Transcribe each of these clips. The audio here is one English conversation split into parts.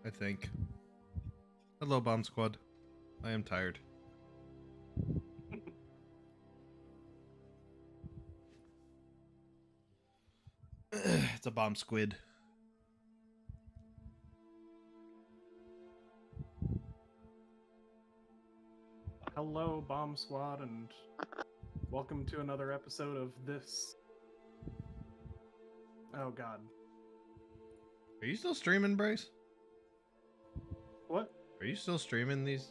I think. Hello, Bomb Squad. I am tired. It's a bomb squid. Hello, Bomb Squad, and welcome to another episode of this. Oh, God. Are you still streaming, Bryce? What? Are you still streaming these?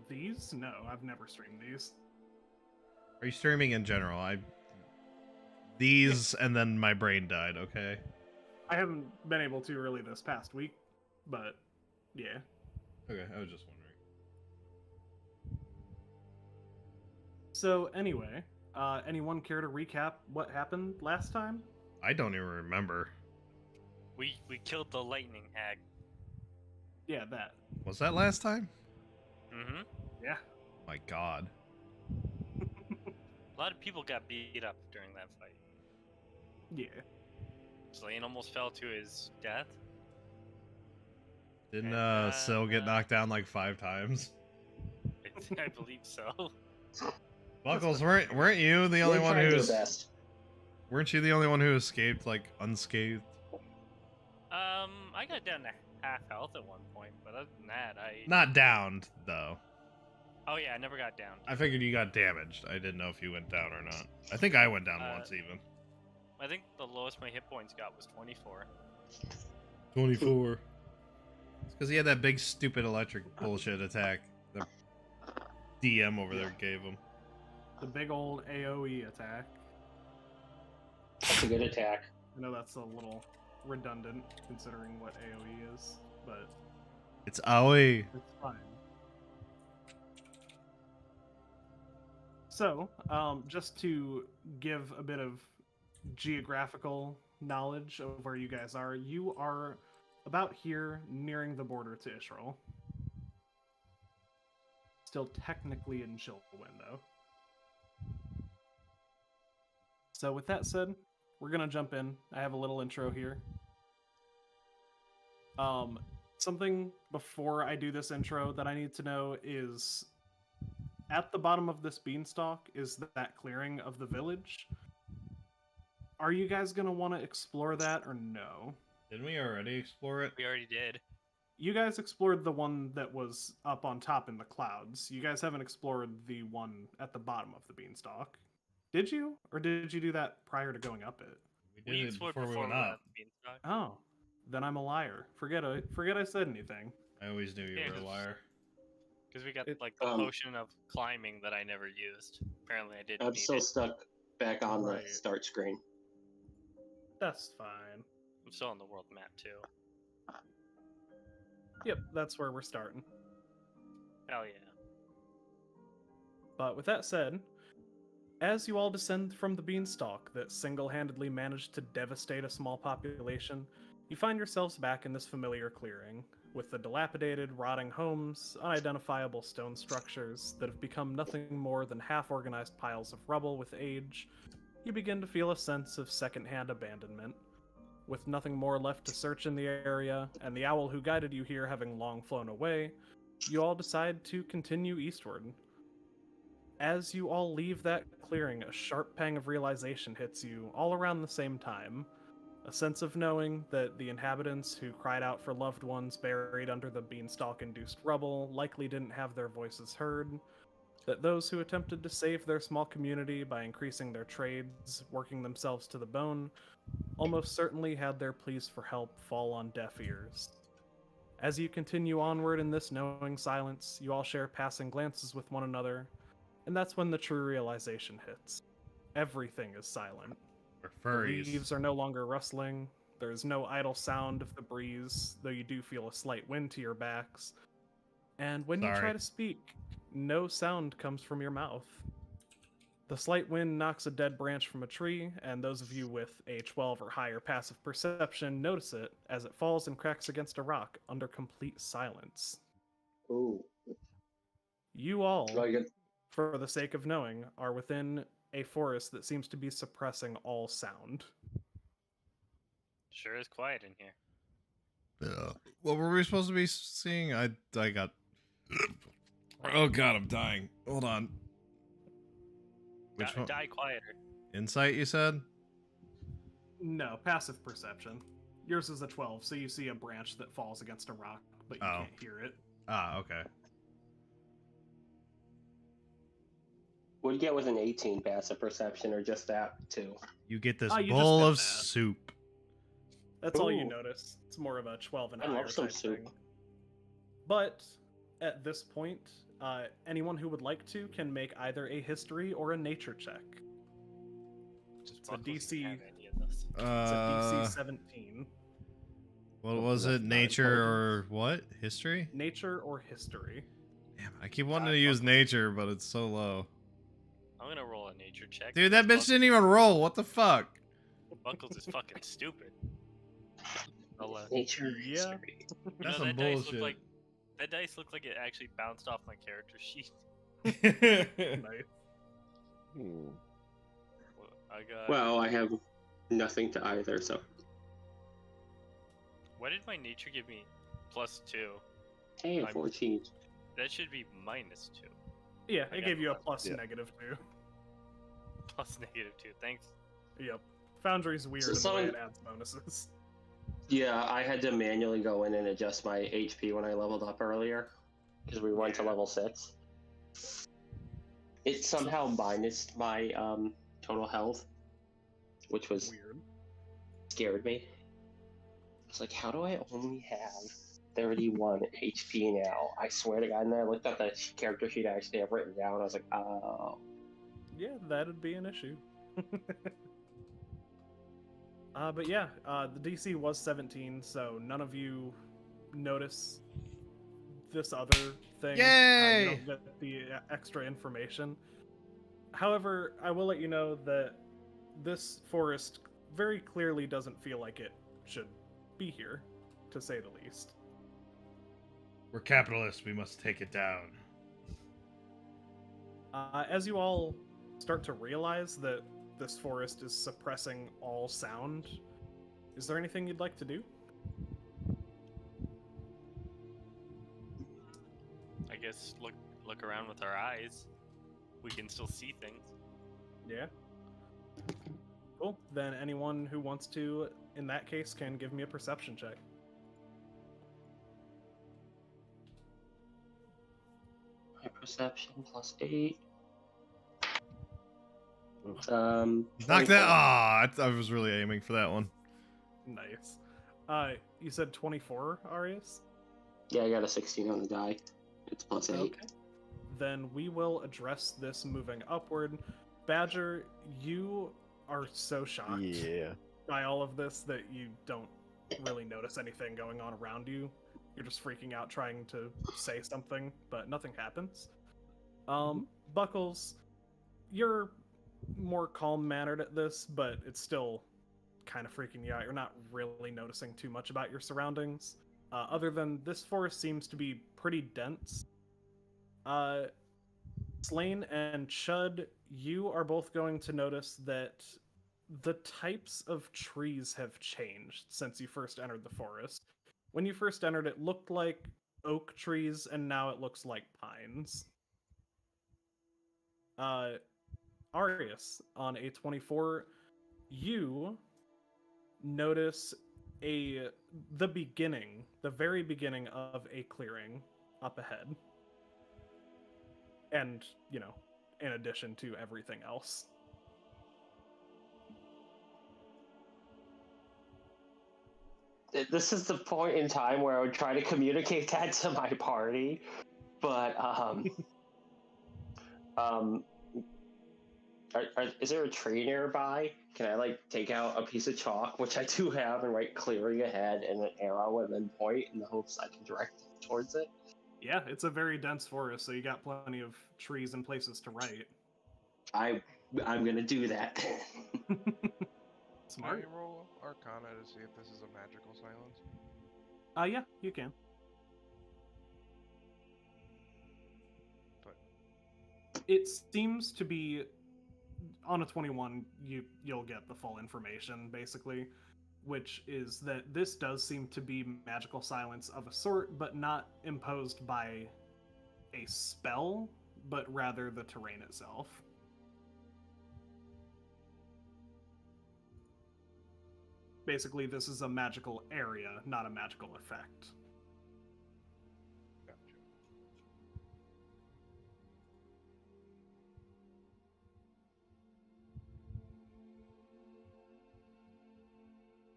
These? No, I've never streamed these. Are you streaming in general? These, and then my brain died, okay? I haven't been able to really this past week, but yeah. Okay, I was just wondering. So, anyway, anyone care to recap what happened last time? I don't even remember. We killed the lightning hag. Yeah, that. Was that last time? Mm-hmm. Yeah. My god. A lot of people got beat up during that fight. Yeah. Zlane almost fell to his death. Didn't And, Sil get knocked down like 5 times? I believe so. Buckles, weren't you the only We're one trying who's... our best. Weren't you the only one who escaped, like, unscathed? I got down to half health at one point, but other than that, Not downed, though. Oh yeah, I never got down. I figured you got damaged. I didn't know if you went down or not. I think I went down once, even. I think the lowest my hit points got was 24. 24. It's because he had that big, stupid electric bullshit attack. The DM over there gave him. The big old AoE attack. That's a good attack. I know that's a little redundant considering what AoE is, but It's Aoi. it's fine. So, just to give a bit of geographical knowledge of where you guys are, you are about here, nearing the border to Israel. Still technically in Chilwyn, though. So with that said, we're gonna jump in. I have a little intro here. Something before I do this intro that I need to know is at the bottom of this beanstalk is that clearing of the village. Are you guys gonna want to explore that or no? Didn't we already explore it? We already did. You guys explored the one that was up on top in the clouds. You guys haven't explored the one at the bottom of the beanstalk. Did you? Or did you do that prior to going up it? We We did it explored before we went went up. the beanstalk. Oh, then I'm a liar. Forget I said anything. I always knew you Yeah, were a 'cause- liar. Because we got It- like the potion of climbing that I never used. Apparently I didn't I'm need still it. stuck back on Right. the start screen. That's fine. I'm still on the world map too. Yep, that's where we're starting. Hell yeah. But with that said, as you all descend from the beanstalk that single-handedly managed to devastate a small population, you find yourselves back in this familiar clearing, with the dilapidated, rotting homes, unidentifiable stone structures that have become nothing more than half-organized piles of rubble with age. You begin to feel a sense of second-hand abandonment. With nothing more left to search in the area, and the owl who guided you here having long flown away, you all decide to continue eastward. As you all leave that clearing, a sharp pang of realization hits you all around the same time. A sense of knowing that the inhabitants who cried out for loved ones buried under the beanstalk-induced rubble likely didn't have their voices heard, that those who attempted to save their small community by increasing their trades, working themselves to the bone, almost certainly had their pleas for help fall on deaf ears. As you continue onward in this knowing silence, you all share passing glances with one another, and that's when the true realization hits. Everything is silent. We're The furries. leaves are no longer rustling. There is no idle sound of the breeze, though you do feel a slight wind to your backs. And when you Sorry. try to speak, no sound comes from your mouth. The slight wind knocks a dead branch from a tree, and those of you with a 12 or higher passive perception notice it as it falls and cracks against a rock under complete silence. Ooh. You all, Do I get for the sake of knowing, are within a forest that seems to be suppressing all sound. Sure is quiet in here. What were we supposed to be seeing? I got. Oh god, I'm dying. Hold on. Which one? Die quieter. Insight, you said? No, passive perception. Yours is a 12, so you see a branch that falls against a rock, but you Oh. can't hear it. Ah, okay. What do you get with an 18 passive perception, or just that too? You get this Ah, you just bowl get of that. soup. That's all you Ooh. notice. It's more of a 12 and I higher love some type soup. thing. But at this point, anyone who would like to can make either a history or a nature check. Just It's a Buckles DC. can't have any of this. It's a DC 17. What was That's it? not Nature or what? History? Nature or history. Damn, I keep wanting God, to use Buckles. nature, but it's so low. I'm gonna roll a nature check. Dude, that bitch because didn't even roll. What the fuck? Buckles is fucking stupid. I'll, Nature Yeah. history. That's some that dice bullshit. looked like that dice looked like it actually bounced off my character sheet. Nice. I got. Well, I have nothing to either, so. What did my nature give me? +2. Hey, I'm- 14. That should be -2. Yeah, I it got gave you a 11. plus Yeah. -2. +2. Thanks. Yep. Foundry's weird So in the way someone- it adds bonuses. Yeah, I had to manually go in and adjust my HP when I leveled up earlier, because we went to Yeah. level 6. It somehow minused my total health, which was Weird. scared me. I was like, how do I only have 31 HP now? I swear to God, and then I looked at the character sheet I actually have written down, I was like, oh. Yeah, that'd be an issue. But yeah, the DC was 17, so none of you notice this other thing. Yay! You don't get the extra information. However, I will let you know that this forest very clearly doesn't feel like it should be here, to say the least. We're capitalists. We must take it down. As you all start to realize that this forest is suppressing all sound, is there anything you'd like to do? I guess look around with our eyes. We can still see things. Yeah. Cool. Then anyone who wants to, in that case, can give me a perception check. My perception +8. Knock that. 24. Ah, I was really aiming for that one. Nice. You said 24, Arius? Yeah, I got a 16 on the die. It's +8. Okay. Then we will address this moving upward. Badger, you are so shocked Yeah. by all of this that you don't really notice anything going on around you. You're just freaking out trying to say something, but nothing happens. Buckles, you're more calm-mannered at this, but it's still kind of freaking you out. You're not really noticing too much about your surroundings. Other than this forest seems to be pretty dense. Slane and Chud, you are both going to notice that the types of trees have changed since you first entered the forest. When you first entered, it looked like oak trees, and now it looks like pines. Arius, on a 24, you notice the very beginning of a clearing up ahead. And, in addition to everything else. This is the point in time where I would try to communicate that to my party, but is there a tree nearby? Can I take out a piece of chalk, which I do have, and write clearing ahead and an arrow and then point in the hopes I can direct it towards it? Yeah, it's a very dense forest, so you got plenty of trees and places to write. I'm gonna do that. Smart. Can I roll Arcana to see if this is a magical silence? Yeah, you can. But It seems to be on a 21. You'll get the full information basically. which is that this does seem to be magical silence of a sort, but not imposed by a spell, but rather the terrain itself. Basically, this is a magical area, not a magical effect. Gotcha.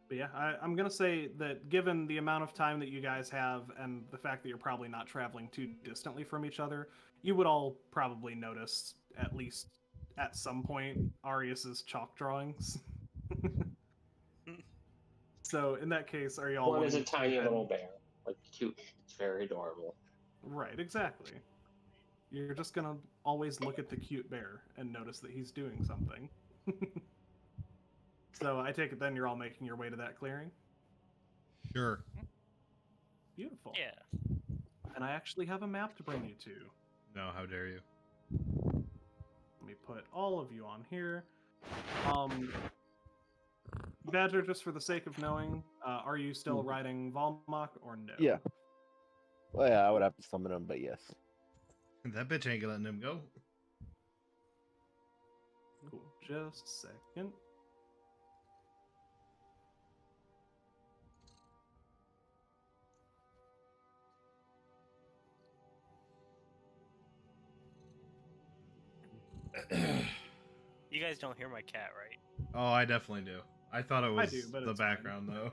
But yeah, I'm going to say that given the amount of time that you guys have and the fact that you're probably not traveling too distantly from each other, you would all probably notice, at least at some point, Arius's chalk drawings. So in that case, are you all One is a wanting to tiny head- little bear, like cute. It's very adorable. Right, exactly. You're just going to always look at the cute bear and notice that he's doing something. So I take it then you're all making your way to that clearing? Sure. Beautiful. Yeah. And I actually have a map to bring you to. No, how dare you? Let me put all of you on here. Badger, just for the sake of knowing, are you still riding Volmok or no? Yeah. Well, yeah, I would have to summon him, but yes. That bitch ain't letting him go. Cool. Just a second. You guys don't hear my cat, right? Oh, I definitely do. I thought it was do, but the it's fine. background though.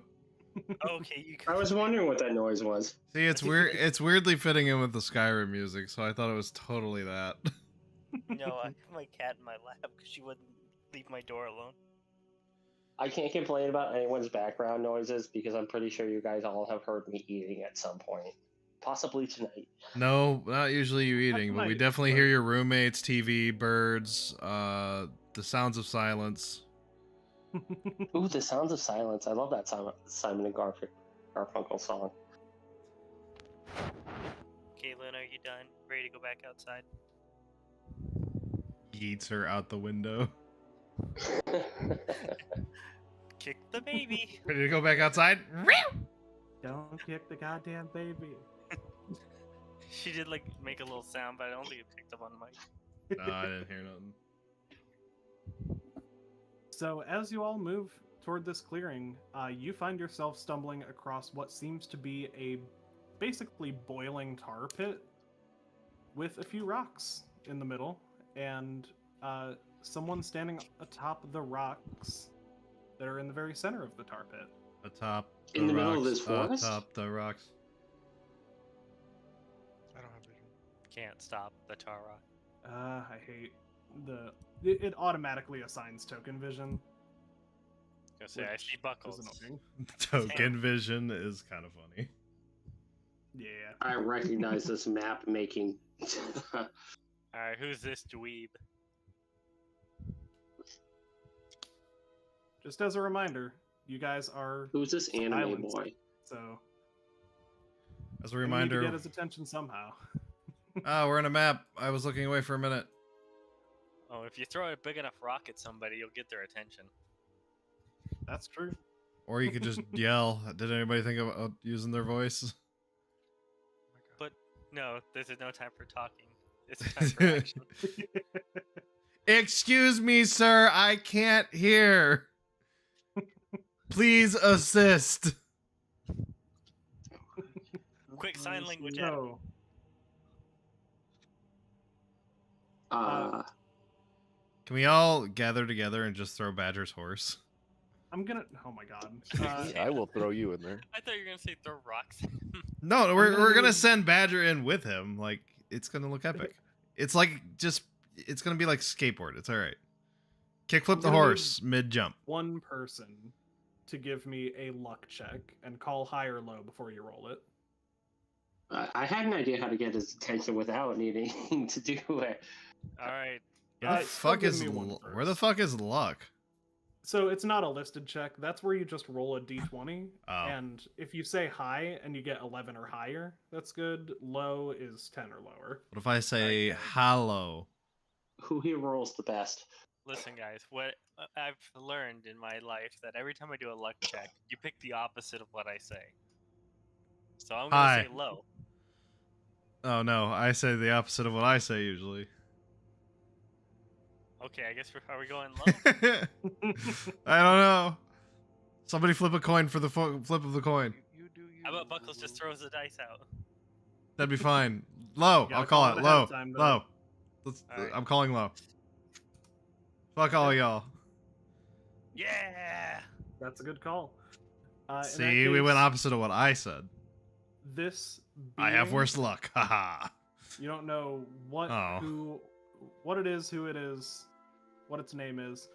Okay, you. I was wondering what that noise was. See, it's weird. It's weirdly fitting in with the Skyrim music, so I thought it was totally that. No, I have my cat in my lap because she wouldn't leave my door alone. I can't complain about anyone's background noises because I'm pretty sure you guys all have heard me eating at some point. Possibly tonight. No, not usually you eating, but we night, definitely but- hear your roommates, TV, birds, the sounds of silence. Ooh, the sounds of silence. I love that Simon and Garfunkel song. Caitlin, are you done? Ready to go back outside? Yeets her out the window. Kick the baby. Ready to go back outside? Don't kick the goddamn baby. She did like make a little sound, but I don't think it picked up on the mic. No, I didn't hear nothing. So as you all move toward this clearing, you find yourself stumbling across what seems to be a basically boiling tar pit with a few rocks in the middle, and someone standing atop the rocks that are in the very center of the tar pit. Atop In the middle of rocks, this forest? Atop the rocks. I don't have vision. Can't stop the tar rock. I hate the... It automatically assigns token vision. Gonna say I which see is buckles. annoying. Token vision is kind of funny. Yeah. I recognize this map making. Alright, who's this dweeb? Just as a reminder, you guys are... Who's this anime Silence. boy? So... As a we need to reminder, get his attention somehow. we're in a map. I was looking away for a minute. Oh, if you throw a big enough rock at somebody, you'll get their attention. That's true. Or you could just yell. Did anybody think of using their voice? Oh my god. No, this is no time for talking. It's time for action. Excuse me, sir. I can't hear. Please assist. Quick sign language. So, Uh, Can we all gather together and just throw Badger's horse? I'm gonna... Oh my god. I will throw you in there. I thought you were gonna say throw rocks. No, I'm we're gonna gonna do- send Badger in with him. Like, it's gonna look epic. It's like it's gonna be like skateboard. It's all right. Kickflip I'm the gonna need- horse mid jump. one person to give me a luck check and call high or low before you roll it. I had an idea how to get his attention without needing to do it. Alright. Where the still fuck give is me one where the first. fuck is luck? So it's not a listed check. That's where you just roll a d20. Oh. And if you say high and you get 11 or higher, that's good. Low is 10 or lower. What if I say Okay. hello? Who here rolls the best? Listen, guys. What I've learned in my life that every time I do a luck check, you pick the opposite of what I say. So I'm gonna Hi. say low. Oh no, I say the opposite of what I say usually. Okay, I guess are we going I low? don't know. Somebody flip a coin for the flip of the coin. You do you. How about Buckles just throws the dice out? That'd be fine. Low. You I'll gotta call call it. it ahead Low. of time, though. Low. Alright. I'm calling low. Fuck all y'all. Yeah. That's a good call. In that See, we went case, opposite of what I said. This I have being- worse luck. Haha. You don't know what Oh. what it is, who it is, what its name is.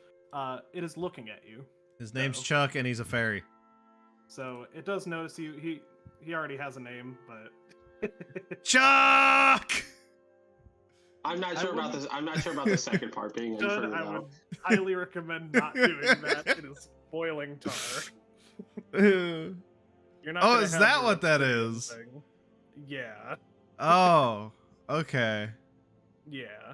It is looking at you. His name's No. Chuck, and he's a fairy. So it does notice you. He already has a name, but Chuck. I'm not I sure about wouldn't- this. I'm not sure about the second part being should untrue I though. would highly recommend not doing that. It is boiling tar. You're not. Oh, gonna is have that your what that obsidian is? thing. Yeah. Oh, okay. Yeah.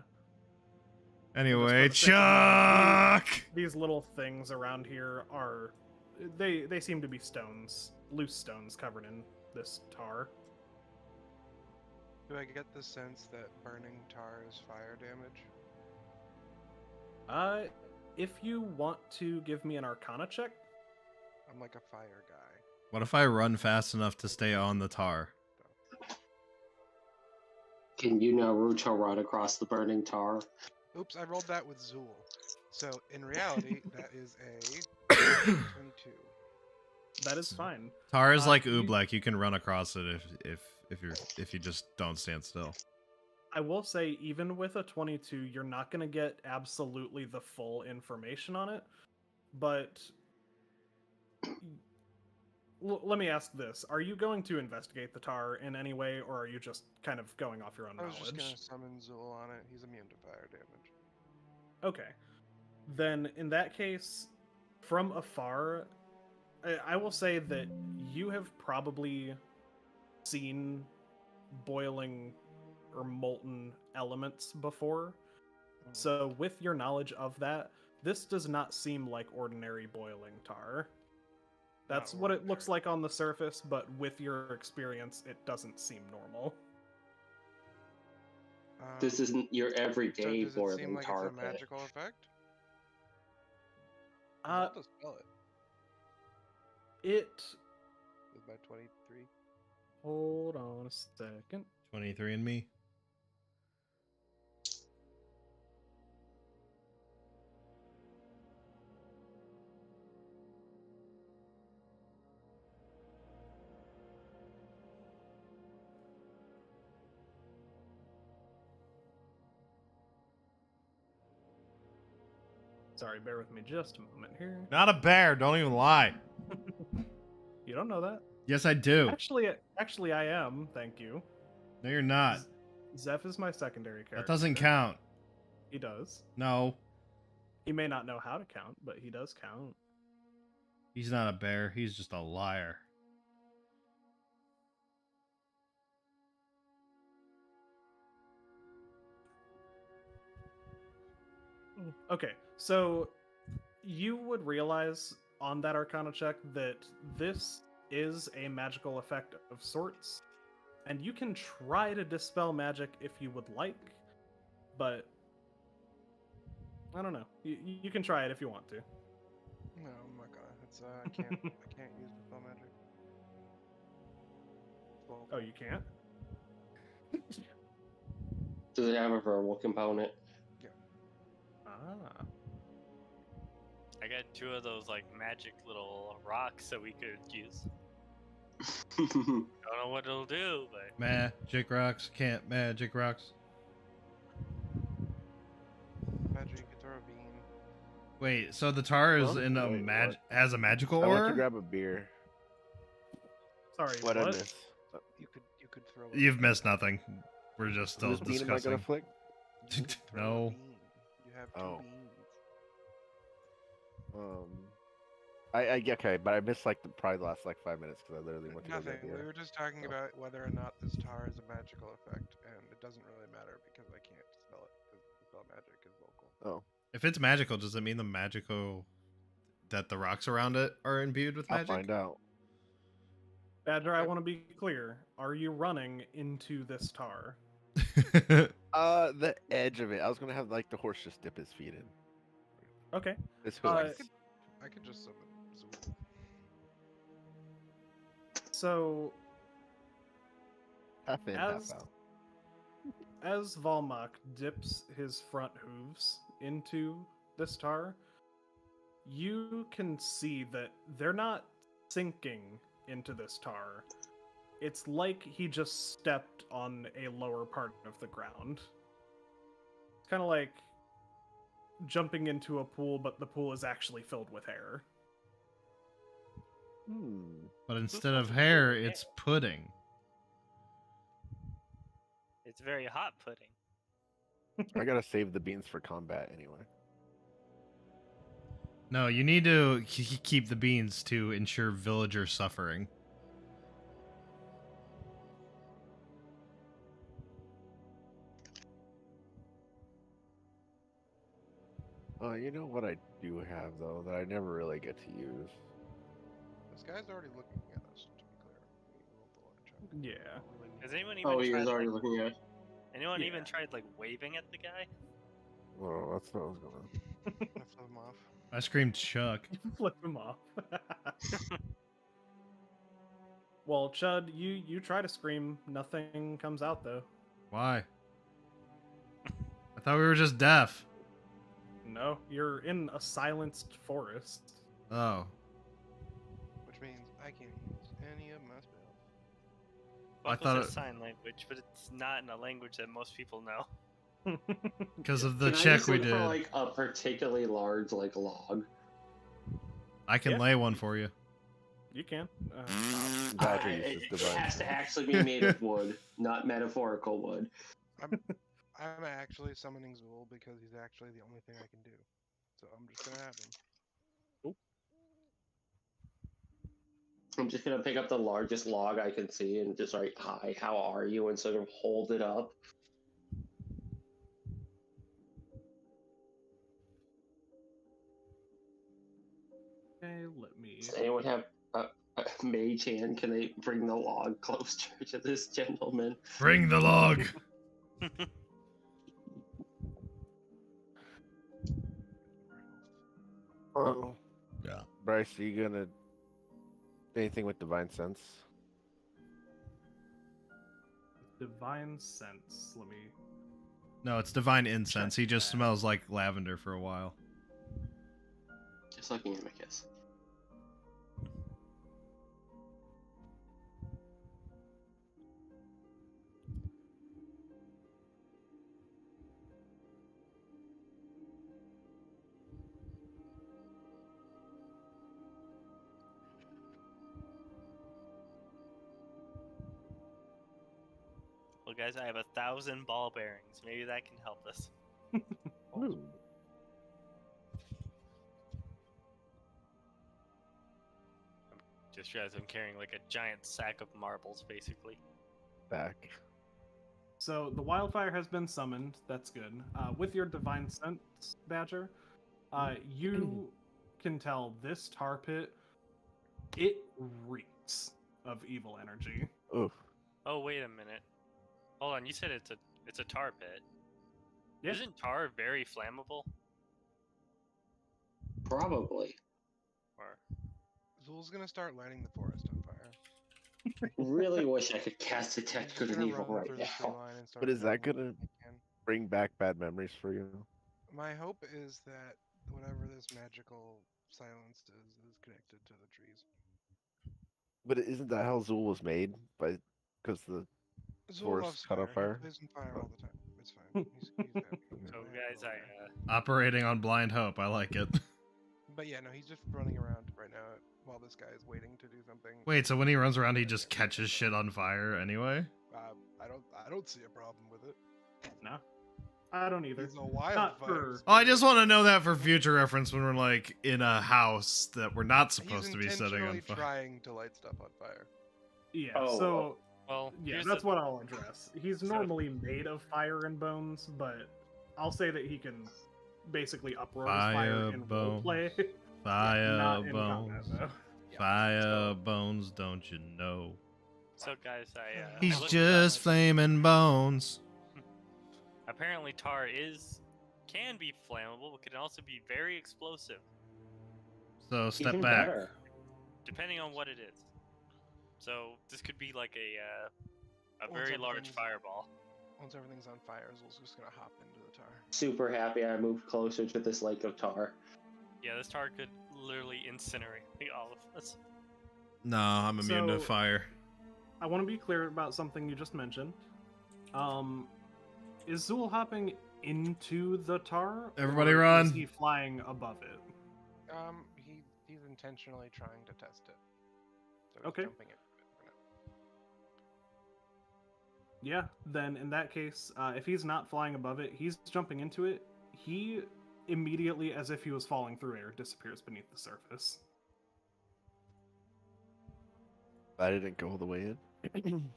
Anyway, Just for the sake of Chuck. These little things around here are. They seem to be stones, loose stones covered in this tar. Do I get the sense that burning tar is fire damage? If you want to give me an Arcana check, I'm like a fire guy. What if I run fast enough to stay on the tar? Can you Naruto run across the burning tar? Oops, I rolled that with Zool. So in reality, that is a 22. that is fine. Tar is like you- oobleck. You can run across it if you just don't stand still. I will say, even with a 22, you're not going to get absolutely the full information on it. But let me ask this: are you going to investigate the tar in any way, or are you just kind of going off your own I was just knowledge? gonna summon Zool on it. He's immune to fire damage. Okay. Then, in that case, from afar, I will say that you have probably seen boiling or molten elements before. So, with your knowledge of that, this does not seem like ordinary boiling tar. That's Not what it looks ordinary. like on the surface, but with your experience, it doesn't seem normal. This isn't your So everyday does it seem boiling like tar it's a pit. magical effect? Uh, I'll dispel it it. with my 23. Hold on a second. 23 and me. Sorry, bear with me just a moment here. Not a bear. Don't even lie. You don't know that. Yes, I do. Actually, I am. Thank you. No, you're not. Zeph is my secondary character. That doesn't count. He does. No, He may not know how to count, but he does count. he's not a bear. He's just a liar. Okay, so you would realize on that Arcana check that this is a magical effect of sorts, and you can try to dispel magic if you would like, but I don't know. You can try it if you want to. No, I'm not gonna. It's I can't use dispel magic. Well, Oh, you can't? Does it have a verbal component? Ah. I got two of those like magic little rocks that we could use. Don't know what it'll do, but Magic rocks. Can't magic rocks. magic, you can throw a beam. Wait, so the tar is Huh? in a Wait, has a magical I went to aura? grab a beer. Sorry, What I what? miss? You could throw. A You've missed nothing. We're just still Whose bean am I gonna discussing. flick? You can throw a No. beam. You have two Oh. beams. Okay, but I missed like probably the last like 5 minutes because I literally went to go Nothing. get We beer. were just talking Oh. about whether or not this tar is a magical effect, and it doesn't really matter because I can't dispel it because dispel magic is local. Oh, If it's magical, does it mean that the rocks around it are imbued with I'll magic? find out. Badger, I want to be clear. Are you running into this tar? The edge of it. I was gonna have like the horse just dip his feet in. Okay. His Uh, hooves. I could just summon Zool. So, Half in, half as out. as Volmok dips his front hooves into this tar, you can see that they're not sinking into this tar. It's like he just stepped on a lower part of the ground. It's kind of like jumping into a pool, but the pool is actually filled with air. But instead of hair, it's pudding. It's very hot pudding. I gotta save the beans for combat anyway. No, you need to keep the beans to ensure villager suffering. You know what I do have though that I never really get to use. This guy's already looking at us, to be clear. We rolled the line check. Yeah. Has anyone even Oh, he tried, was already like, looking at. anyone Yeah. even tried like waving at the guy? Oh, that's what I was gonna. Lift them off. I screamed Chuck. Flip him off. Well, Chud, you try to scream. Nothing comes out, though. Why? I thought we were just deaf. No, you're in a silenced forest. Oh. Which means I can't use any of my spells. I Buckles thought has it- sign language, but it's not in a language that most people know. Because of the Can I check just we look did. for like a particularly large like log? I can Yeah. lay one for you. You can. Badger It uses divine has to sense. actually be made of wood, not metaphorical wood. I'm actually summoning Zool because he's actually the only thing I can do. So I'm just gonna have him. I'm just gonna pick up the largest log I can see and just write "Hi, how are you?" and sort of hold it up. Okay, let me. Does anyone have a mage hand? Can they bring the log closer to this gentleman? Bring the log. Oh. Yeah. Bryce, are you gonna anything with divine sense? Divine sense. Let me. No, it's divine incense. He just smells like lavender for a while. Just looking at Amicus. Well, guys, I have 1,000 ball bearings. Maybe that can help us. Ooh. Just realized I'm carrying like a giant sack of marbles, basically. Back. So the wildfire has been summoned. That's good. With your divine sense, Badger, you can tell this tar pit. It reeks of evil energy. Oof. Oh, wait a minute. Hold on, you said it's a tar pit. Yeah. Isn't tar very flammable? Probably. Or Zool's gonna start lighting the forest on fire. Really wish I could cast Detect He's Good and gonna Evil run right through the tree now. line and start But is that killing gonna- everything he can. Bring back bad memories for you. My hope is that whatever this magical silence is connected to the trees. But isn't that how Zool was made? Because the Zool Forest loves cut fire. off fire? He plays in fire all the time. It's fine. He's happy. so, guys, Operating on blind hope. I like it. But yeah, no, he's just running around right now while this guy is waiting to do something. Wait, so when he runs around, he just catches shit on fire anyway? I don't see a problem with it. No, I don't either. He's a wildfire. Not for- Oh, I just want to know that for future reference when we're like in a house that we're not supposed He's to be setting on intentionally fire. trying to light stuff on fire. Yeah. Oh, So well, yeah, here's that's the- what I'll address. He's So- normally made of fire and bones, but I'll say that he can basically uproars fire in Firebones. roleplay. Fire Not in combat, bones. though. Fire So- bones, don't you know? So guys, I He's looked it up. just flaming bones. Apparently tar can be flammable, but can also be very explosive, So step Even back. better. depending on what it is. So this could be like a Once very large everything's- fireball. Once everything's on fire, Zul's just gonna hop into the tar. Super happy I moved closer to this lake of tar. Yeah, this tar could literally incinerate all of us. No, I'm immune to So- fire. I want to be clear about something you just mentioned. Is Zool hopping into the tar? Everybody or run. Is he flying above it? He's intentionally trying to test it. So he's Okay. jumping it for now. Yeah, then in that case, if he's not flying above it, he's jumping into it. He immediately, as if he was falling through air, disappears beneath the surface. I didn't go all the way in.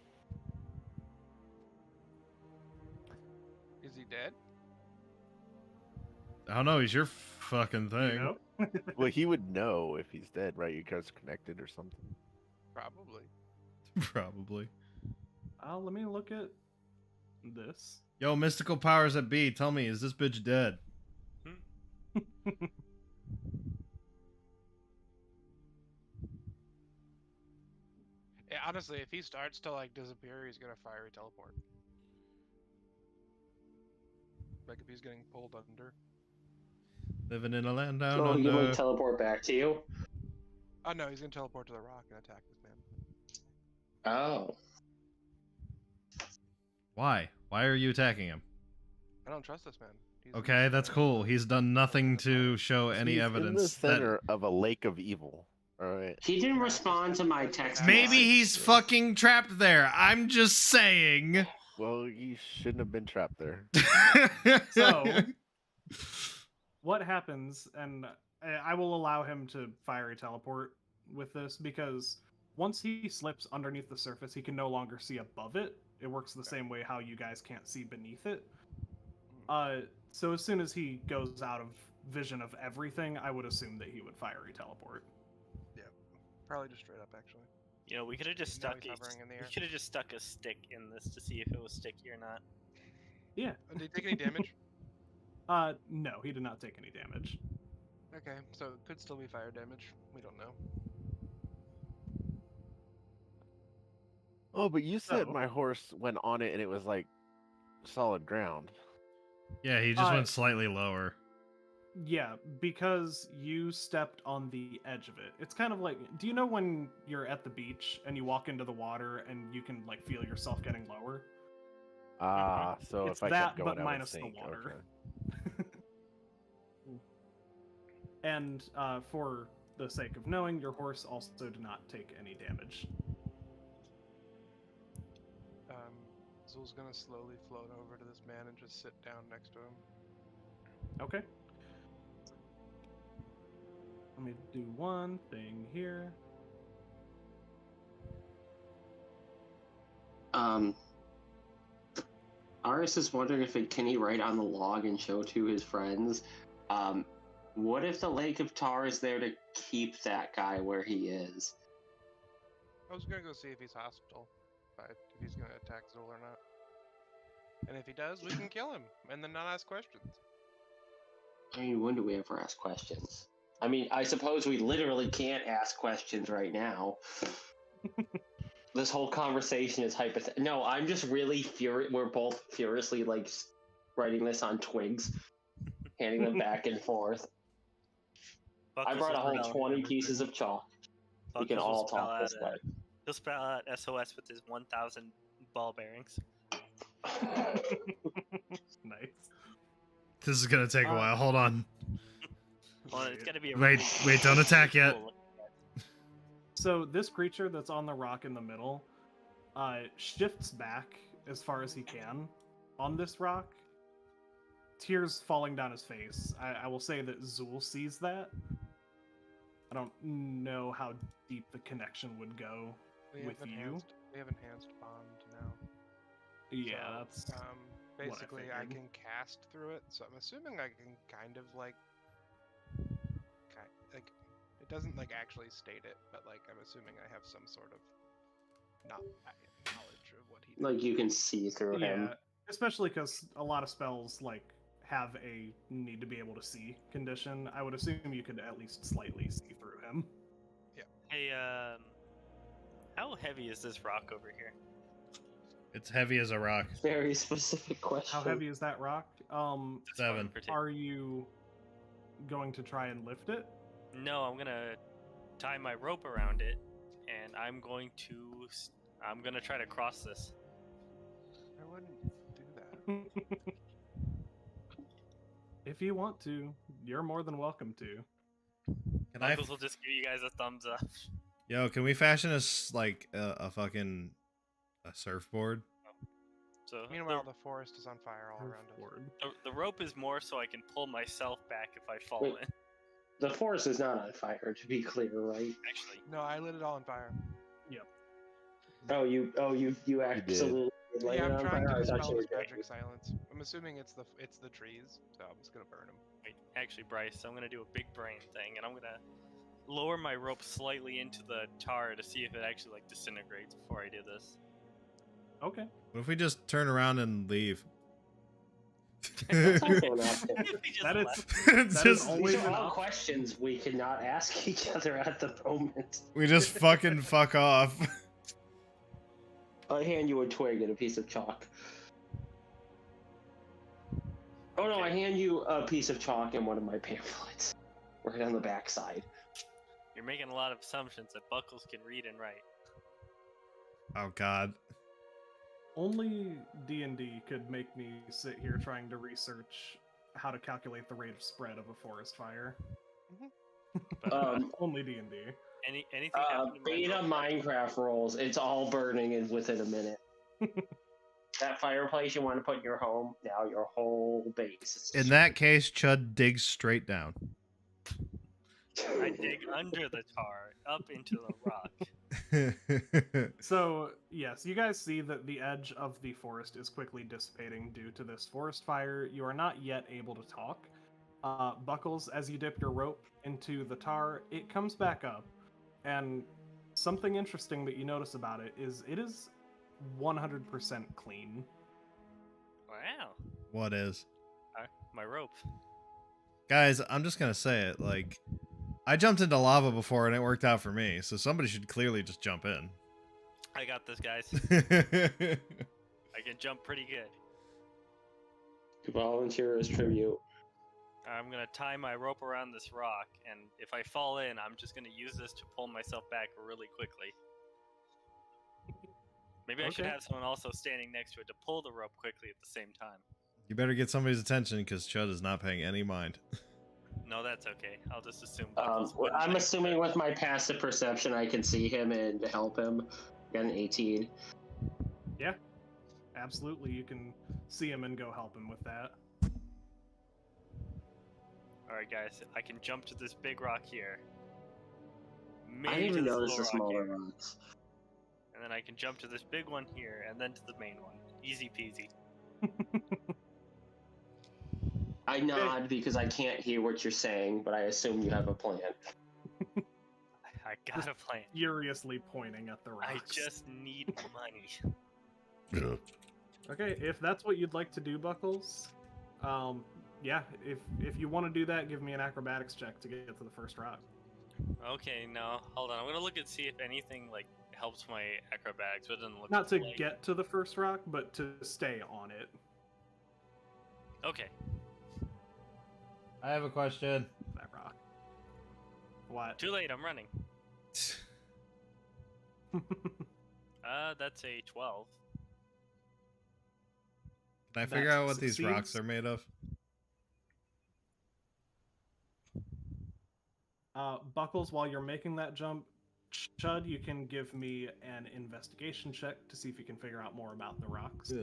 Is he dead? I don't know. He's your fucking thing. You know? Well, he would know if he's dead, right? You guys connected or something. Probably. Probably. Let me look at this. Yo, mystical powers that be. Tell me, is this bitch dead? Yeah, honestly, if he starts to like disappear, he's gonna fiery teleport. Like if he's getting pulled under. Living in a land down So he under. might teleport back to you. Oh no, he's gonna teleport to the rock and attack this man. Oh. Why? Why are you attacking him? I don't trust this man. He's Okay, that's cool. He's done nothing to show any He's in the evidence that. center of a lake of evil. All right. He didn't respond to my text. Maybe message. he's fucking trapped there. I'm just saying. Well, you shouldn't have been trapped there. So, what happens, and I will allow him to fiery teleport with this, because once he slips underneath the surface, he can no longer see above it. It works the same way how you guys can't see beneath it. So as soon as he goes out of vision of everything, I would assume that he would fiery teleport. probably just straight up actually. You know, we could have just Now stuck. he's hovering in the air. We could have just stuck a stick in this to see if it was sticky or not. Yeah. Did he take any damage? No, he did not take any damage. Okay, so it could still be fire damage. We don't know. Oh, but you said Oh. my horse went on it and it was like solid ground. Yeah, he just Uh, went slightly lower. Yeah, because you stepped on the edge of it. It's kind of like, do you know when you're at the beach and you walk into the water and you can like feel yourself getting lower? Ah, so It's if I that, kept going, but I would minus the sink. water. Okay. And for the sake of knowing, your horse also did not take any damage. Zul's gonna slowly float over to this man and just sit down next to him. Okay. Let me do one thing here. Aris is wondering if can he write on the log and show to his friends. What if the Lake of Tar is there to keep that guy where he is? I was gonna go see if he's hostile, if he's gonna attack Zul or not. And if he does, we can kill him and then not ask questions. I mean, when do we ever ask questions? I mean, I suppose we literally can't ask questions right now. This whole conversation is hypothetical. No, I'm just really furious. We're both furiously like writing this on twigs, handing them back and forth. I brought a whole 20 pieces of chalk. We can all talk this way. He'll spell out SOS with his 1,000 ball bearings. Nice. This is gonna take a while. Hold on. Well, it's gonna be a Wait, wait, don't attack yet. cool look. So this creature that's on the rock in the middle shifts back as far as he can on this rock. Tears falling down his face. I will say that Zool sees that. I don't know how deep the connection would go with you. We have enhanced bond now. Yeah, So, that's basically I figured. can cast through it, so I'm assuming I can kind of like it doesn't like actually state it, but like I'm assuming I have some sort of knowledge of what he did. Like you can see through him. Yeah, especially because a lot of spells like have a need to be able to see condition. I would assume you could at least slightly see through him. Hey, how heavy is this rock over here? It's heavy as a rock. Very specific question. How heavy is that rock? This one in 7. particular. Are you going to try and lift it? No, I'm gonna tie my rope around it, and I'm gonna try to cross this. I wouldn't do that. If you want to, you're more than welcome to. Can I? Buckles will just give you guys a thumbs up. Yo, can we fashion like a fucking a surfboard? So Meanwhile, the forest is on fire all around us. Forward. the rope is more so I can pull myself back if I fall Wait. in. The forest is not on fire, to be clear, right? Actually, No, I lit it all on fire. Oh, you absolutely did light Yeah, it I'm on trying fire? to I thought dispel you this were magic silence. I'm assuming it's the trees, so I'm just gonna burn them. wait, actually, Bryce, I'm gonna do a big brain thing, and I'm gonna lower my rope slightly into the tar to see if it actually like disintegrates before I do this. Okay. What if we just turn around and leave? That's also an option. We just That is left. that is Just- always These are an all option. questions we cannot ask each other at the moment. we just fucking fuck off. I hand you a twig and a piece of chalk. Oh no, I hand you a piece of chalk and one of my pamphlets. Right on the backside. You're making a lot of assumptions that Buckles can read and write. Oh god. Only D&D could make me sit here trying to research how to calculate the rate of spread of a forest fire. But Only D&D. anything happened to my Beta rope? Minecraft rules. It's all burning within a minute. That fireplace you want to put in your home, now your whole base. In that case, Chud digs straight down. I dig under the tar, up into the rock. So, yes, you guys see that the edge of the forest is quickly dissipating due to this forest fire. You are not yet able to talk. Buckles, as you dip your rope into the tar, it comes back up. And something interesting that you notice about it is 100% clean. Wow. What is? My rope. Guys, I'm just gonna say it, like, I jumped into lava before and it worked out for me, so somebody should clearly just jump in. I got this, guys. I can jump pretty good. Volunteer as tribute. I'm gonna tie my rope around this rock, and if I fall in, I'm just gonna use this to pull myself back really quickly. Maybe I should Okay. have someone also standing next to it to pull the rope quickly at the same time. You better get somebody's attention because Chud is not paying any mind. No, that's okay. I'll just assume. Buckles Well, wouldn't I'm make assuming it. with my passive perception I can see him and help him. Got an 18. Yeah, absolutely. You can see him and go help him with that. All right, guys. I can jump to this big rock here. I didn't Maybe even to this notice the little rock smaller here, rocks. and then I can jump to this big one here, and then to the main one. Easy peasy. I nod because I can't hear what you're saying, but I assume you have a plan. I got a plan. Furiously pointing at the I rocks. just need money. Okay, if that's what you'd like to do, Buckles, yeah, if you want to do that, give me an acrobatics check to get to the first rock. Okay, no, hold on. I'm gonna look and see if anything like helps my acrobatics, but it doesn't look Not to like... get to the first rock, but to stay on it. Okay. I have a question. That rock. What? Too late. I'm running. That's a 12. Can I figure That out what these rocks succeeds. are made of? Buckles, while you're making that jump, Chud, you can give me an investigation check to see if you can figure out more about the rocks. I'm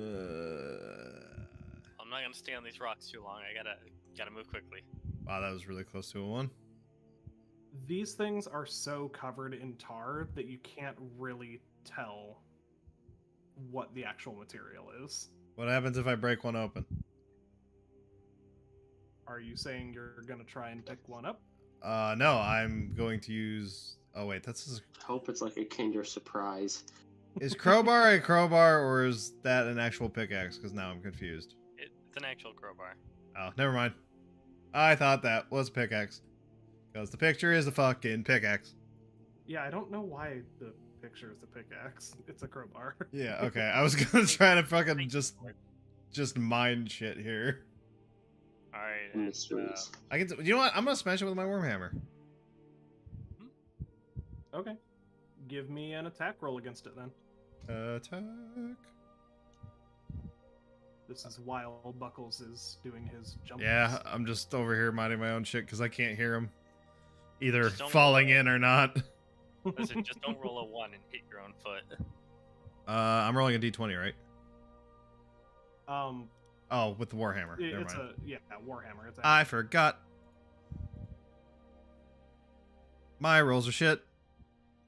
not gonna stay on these rocks too long. I gotta move quickly. Wow, that was really close to a 1. These things are so covered in tar that you can't really tell what the actual material is. What happens if I break one open? Are you saying you're gonna try and pick one up? No, I'm going to use. Oh wait, that's. Hope it's like a Kinder Surprise. Is crowbar a crowbar or is that an actual pickaxe? Because now I'm confused. It's an actual crowbar. Oh, never mind. I thought that was a pickaxe. Because the picture is a fucking pickaxe. Yeah, I don't know why the picture is a pickaxe. It's a crowbar. Yeah, okay. I was gonna try to fucking just mind shit here. All right. Mysteries. I can. You know what? I'm gonna smash it with my worm hammer. Okay. Give me an attack roll against it then. Attack. This is while Buckles is doing his jump. Yeah, I'm just over here minding my own shit because I can't hear him either Just don't falling roll. in or not. Listen, just don't roll a 1 and hit your own foot. I'm rolling a d20, right? Um, Oh, with the warhammer. Never it's mind. Warhammer. It's I forgot. My rolls are shit.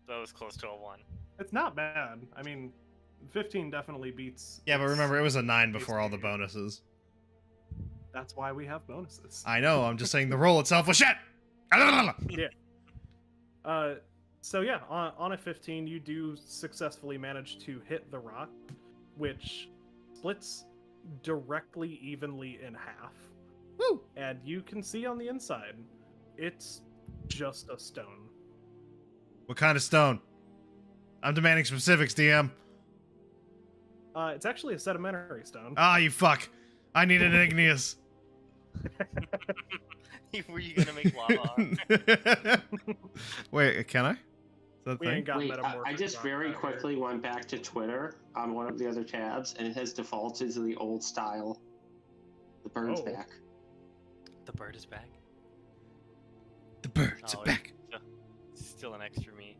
That was close to a 1. It's not bad. I mean, 15 definitely beats. Yeah, but its- remember, it was a 9 before all the Basically. bonuses. That's why we have bonuses. I know, I'm just saying the roll itself was shit! So yeah, on a 15, you do successfully manage to hit the rock, which splits directly evenly in half. Woo! And you can see on the inside, it's just a stone. What kind of stone? I'm demanding specifics, DM. It's actually a sedimentary stone. Ah, you fuck. I need an igneous. Were you gonna make lava? Wait, can I? Is that a We thing? ain't got Wait, I metamorphic just rock very out here. quickly went back to Twitter on one of the other tabs, and it has defaulted to the old style. The bird's Oh. back. The bird is back. The birds Oh, are back. It's still an extra me.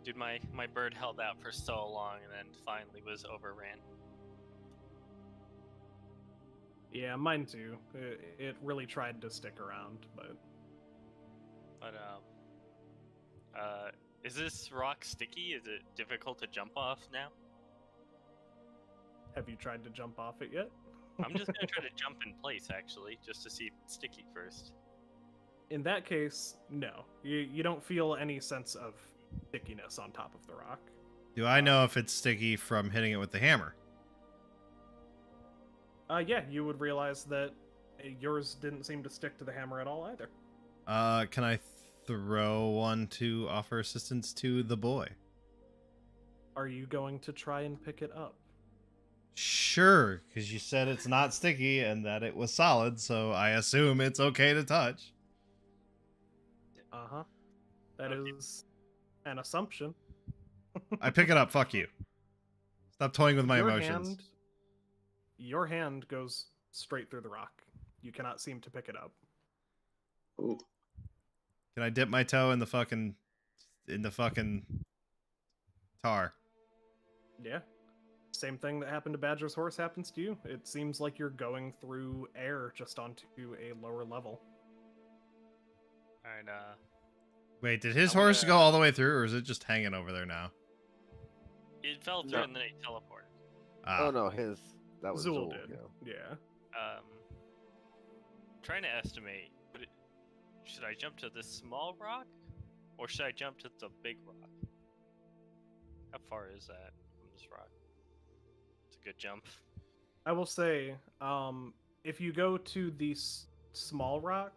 Dude, my bird held out for so long and then finally was overran. Yeah, mine too. It really tried to stick around, but But is this rock sticky? Is it difficult to jump off now? have you tried to jump off it yet? I'm just gonna try to jump in place actually, just to see if it's sticky first. In that case, no. You don't feel any sense of stickiness on top of the rock. Do I know if it's sticky from hitting it with the hammer? Yeah, you would realize that yours didn't seem to stick to the hammer at all either. Can I throw one to offer assistance to the boy? Are you going to try and pick it up? Sure, because you said it's not sticky and that it was solid, so I assume it's okay to touch. Uh-huh. That Okay. is an assumption. I pick it up, fuck you. Stop toying with my emotions. Your hand goes straight through the rock. You cannot seem to pick it up. Ooh. Can I dip my toe in the fucking tar? Yeah. Same thing that happened to Badger's horse happens to you. It seems like you're going through air just onto a lower level. Alright, Wait, did his I'm horse gonna- go all the way through, or is it just hanging over there now? it fell through No. and then it teleported. Ah, Oh no, that was Zool Zool. did. Yeah. Yeah. Trying to estimate, should I jump to this small rock, or should I jump to the big rock? How far is that from this rock? It's a good jump. I will say, if you go to the small rock,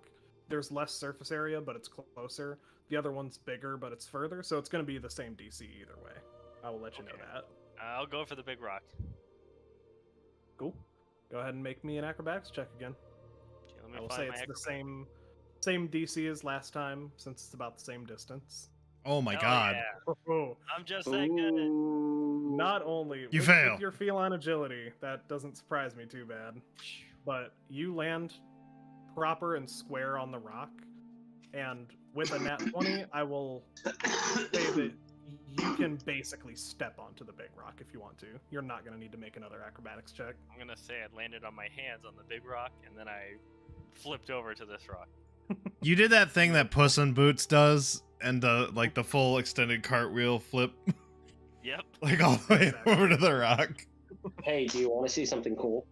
there's less surface area, but it's closer. The other one's bigger, but it's further, so it's going to be the same DC either way. I will let you know Okay. that. I'll go for the big rock. Cool. Go ahead and make me an acrobatics check again. Okay, let me I will find say my it's the acrobat. same DC as last time, since it's about the same distance. oh my Hell god. yeah. Oh, I'm just that good. Ooh. not only You with, fail. with your feline agility, that doesn't surprise me too bad. But you land proper and square on the rock, and with a nat 20, I will say that you can basically step onto the big rock if you want to. You're not going to need to make another acrobatics check. I'm gonna say I landed on my hands on the big rock, and then I flipped over to this rock. You did that thing that Puss in Boots does, and the full extended cartwheel flip. Yep. Like all the way Exactly. over to the rock. Hey, do you want to see something cool?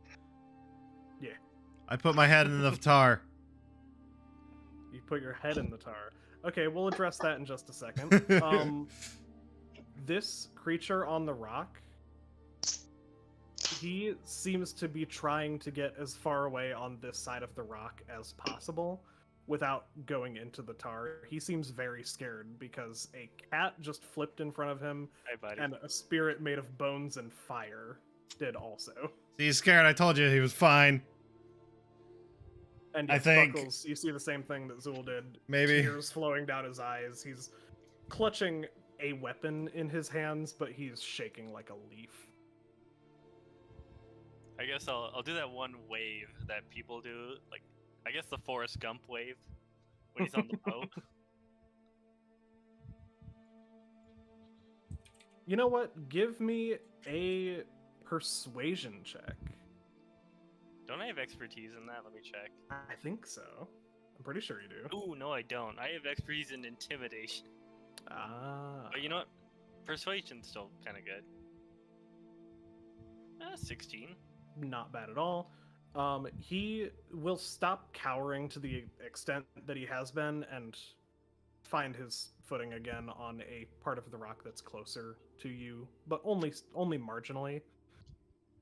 I put my head in the tar. You put your head in the tar. Okay, we'll address that in just a second. This creature on the rock, he seems to be trying to get as far away on this side of the rock as possible without going into the tar. He seems very scared because a cat just flipped in front of him, Hi, buddy. and a spirit made of bones and fire did also. See, he's scared. I told you he was fine. And I yes, think- Buckles, you see the same thing that Zool did. Maybe. Tears flowing down his eyes. He's clutching a weapon in his hands, but he's shaking like a leaf. I guess I'll do that one wave that people do, like I guess the Forrest Gump wave when he's on the boat. You know what? Give me a persuasion check. Don't I have expertise in that? Let me check. I think so. I'm pretty sure you do. Ooh, no, I don't. I have expertise in intimidation. Ah. But you know what? Persuasion's still kind of good. 16. Not bad at all. He will stop cowering to the extent that he has been and find his footing again on a part of the rock that's closer to you, but only marginally.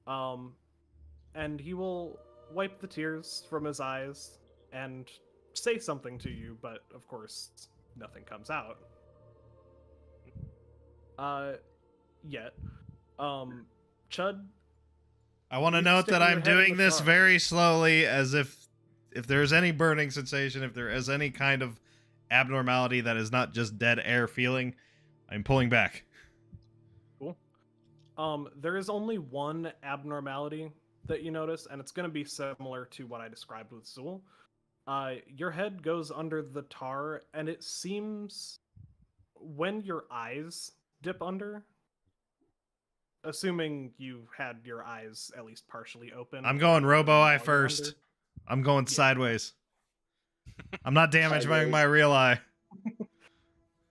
And he will wipe the tears from his eyes and say something to you, but of course nothing comes out. Yet. Chud, I want to You note stick that your I'm head in doing the this tar. very slowly, as if there's any burning sensation, if there is any kind of abnormality that is not just dead air feeling, I'm pulling back. Cool. There is only one abnormality that you notice, and it's going to be similar to what I described with Zool. Your head goes under the tar, and it seems when your eyes dip under, assuming you had your eyes at least partially open. I'm going or robo while eye you're first. under- I'm going Yeah. sideways. I'm not damaging Sideways. my real eye.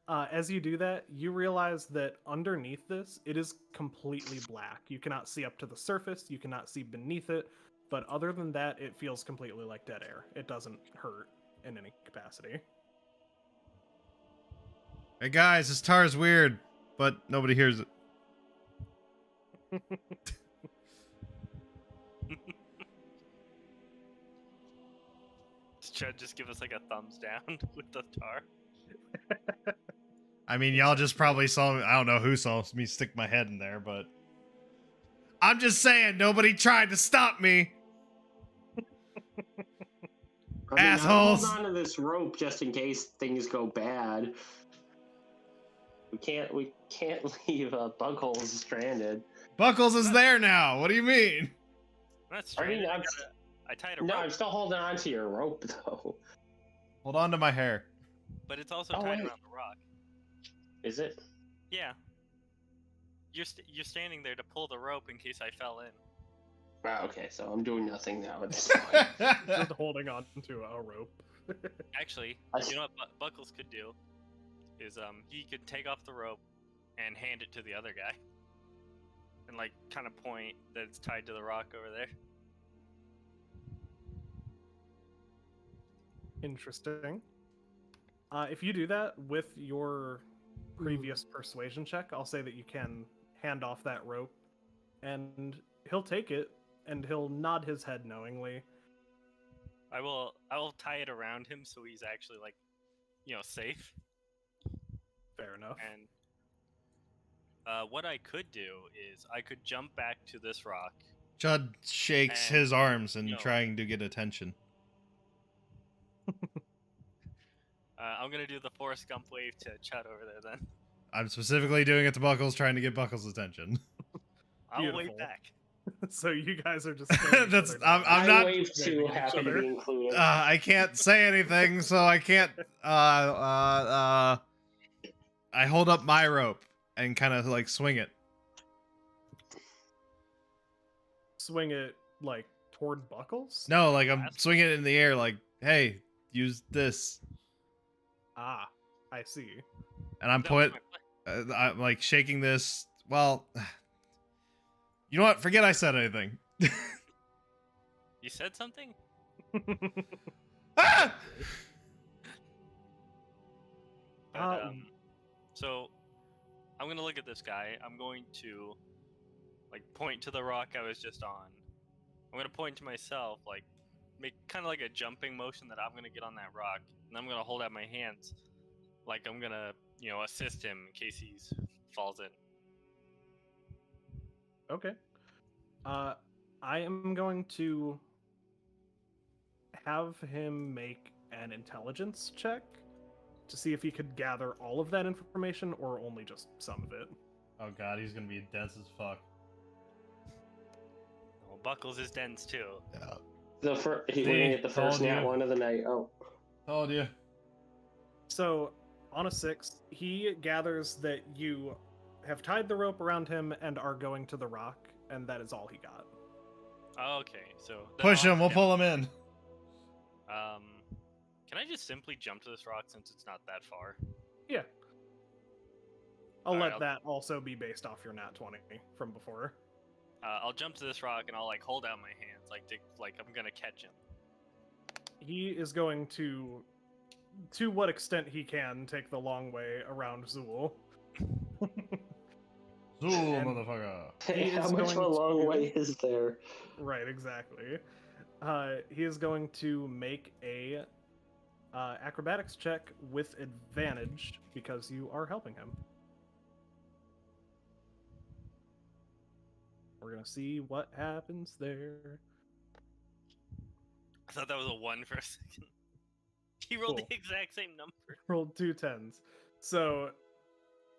As you do that, you realize that underneath this, it is completely black. You cannot see up to the surface, you cannot see beneath it, but other than that, it feels completely like dead air. It doesn't hurt in any capacity. Hey guys, this tar is weird, but nobody hears it. Chud just give us like a thumbs down with the tar. I mean, y'all just probably saw me. I don't know who saw me stick my head in there, but I'm just saying, nobody tried to stop me. I mean, Assholes. Hold on to this rope just in case things go bad. We can't leave Bugholes stranded. Buckles is there now. What do you mean? That's I mean, strange. I'm, I tied a no, rope, I'm still holding on to your rope though. Hold on to my hair. but it's also Oh, tied wait. around the rock. Is it? Yeah. You're standing there to pull the rope in case I fell in. Wow. Okay, so I'm doing nothing now at this point. Just holding on to a rope. Actually, I you know what Buckles could do is he could take off the rope and hand it to the other guy, and like kind of point that it's tied to the rock over there. Interesting. If you do that with your previous persuasion check, I'll say that you can hand off that rope, and he'll take it, and he'll nod his head knowingly. I will tie it around him so he's actually like, safe. Fair enough. And what I could do is I could jump back to this rock. Chud shakes And- his arms and no. trying to get attention. I'm gonna do the Forrest Gump wave to Chud over there then. I'm specifically doing it to Buckles, trying to get Buckles' attention. I'll wave Beautiful. back. So you guys are just staring each That's- other down. I'm not- wave Maybe too each happy to other. be included. I can't say anything, so I can't. I hold up my rope and kind of like swing it. Swing it like toward Buckles. No, like I'm That's- swinging it in the air, like, hey, use this, Ah, I see. and I'm That was put. my plan. I'm like shaking this Well, you know what? Forget I said anything. You said something? Ah! But, so I'm gonna look at this guy. I'm going to like point to the rock I was just on. I'm gonna point to myself, like make kind of like a jumping motion that I'm gonna get on that rock, and I'm gonna hold out my hands, like I'm gonna, assist him in case he falls in. Okay. I am going to have him make an intelligence check to see if he could gather all of that information or only just some of it. Oh god, he's gonna be dense as fuck. Well, Buckles is dense too. Yeah. We're See, gonna get the first told nat you. one of the night. Oh, Told you. So, on a 6, he gathers that you have tied the rope around him and are going to the rock, and that is all he got. Oh, okay, so then Push I'll him, we'll have pull him in. Can I just simply jump to this rock since it's not that far? Yeah. I'll Alright, let I'll- that also be based off your nat 20 from before. I'll jump to this rock and I'll like hold out my hands, like I'm gonna catch him. He is going to what extent he can, take the long way around Zool. Zool, And- motherfucker. He how is much of a going long to- way is there? Right, exactly. He is going to make a acrobatics check with advantage because you are helping him. We're gonna see what happens there. I thought that was a 1 for a second. He rolled Cool. the exact same number. Rolled 2 10s. So,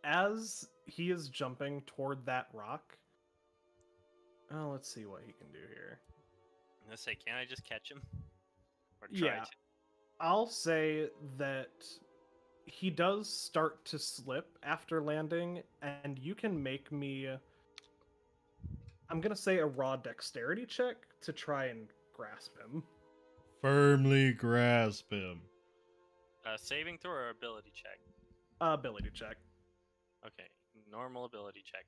as he is jumping toward that rock, let's see what he can do here. I'm gonna say, can't I just catch him? Or try Yeah. to? I'll say that he does start to slip after landing, and you can make me, I'm going to say, a raw dexterity check to try and grasp him. Firmly grasp him. Saving throw or ability check? Ability check. Okay, normal ability check.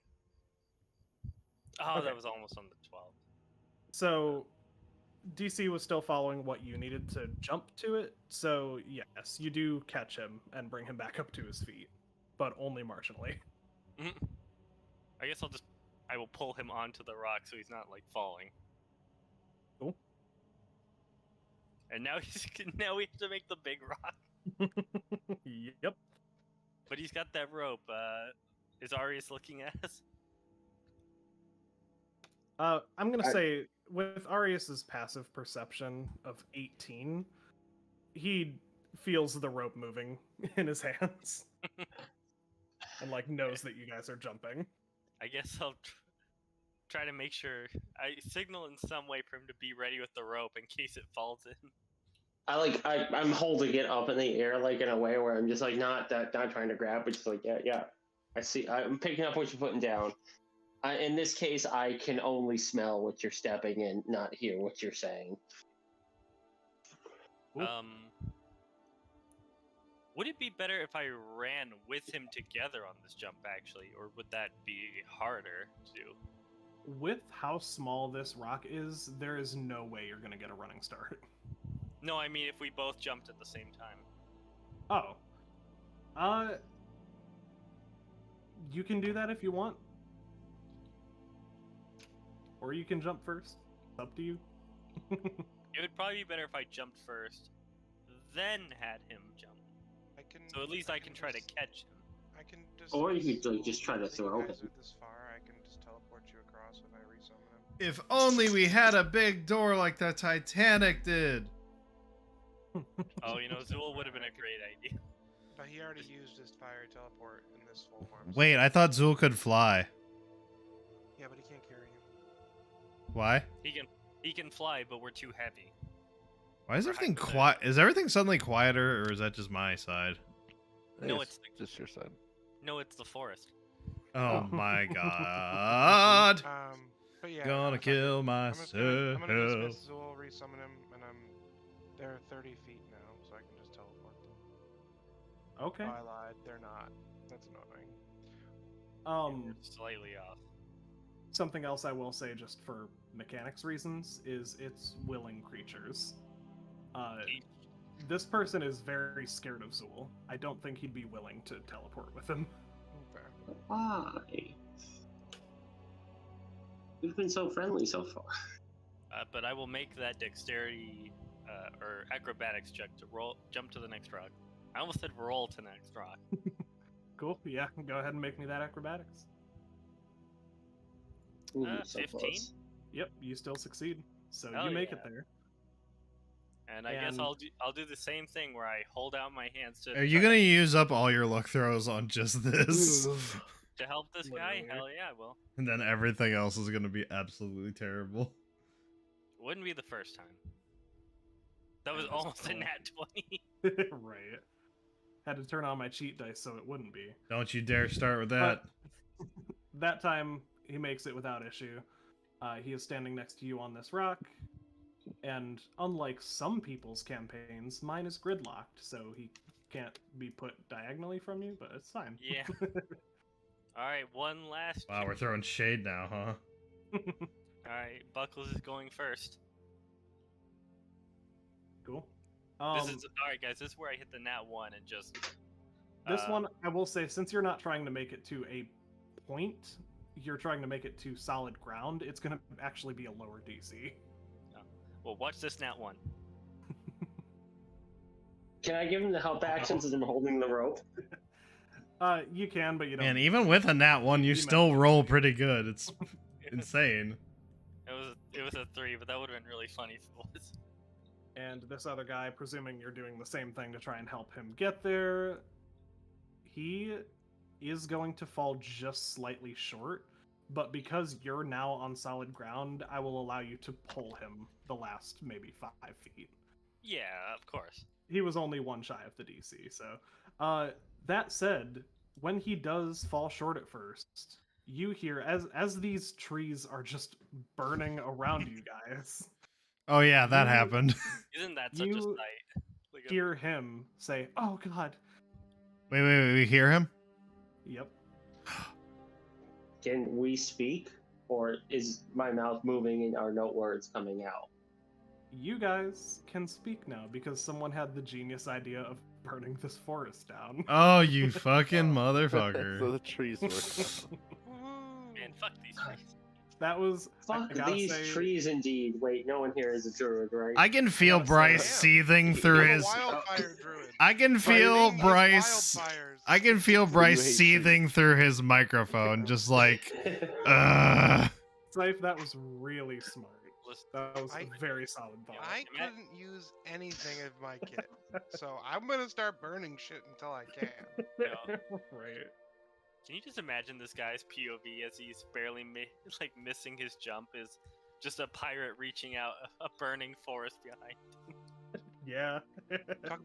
Oh, Okay. that was almost on the 12. So, DC was still following what you needed to jump to it, so yes, you do catch him and bring him back up to his feet, but only marginally. I guess I will pull him onto the rock so he's not like falling. Cool. And now now we have to make the big rock. Yep. But he's got that rope. Is Arius looking at us? I'm gonna say with Arius's passive perception of 18, he feels the rope moving in his hands, and like knows that you guys are jumping. I guess I'll try to make sure I signal in some way for him to be ready with the rope in case it falls in. I'm holding it up in the air, like in a way where I'm just like not trying to grab, but just like yeah. I see. I'm picking up what you're putting down. In this case, I can only smell what you're stepping and not hear what you're saying. Cool. Would it be better if I ran with him together on this jump, actually, or would that be harder to do? With how small this rock is, there is no way you're gonna get a running start. No, I mean if we both jumped at the same time. Oh. You can do that if you want. Or you can jump first. It's up to you. It would probably be better if I jumped first, then had him jump. So at least I can try to catch him. I can just. Or you could like just try to throw You guys him. are this far. I can just teleport you across if I resummon him. If only we had a big door like the Titanic did. Oh, Zool would have been a great idea. But he already used his fire teleport in this full form. so- Wait, I thought Zool could fly. Yeah, but he can't carry you. Why? He can fly, but we're too heavy. Why is Or everything hypothetically. quiet? Is everything suddenly quieter, or is that just my side? No, It's just your side. No, it's the forest. Oh my god! But yeah. Gonna I'm kill I'm myself. gonna dismiss Zool, resummon him, and they're 30 feet now, so I can just teleport them. Okay. Oh, I lied. They're not. That's annoying. Slightly off. Something else I will say, just for mechanics reasons, is it's willing creatures. This person is very scared of Zool. I don't think he'd be willing to teleport with him. Okay. Why? We've been so friendly so far. But I will make that dexterity or acrobatics check to jump to the next rock. I almost said roll to next rock. Cool. Yeah, go ahead and make me that acrobatics. Ooh, 15? close. Yep, you still succeed. So Hell you make it yeah. there. And I guess And- I'll do the same thing where I hold out my hands to Are you gonna use up all your luck throws on just this? to help this guy. Literally. Hell yeah, I will. And then everything else is gonna be absolutely terrible. Wouldn't be the first time. That was That's almost a cool. nat 20. Right. Had to turn on my cheat dice so it wouldn't be. Don't you dare start with that. That time, he makes it without issue. He is standing next to you on this rock, and unlike some people's campaigns, mine is gridlocked, so he can't be put diagonally from you, but it's fine. Yeah. All right, one last. Wow, we're throwing shade now, huh? All right, Buckles is going first. Cool. This is all right, guys. This is where I hit the nat 1 and just. This one, I will say, since you're not trying to make it to a point, you're trying to make it to solid ground, it's going to actually be a lower DC. Well, watch this nat 1. Can I give him the help action since I'm holding the rope? You can, but you don't. And even with a nat 1, you You still might- roll pretty good. It's insane. It was a 3, but that would have been really funny if it was. And this other guy, presuming you're doing the same thing to try and help him get there, he is going to fall just slightly short, but because you're now on solid ground, I will allow you to pull him the last maybe 5 feet. Yeah, of course. He was only one shy of the DC, so that said, when he does fall short at first, you hear as these trees are just burning around you guys, Oh yeah, that You- happened. Isn't that such a You sight? Like a- hear him say, "Oh God." Wait, we hear him? Yep. Can we speak? Or is my mouth moving and are no words coming out? You guys can speak now because someone had the genius idea of burning this forest down. Oh, you fucking so motherfucker. the trees were down. Woohoo! Man, fuck these trees. That was Fuck I gotta these say, trees indeed. Wait, no one here is a druid, right? I can feel gotta say, Bryce damn. seething through I'm a his. wildfire druid. I can feel Fighting Bryce. wildfires. I can feel Bryce hate seething through his microphone, just like, Scythe, that was really smart. Listen, That was I- a very solid thought. I couldn't use anything of my kit, so I'm gonna start burning shit until I can. Right. can you just imagine this guy's POV as he's barely missing his jump is just a pirate reaching out a burning forest behind? Yeah. Talk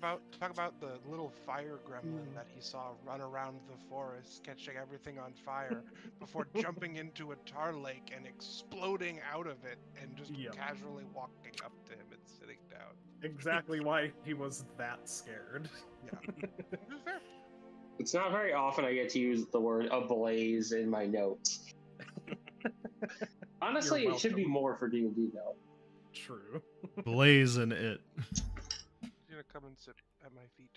about the little fire gremlin that he saw run around the forest, catching everything on fire before jumping into a tar lake and exploding out of it, and just Yep. casually walking up to him and sitting down. Exactly why he was that scared. Yeah, which is fair. It's not very often I get to use the word ablaze in my notes. Honestly, You're it should be welcome. more for D&D though. True. blazing it. He's gonna come and sit at my feet.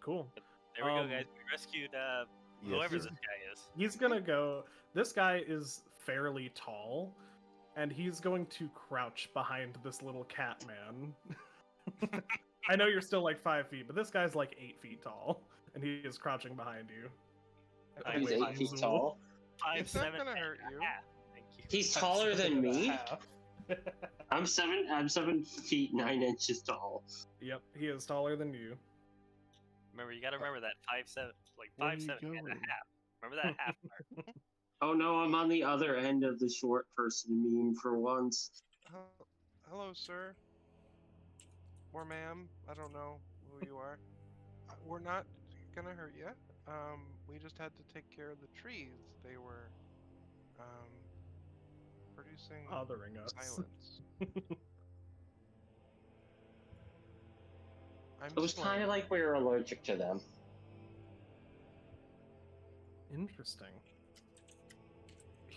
Cool. There we go, Um, guys. We rescued Yes. whoever this guy is. He's gonna go. This guy is fairly tall, and he's going to crouch behind this little cat man. I know you're still like 5 feet, but this guy's like 8 feet tall, and he is crouching behind you. I He's wait, 8 feet tall. 5'7" It's not gonna and hurt a you. half. Thank you. He's taller than me. Half. I'm 7 feet 9 inches tall. Yep, he is taller than you. Remember, you gotta remember that 5'7", like Where are you 5'7" and a going? half. Remember that half mark. Oh no, I'm on the other end of the short person meme for once. Hello, sir. Or ma'am. I don't know who you are. We're not gonna hurt you. We just had to take care of the trees. They were, producing Othering us. silence. I'm It was slow. kind of like we were allergic to them. Interesting.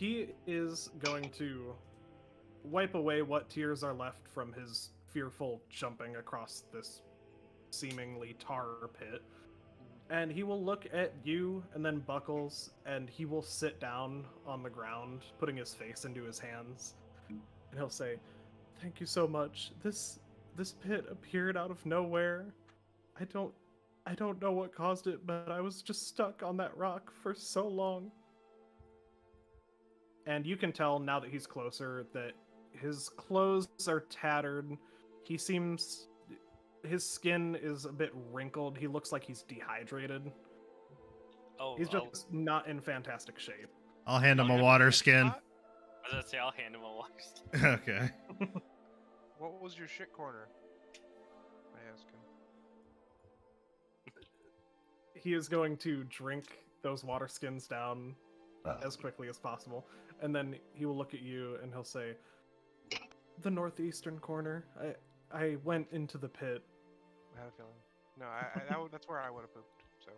he is going to wipe away what tears are left from his fearful jumping across this seemingly tar pit. And he will look at you and then Buckles, and he will sit down on the ground, putting his face into his hands. And he'll say, "Thank you so much. This pit appeared out of nowhere. I don't know what caused it, but I was just stuck on that rock for so long." And you can tell now that he's closer that his clothes are tattered. His skin is a bit wrinkled. He looks like he's dehydrated. Oh, He's just not in fantastic shape. I'll hand him I'll a give water him a skin. I was gonna say I'll hand him a water skin. Okay. What was your shit corner? I ask him. He is going to drink those water skins down as quickly as possible. And then he will look at you and he'll say, "The northeastern corner. I went into the pit." I had a feeling. No, that's where I would have pooped. So,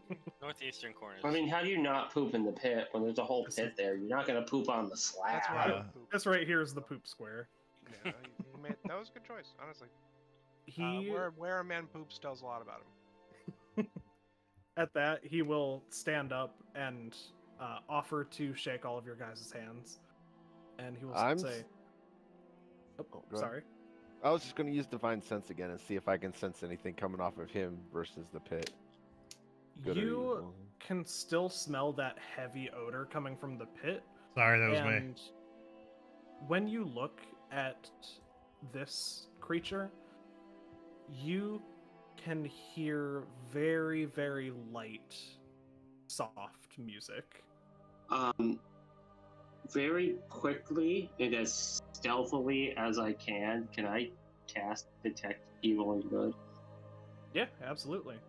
yep. Northeastern corner. I mean, how do you not poop in the pit when there's a whole pit there? You're not gonna poop on the slab. That's where I Yeah. would poop. This right here is the poop square. Yeah, that was a good choice, honestly. He Where a man poops tells a lot about him. At that, he will stand up and offer to shake all of your guys' hands. And he will say... Oh, go ahead. sorry. I was just going to use Divine Sense again and see if I can sense anything coming off of him versus the pit. Good or You evil. can still smell that heavy odor coming from the pit. Sorry, that was me. And when you look at this creature, you can hear very, very light, soft music. Very quickly and as stealthily as I can I cast Detect Evil and Good? Yeah, absolutely.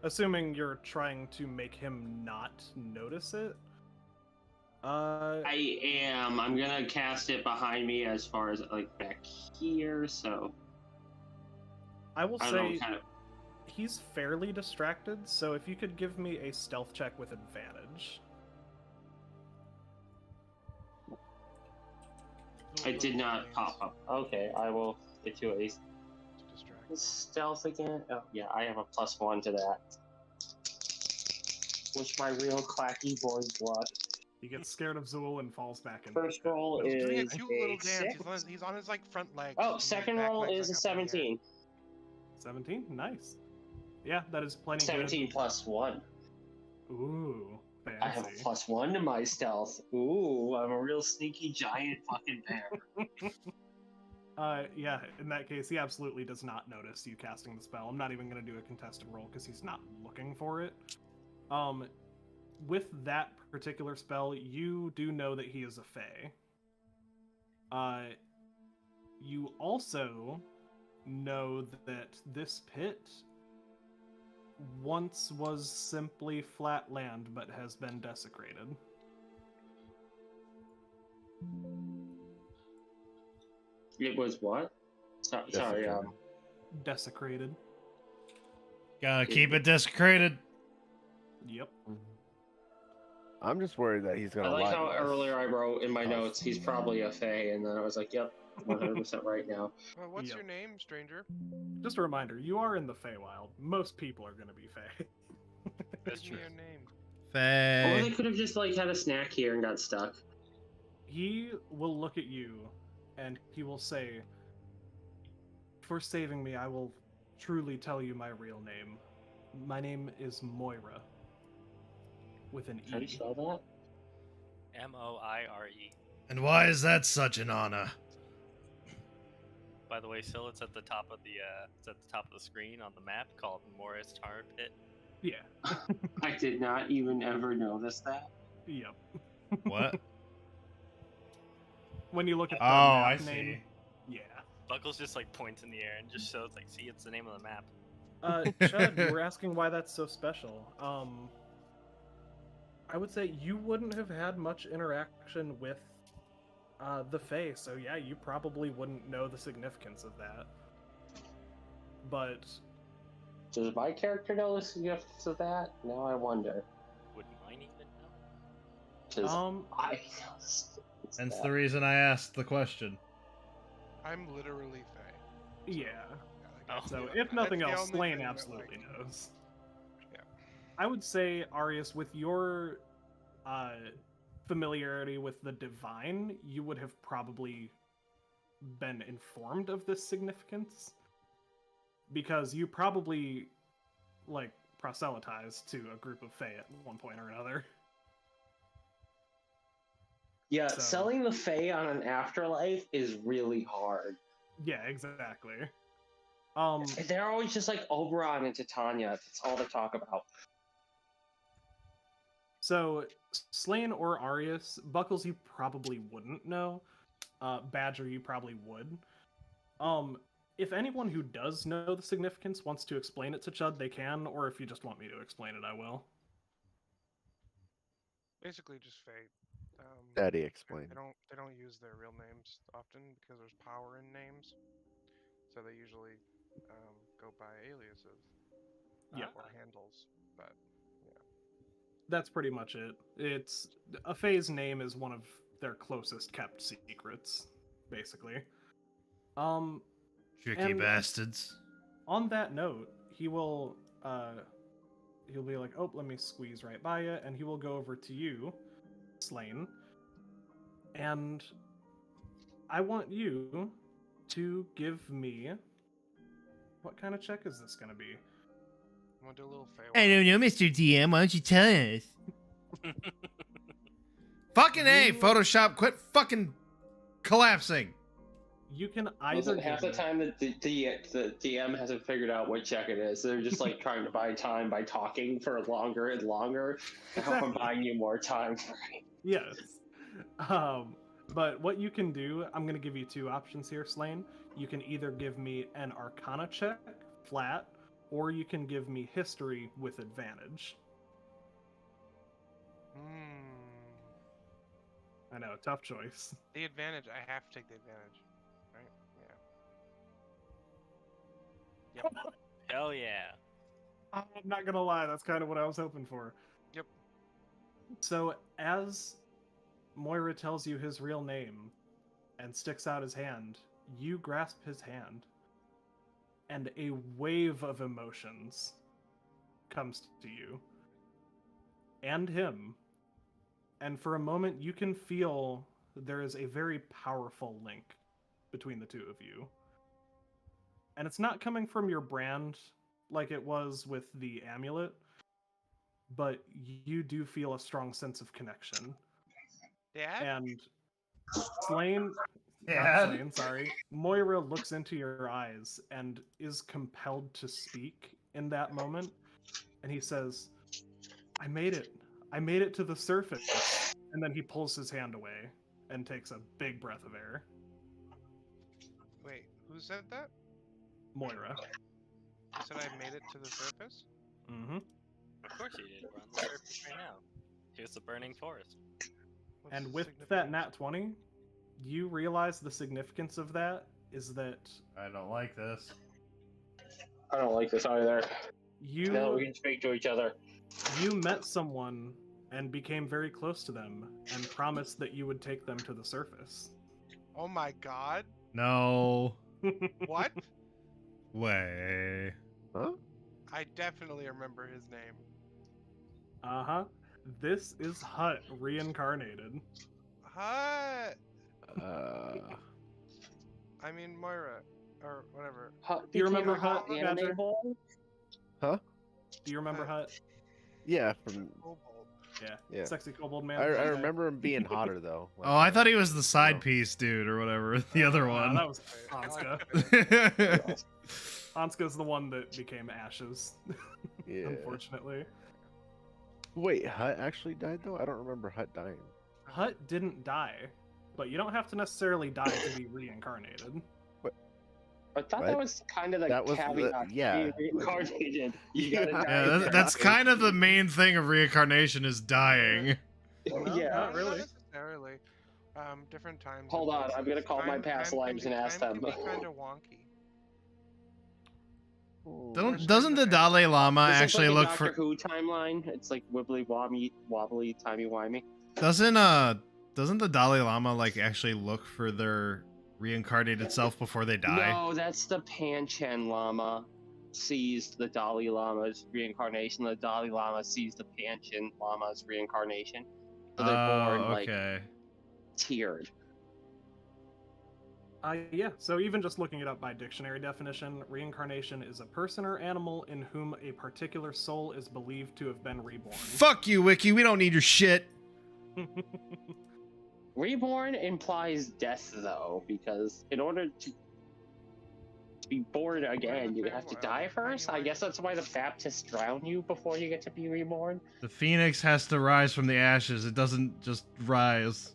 Assuming you're trying to make him not notice it. I am. I'm gonna cast it behind me as far as like back here, so I will I say don't know, kind of. he's fairly distracted, so if you could give me a stealth check with advantage. I did not pop up. Okay, I will get you a Distract. stealth again. Oh yeah, I have a +1 to that. Which my real clacky boys luck. He gets scared of Zool and falls back in. First roll He's doing a is cute little dance. 6. He's on his like front legs. Oh, and his second back roll legs, is a like, up in the air. 17. 17? Nice. Yeah, that is plenty 17 plus 1. good. Ooh, fancy. I have a +1 to my stealth. Ooh, I'm a real sneaky giant fucking bear. Yeah, in that case, he absolutely does not notice you casting the spell. I'm not even going to do a contested roll because he's not looking for it. With that particular spell, you do know that he is a fae. You also know that this pit once was simply flat land, but has been desecrated. It was what? Sorry, Desecrated. Gotta keep it desecrated. Yep. I'm just worried that he's I gonna like lie how to us. earlier I wrote in my notes, he's probably a fae, and then I was like, yep, 100% right now. What's Yep. your name, stranger? Just a reminder, you are in the Feywild. Most people are going to be Fey. That's Give me true. your name. Or they Faye. could have just like had a snack here and got stuck. He will look at you and he will say, "For saving me, I will truly tell you my real name. My name is Moira. With an How do E." you spell that? Moire. And why is that such an honor? By the way, still it's at the top of the screen on the map called Morris Tar Pit. Yeah. I did not even ever notice that. Yep. What? When you look at the Oh, map I name, see. yeah. Buckles just like points in the air and just shows like, see, it's the name of the map. Chad, you were asking why that's so special. I would say you wouldn't have had much interaction with the Fae, so yeah, you probably wouldn't know the significance of that. But Does my character know the significance of that? Now I wonder. Would mine even know? 'Cause I know Hence that. the reason I asked the question. I'm literally Faye. Yeah. Oh. So That's if nothing the else, only Slane thing that, absolutely like- knows. Yeah. I would say, Arius, with your familiarity with the divine, you would have probably been informed of this significance. Because you probably, like, proselytized to a group of Fae at one point or another. Yeah, So- selling the Fae on an afterlife is really hard. Yeah, exactly. They're always just like Oberon and Titania. That's all they talk about. So, Slane or Arius, Buckles you probably wouldn't know. Badger you probably would. If anyone who does know the significance wants to explain it to Chud, they can, or if you just want me to explain it, I will. Basically, just Faye. Daddy explained. They don't use their real names often because there's power in names, so they usually go by aliases. Yeah. Or handles, but That's pretty much it. It's a Fae's name is one of their closest kept secrets, basically. Tricky And- bastards. On that note, he'll be like, "Oh, let me squeeze right by you," and he will go over to you, Slane, and I want you to give me. What kind of check is this gonna be? I'm gonna do a little Faye. I don't know, Mr. DM. Why don't you tell us? Fucking A, You- Photoshop, quit fucking collapsing. You can Listen, either half the give me- time the DM hasn't figured out what check it is. They're just like trying to buy time by talking for longer and longer. I hope I'm Exactly. buying you more time. Yes. But what you can do, I'm going to give you two options here, Slane. You can either give me an Arcana check, flat, or you can give me History with advantage. I know, tough choice. The advantage. I have to take the advantage, right? Yeah. Hell yeah. I'm not going to lie, that's kind of what I was hoping for. Yep. So, as Moira tells you his real name and sticks out his hand, you grasp his hand, and a wave of emotions comes to you and him. And for a moment, you can feel there is a very powerful link between the two of you. And it's not coming from your brand like it was with the amulet, but you do feel a strong sense of connection. Dad. And Slane, Dad? not Slane, sorry, Moira looks into your eyes and is compelled to speak in that moment. And he says, I made it. I made it to the surface. And then he pulls his hand away and takes a big breath of air. Wait, who said that? Moira. You said I made it to the surface. Mm-hmm. Of course you did. We're on the surface right now. Here's the burning forest. What's And the with that significance? nat 20, you realize the significance of that is that I don't like this. I don't like this either. you Now that we can speak to each other. you met someone and became very close to them and promised that you would take them to the surface. Oh my God! No What? way. Huh? I definitely remember his name. Uh-huh. This is Hut reincarnated. Hut. Uh, I mean Moira, or whatever. Do you remember Became a Hut, anime Badger? hole? Do you remember Hut? yeah, from Kobold. Yeah. Yeah. Sexy kobold man. I Okay. remember him being hotter though. Oh, I thought he was the side no. piece dude or whatever. The other one. That was I Anska. like it. Anska's the one that became ashes, Yeah. unfortunately. Wait, Hut actually died though? I don't remember Hut dying. Hut didn't die, but you don't have to necessarily die to be reincarnated. I thought What? that was kind of the That was the- caveat. yeah. Being reincarnated. You gotta Yeah, die. Yeah, that's kind of the main thing of reincarnation is dying. No, Yeah. not really. Not necessarily. Different times. and Hold on, I'm gonna places. call my past lives and ask time them. can be kind of wonky. Doesn't the Dalai Lama This is actually like a look Doctor for? Who timeline. It's like wibbly wobbly, timey wimey. Doesn't the Dalai Lama like actually look for their reincarnated self before they die? No, that's the Panchen Lama sees the Dalai Lama's reincarnation. The Dalai Lama sees the Panchen Lama's reincarnation. So they're born like okay. tiered. Yeah, so even just looking it up by dictionary definition, reincarnation is a person or animal in whom a particular soul is believed to have been reborn. Fuck you, Wiki. We don't need your shit. Reborn implies death, though, because in order to be born again, you have to die first. I guess that's why the Baptists drown you before you get to be reborn. The phoenix has to rise from the ashes. It doesn't just rise.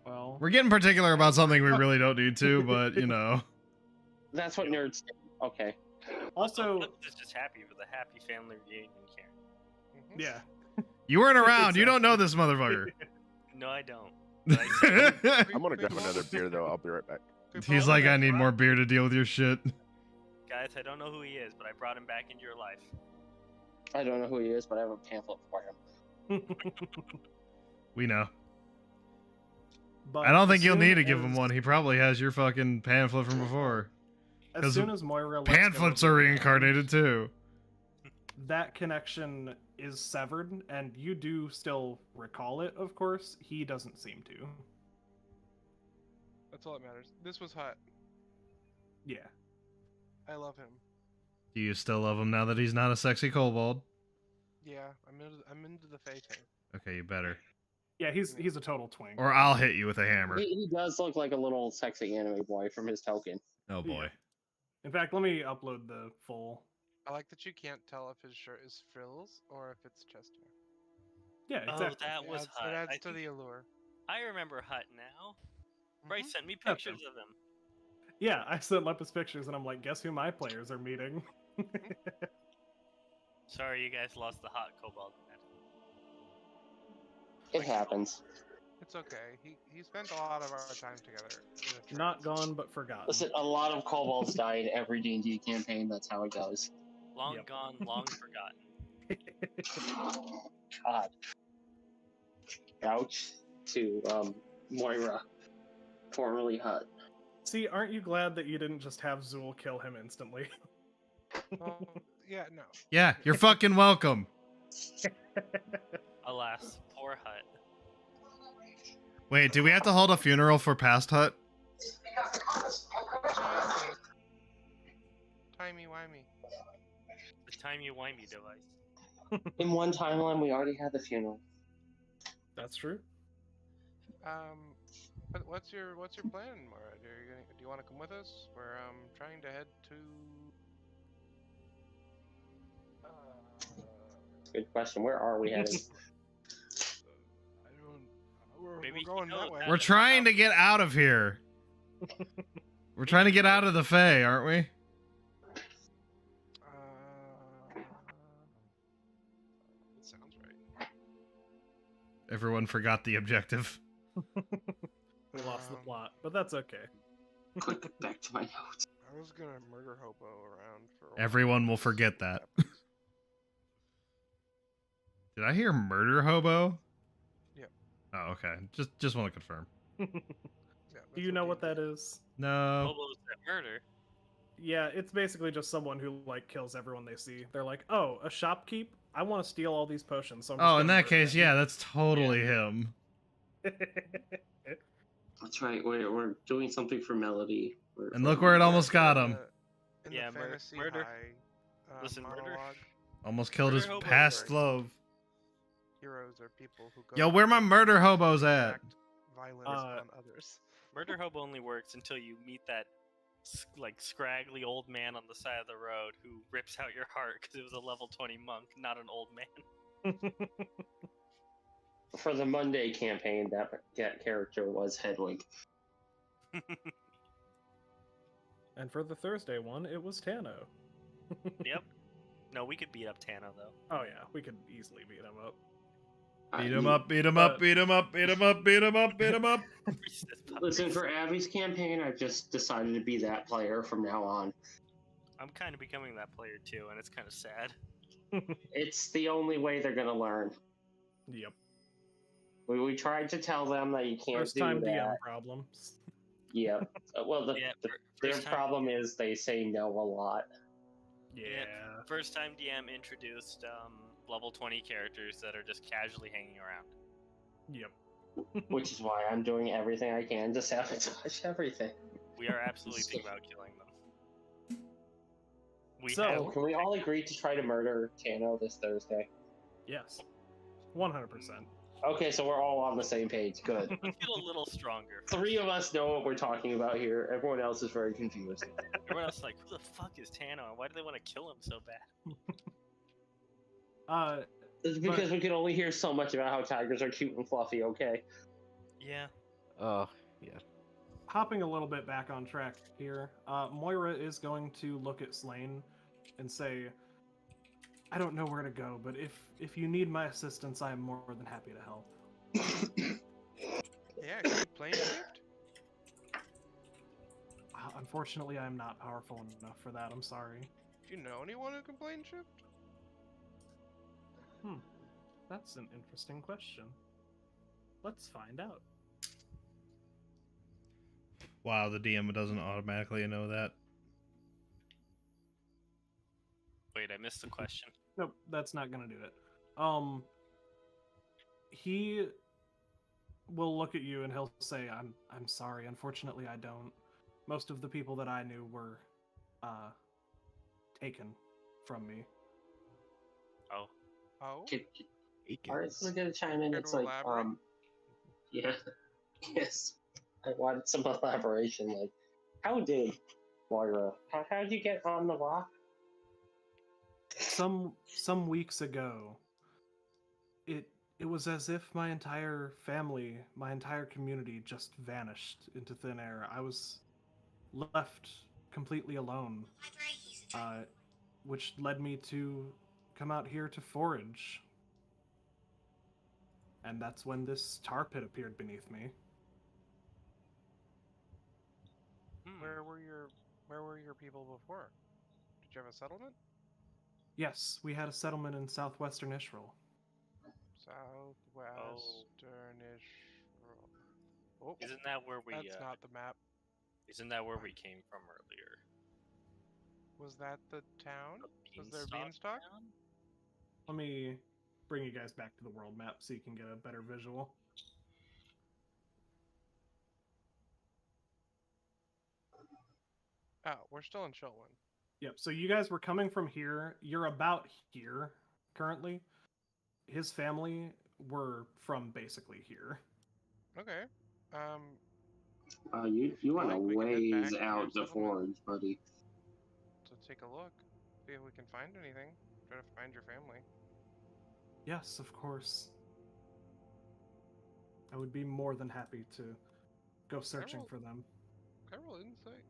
Well, We're getting particular about something we really don't need to, but you know. That's what nerds do. Okay. also, Is just happy for the happy family reunion here. Mhm. yeah. You weren't around. You don't know this motherfucker. No, I don't. But I said, I'm gonna grab another beer though. I'll be right back. We He's follow like, that I need rock. more beer to deal with your shit. guys, I don't know who he is, but I brought him back into your life. I don't know who he is, but I have a pamphlet for him. We know. But I don't think as you'll soon need to give him as- one. He probably has your fucking pamphlet from before. As 'cause soon as Moira lets go Pamphlets of are the reincarnated too. that connection is severed, and you do still recall it, of course. He doesn't seem to. That's all that matters. This was hot. Yeah. I love him. Do you still love him now that he's not a sexy kobold? Yeah, I'm into the Fae thing. Okay, you better. Yeah, he's a total twink. Or I'll hit you with a hammer. He does look like a little sexy anime boy from his token. Oh boy. In fact, let me upload the full. I like that you can't tell if his shirt is frills or if it's chest hair. Yeah, exactly. Oh, that was It Hut. adds I to think- the allure. I remember Hut now. Bryce sent me Okay. pictures of him. Yeah, I sent up his pictures, and I'm like, guess who my players are meeting? Sorry, you guys lost the hot kobold. It happens. It's okay. He spent a lot of our time together. in a Not trance. gone, but forgotten. Listen, a lot of kobolds die in every D&D campaign. That's how it goes. Long Yep. gone, long forgotten. God. Ouch to Moira, formerly Hut. See, aren't you glad that you didn't just have Zool kill him instantly? Oh, yeah, no. Yeah, you're fucking welcome. Alas, poor Hut. Wait, do we have to hold a funeral for past Hut? Timey-wimey. The timey-wimey device. In one timeline, we already had the funeral. That's true. But what's your plan, Mara? Do you want to come with us? We're trying to head to. Good question. Where are we heading? I don't. We're Maybe going you know that way. that. We're trying to get out of here. We're trying to get out of the Fae, aren't we? It sounds right. Everyone forgot the objective. We lost the Um, plot, but that's okay. Quick, back to my notes. I was gonna murder hobo around for. A while. Everyone will forget that. Did I hear murder hobo? Yep. Oh, okay. Just want to confirm. Yeah, Do that's you know what D&D that is? No. Hobos that murder. Yeah, it's basically just someone who like kills everyone they see. They're like, "Oh, a shopkeep? I want to steal all these potions." So I'm just Oh, in gonna that case, murder yeah, that's totally him. them." That's right. We're doing something for Melody. And look where it almost got him. In Yeah, the mur- fantasy murder. high, Listen, murder. monologue, Almost killed his Murder hobo past works. love. heroes are people who go. Yo, where my murder hobos at? act violence Uh, on others. Murder hobo only works until you meet that like scraggly old man on the side of the road who rips out your heart because it was a level 20 monk, not an old man. For the Monday campaign, that character was Hedwig. And for the Thursday one, it was Tano. Yep. No, we could beat up Tana though. Oh yeah, we could easily beat him up. Beat him up, beat him up, beat him up, beat him up, beat him up, beat him up. Listen, for Abby's campaign, I've just decided to be that player from now on. I'm kind of becoming that player too, and it's kind of sad. It's the only way they're gonna learn. Yep. We tried to tell them that you can't First do time that. DM problems. Yeah. Well, Yeah, their first time problem is they say no a lot. Yeah. First time DM introduced level 20 characters that are just casually hanging around. Yep. Which is why I'm doing everything I can to sabotage everything. We are absolutely thinking about killing them. We So- have Oh, can we all agree to try to murder Tano this Thursday? Yes. 100%. Okay, so we're all on the same page. Good. let's get a little stronger. 3 of us know what we're talking about here. Everyone else is very confused. Everyone else is like, who the fuck is Tano, and why do they want to kill him so bad? It's because we can only hear so much about how tigers are cute and fluffy, okay? Yeah. Oh, yeah. Hopping a little bit back on track here, Moira is going to look at Slane and say, I don't know where to go, but if you need my assistance, I am more than happy to help. Yeah, can you plane shift? Unfortunately, I am not powerful enough for that. I'm sorry. Do you know anyone who can plane shift? That's an interesting question. Let's find out. Wow, the DM doesn't automatically know that. Wait, I missed the question. Nope, that's not gonna do it. He will look at you and he'll say, I'm sorry, unfortunately I don't. Most of the people that I knew were taken from me. Oh. Oh, Alright, so we're gonna chime in. Care It's to like, elaborate? yeah. Yes. I wanted some elaboration. Like, how did Moira, how did you get on the rock? Some weeks ago, it was as if my entire family, my entire community just vanished into thin air. I was left completely alone, which led me to come out here to forage. And that's when this tar pit appeared beneath me. where were your people before? Did you have a settlement? Yes, we had a settlement in southwestern Israel. Southwesternish. Oh, Isn't that where we? that's not the map. Isn't that where we came from earlier? Was that the town? The Was there Beanstalk beanstalk? Town? Let me bring you guys back to the world map so you can get a better visual. Oh, we're still in Chilwyn. Yep, so you guys were coming from here. You're about here currently. His family were from basically here. Okay. You went a think we can head back ways to your out the settlement. forge, buddy. So take a look. See if we can find anything. Try to find your family. Yes, of course. I would be more than happy to go searching roll- for them. Can I roll insight?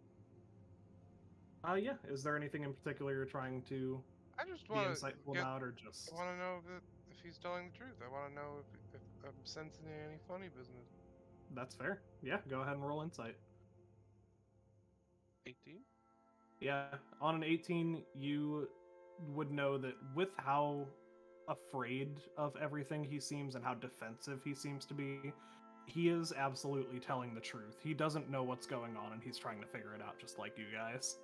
Yeah. Is there anything in particular you're trying to I just be want to insightful about, or just? I want to know if he's telling the truth. I want to know if I'm sensing any funny business. That's fair. Yeah, go ahead and roll insight. 18. Yeah, on an 18, you would know that with how afraid of everything he seems and how defensive he seems to be, he is absolutely telling the truth. He doesn't know what's going on and he's trying to figure it out just like you guys.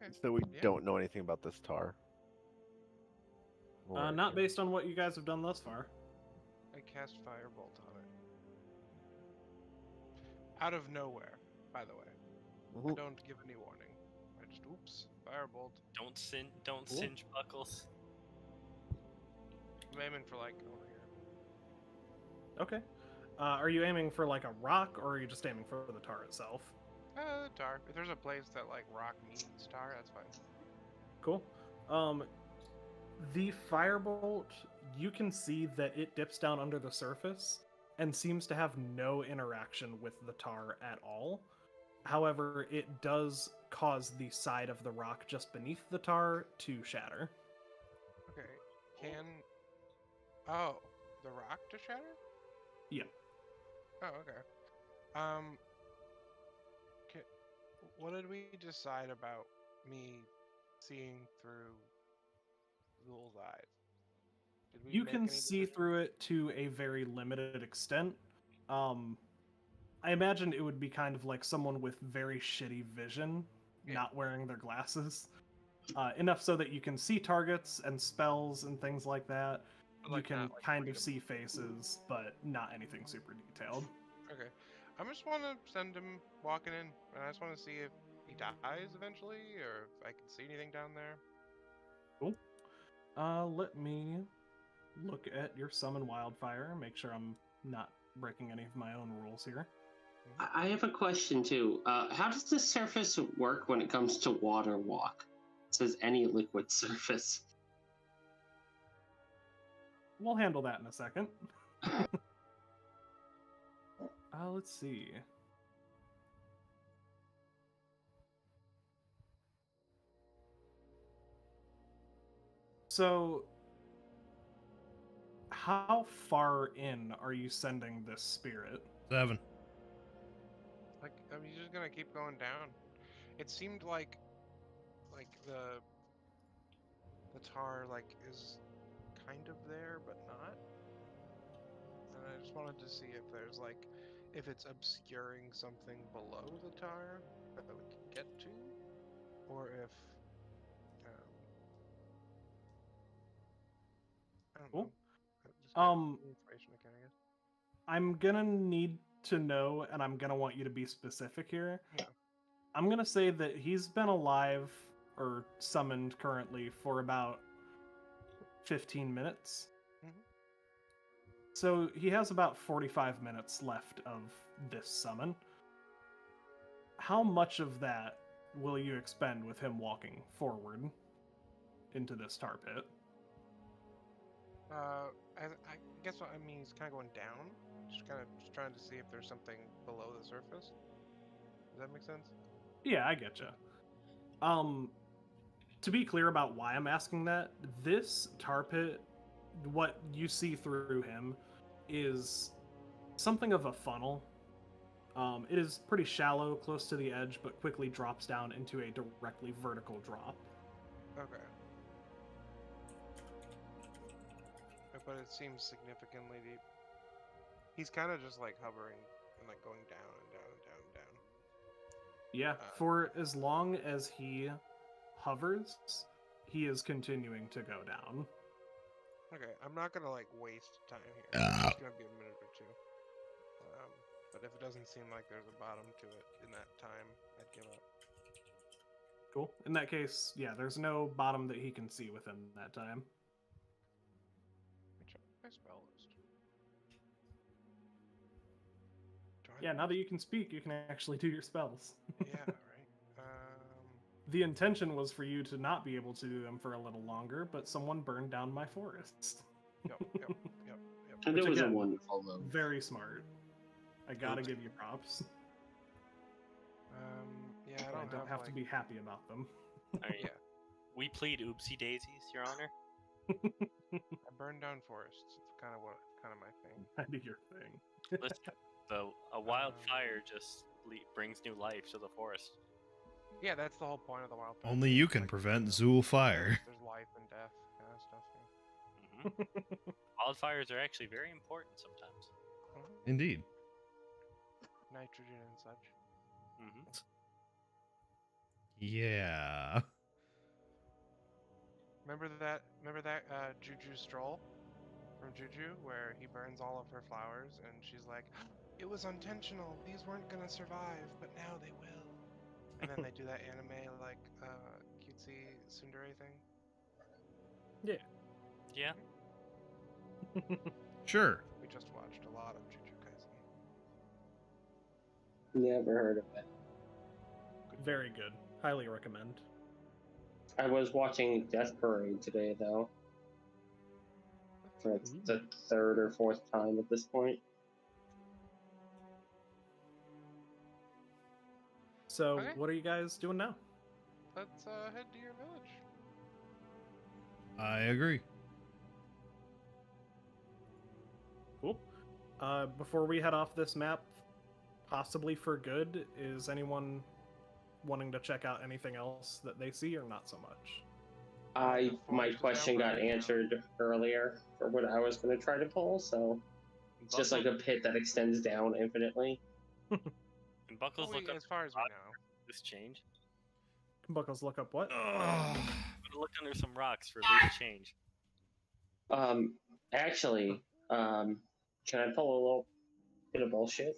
Okay. So we Yeah. don't know anything about this tar. Not based on what you guys have done thus far. I cast Firebolt on it. Out of nowhere, by the way. I don't give any warning. I just, oops, Firebolt. Don't Cool. singe buckles. I'm aiming for, like, over here. Okay. Are you aiming for like a rock, or are you just aiming for the tar itself? The tar. If there's a place that, like, rock meets tar, that's fine. Cool. The firebolt, you can see that it dips down under the surface and seems to have no interaction with the tar at all. However, it does cause the side of the rock just beneath the tar to shatter. Okay. Can... Oh, the rock to shatter? Yeah. Oh, okay. Ca what did we decide about me seeing through Zool's eyes? Did we You make can any see decisions? through it to a very limited extent. I imagine it would be kind of like someone with very shitty vision, Yeah. not wearing their glasses. Enough so that you can see targets and spells and things like that. But, You like, can not, like, kind read of 'em. see faces, but not anything super detailed. Okay. I just want to send him walking in, and I just want to see if he dies eventually, or if I can see anything down there. Cool. Let me look at your summon wildfire, make sure I'm not breaking any of my own rules here. I have a question too. How does the surface work when it comes to water walk? It says any liquid surface. We'll handle that in a second. Let's see. So, how far in are you sending this spirit? 7. Like, I'm just gonna keep going down. It seemed like the tar is kind of there, but not. And I just wanted to see if there's if it's obscuring something below the tar that we can get to, or if um, I don't Cool. know. Just get Um, information again, I guess. I'm gonna need to know, and I'm gonna want you to be specific here. Yeah. I'm gonna say that he's been alive or summoned currently for about 15 minutes. Mhm. So he has about 45 minutes left of this summon. How much of that will you expend with him walking forward into this tar pit? I guess what I mean is kind of going down, just trying to see if there's something below the surface. Does that make sense? Yeah, I getcha. To be clear about why I'm asking that, this tar pit, what you see through him, is something of a funnel. It is pretty shallow, close to the edge, but quickly drops down into a directly vertical drop. Okay. But it seems significantly deep. He's kind of just hovering and going down and down and down and down. Yeah, for as long as he hovers, he is continuing to go down. Okay, I'm not gonna waste time here. It's just gonna be a minute or two. But if it doesn't seem like there's a bottom to it in that time, I'd give up. Cool. In that case, yeah, there's no bottom that he can see within that time. Let me check my spell list. Yeah, now that you can speak, you can actually do your spells. Yeah, right. The intention was for you to not be able to do them for a little longer, but someone burned down my forest. Yep. And Which it was again, a wonderful move. Very smart. I gotta give you props. Yeah, I don't have to be happy about them. Alright, Yeah. We plead oopsie daisies, Your Honor. I burn down forests. It's kind of my thing. That'd be your thing. Listen, a wildfire just brings new life to the forest. Yeah, that's the whole point of the wildfire. Only you can prevent Zool fire. There's life and death kind of stuff here. Wildfires are actually very important sometimes. Indeed. Nitrogen and such. Yeah. Remember that Juju stroll from Juju where he burns all of her flowers and she's like, "It was intentional. These weren't gonna survive, but now they will." And then they do that anime cutesy tsundere thing. Yeah. Yeah. Sure. We just watched a lot of Jujutsu Kaisen. Never heard of it. Very good. Highly recommend. I was watching Death Parade today, though. For the third or fourth time at this point. So, Okay. what are you guys doing now? Let's head to your village. I agree. Before we head off this map, possibly for good, is anyone wanting to check out anything else that they see, or not so much? My question got answered earlier for what I was going to try to pull, so it's just like a pit that extends down infinitely. And Buckles look up as far as we know. this change. Buckles, look up what? I'm gonna look under some rocks for loose change. Actually, can I pull a little bit of bullshit?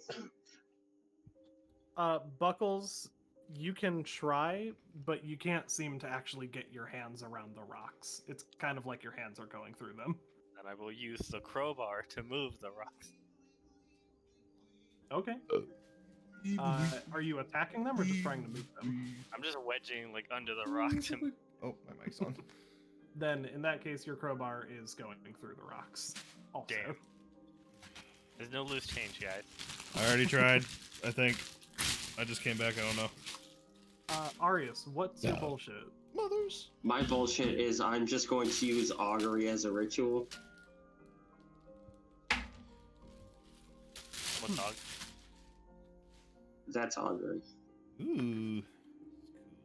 Buckles, you can try, but you can't seem to actually get your hands around the rocks. It's kind of like your hands are going through them. And I will use the crowbar to move the rocks. Okay. Are you attacking them or just trying to move them? I'm just wedging like under the rocks. And... Oh, my mic's on. Then, in that case, your crowbar is going through the rocks. Also. Damn. There's no loose change, guys. I already tried, I think. I just came back, I don't know. Arius, what's your bullshit? Mothers. My bullshit is I'm just going to use augury as a ritual. What dog? That's augury. Ooh.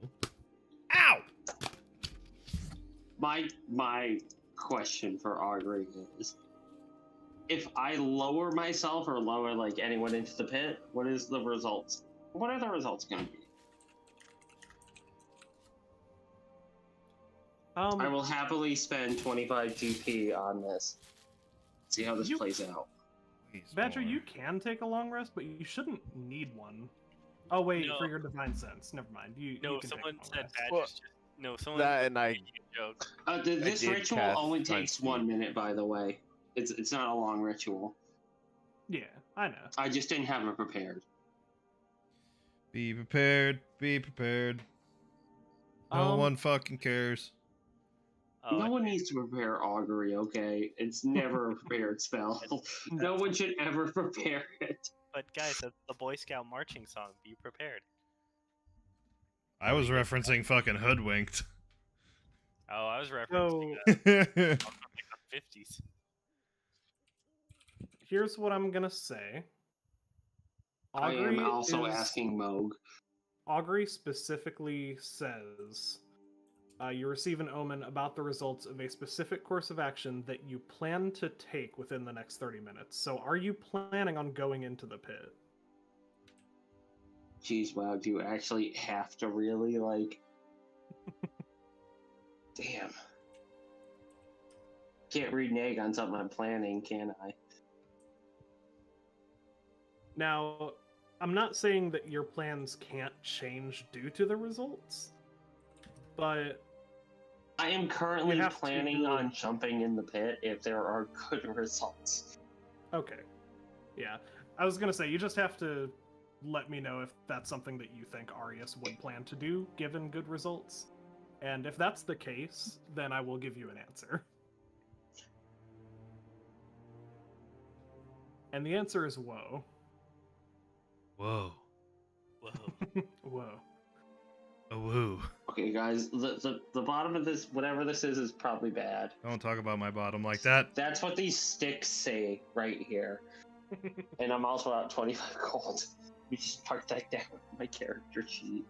Cool. Ow! My question for augury is, if I lower myself or lower like anyone into the pit, what is the results? What are the results going to be? I will happily spend 25 GP on this. See how this plays out. Badger, you can take a long rest, but you shouldn't need one. Oh wait, No. for your divine sense. Never mind. You No, can someone take a long said rest. Badger's Well, just... No, someone that and I- making a joke. This did ritual cast only Divine takes Speed. 1 minute, by the way. It's not a long ritual. Yeah, I know. I just didn't have it prepared. Be prepared. Be prepared. No one fucking cares. Oh, No one needs to prepare augury, okay? It's never a prepared spell. No one should ever prepare it. but guys, that's the Boy Scout marching song. Be prepared. I was referencing fucking Hoodwinked. Oh, I was referencing So the 50s. here's what I'm gonna say. I am Augury also is- asking Moog. Augury specifically says you receive an omen about the results of a specific course of action that you plan to take within the next 30 minutes. So are you planning on going into the pit? Jeez, wow, do you actually have to really, like... Damn. Can't read neg on something I'm planning, can I? Now, I'm not saying that your plans can't change due to the results, but I am currently You have planning to- on jumping in the pit if there are good results. okay. Yeah. I was going to say, you just have to let me know if that's something that you think Arius would plan to do, given good results. And if that's the case, then I will give you an answer. And the answer is whoa. Whoa. Whoa. Whoa. A woo. Okay, guys, the bottom of this, whatever this is probably bad. Don't talk about my bottom like that. That's what these sticks say right here. And I'm also out 25 gold. We just mark that down on my character sheet.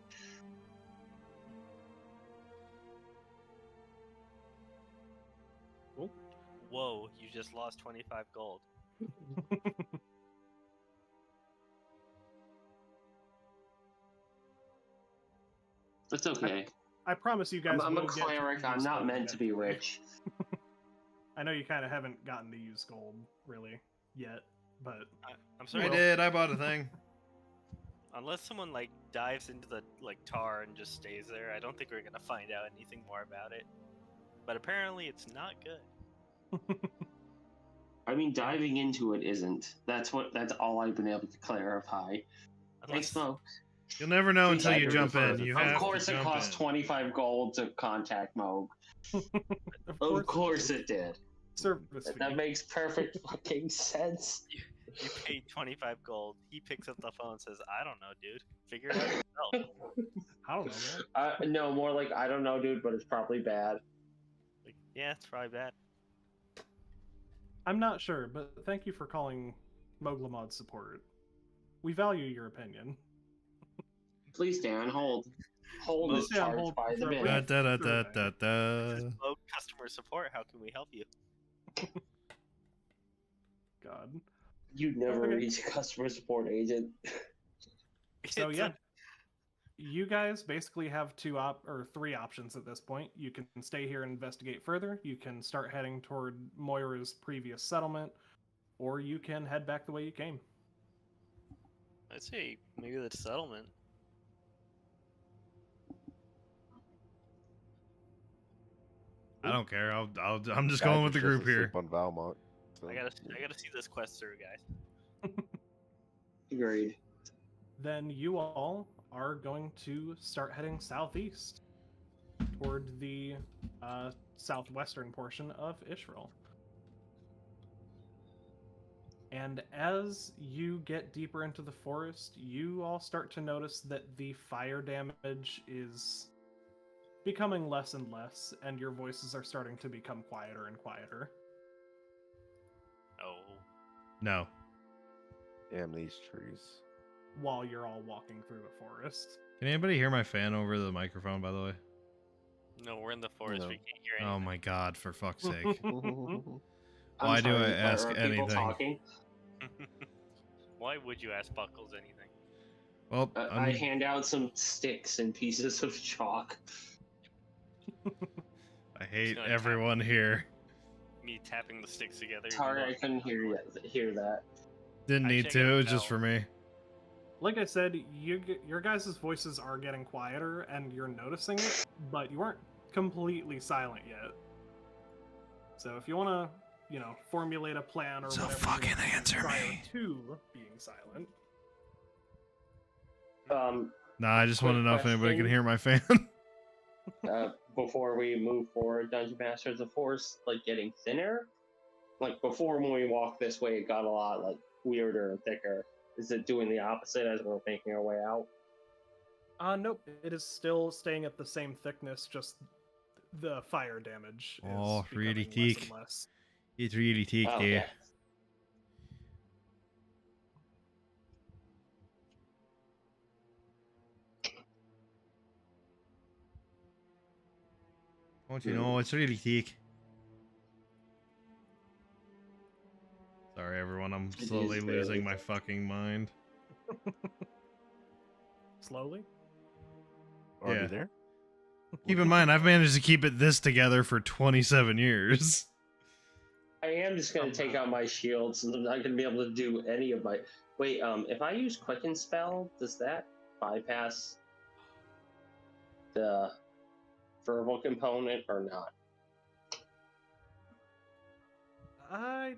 Whoa, you just lost 25 gold. It's okay. I promise you guys I'm a will get to cleric. I'm use not gold meant to be eventually. rich. I know you kind of haven't gotten to use gold, really, yet, but I'm sorry. I did. I bought a thing. Unless someone like dives into the like tar and just stays there, I don't think we're gonna find out anything more about it. But apparently, it's not good. I mean, diving into it isn't. That's all I've been able to clarify. Thanks, Unless, Mo. You'll never know until you Exactly. jump in. You have Of course, to it jump cost in. 25 gold to contact Moog. Of course it did. Service fee. That makes perfect fucking sense. you pay 25 gold, he picks up the phone and says, "I don't know, dude. Figure it out yourself." I don't know, man. No, more like, I don't know, dude, but it's probably bad. Like, yeah, it's probably bad. I'm not sure, but thank you for calling Moglamod's support. We value your opinion. Please stay on hold. Hold We'll is stay on charged hold by the for a minute. brief- Da, da, da, da, da, This da. is low customer support. How can we help you? God. You never Okay. reach a customer support agent. So It's yeah, you guys basically have three options at this point. You can stay here and investigate further. You can start heading toward Moira's previous settlement, or you can head back the way you came. I'd say maybe the settlement. I don't care. I'm just Guys going are with the just group asleep here. on Valmont. So, I gotta see this quest through, guys. Agreed. Then you all are going to start heading southeast toward the southwestern portion of Ishral. And as you get deeper into the forest, you all start to notice that the fire damage is becoming less and less, and your voices are starting to become quieter and quieter. Oh, No. Damn these trees. While you're all walking through the forest. Can anybody hear my fan over the microphone, by the way? no, we're in the forest. No. We can't hear anything. Oh my god, for fuck's sake. I'm Why do sorry, I but ask are people anything? talking? Why would you ask Buckles anything? Well, I hand out some sticks and pieces of chalk. I hate Gonna everyone here. Me tapping the sticks together. even Sorry, though I it's couldn't not hear that. Didn't need Actually, I to. gotta It was just tell. for me. Like I said, your guys' voices are getting quieter, and you're noticing it, but you aren't completely silent yet. So if you want to, formulate a plan or So whatever fucking you want answer prior me. to being silent. Nah, I just want to Quick know if anybody can question. hear my fan. Before we move forward, Dungeon Master, is the forest getting thinner? Like before, when we walked this way, it got a lot weirder and thicker. Is it doing the opposite as we're making our way out? Nope, it is still staying at the same thickness, just the fire damage is Oh, really becoming less thick. and less. It's really thick Okay. there. Don't you know, it's really thick. Sorry, everyone. I'm It slowly is very losing my thick. fucking mind. Slowly? Are Yeah. you there? Keep in mind, I've managed to keep it this together for 27 years. I am just gonna take out my shield, since I'm not gonna be able to do any of my. Wait, if I use Quicken Spell, does that bypass the verbal component or not? I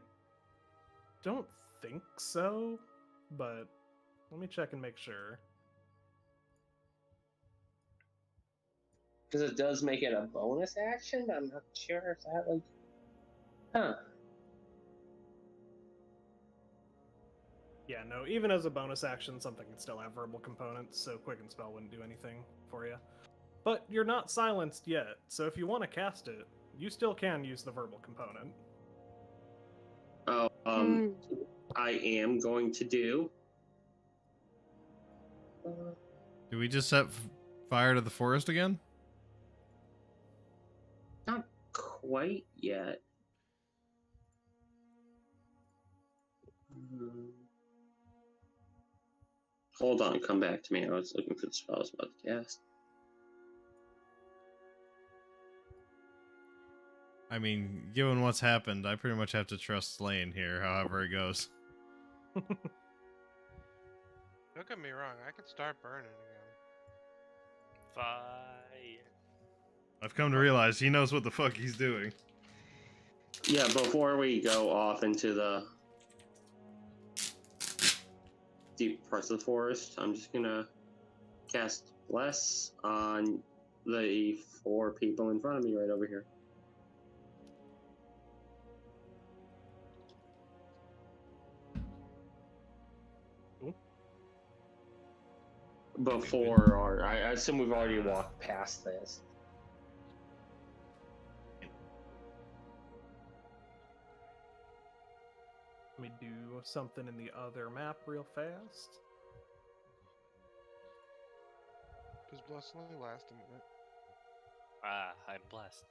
don't think so, but let me check and make sure. Because it does make it a bonus action. I'm not sure if that Huh. Yeah, no, even as a bonus action, something can still have verbal components, so Quicken Spell wouldn't do anything for you. But you're not silenced yet, so if you want to cast it, you still can use the verbal component. Oh, I am going to do. Do we just set fire to the forest again? Not quite yet. Hold on, come back to me. I was looking for the spell I was about to cast. I mean, given what's happened, I pretty much have to trust Slane here, however it goes. Don't get me wrong, I could start burning again. Fire. I've come to realize he knows what the fuck he's doing. Yeah, before we go off into the deep parts of the forest, I'm just gonna cast Bless on the 4 people in front of me right over here. Cool. Before I assume we've already walked past this. Let me do something in the other map real fast. Does Bless only last a minute? Ah, I'm blessed.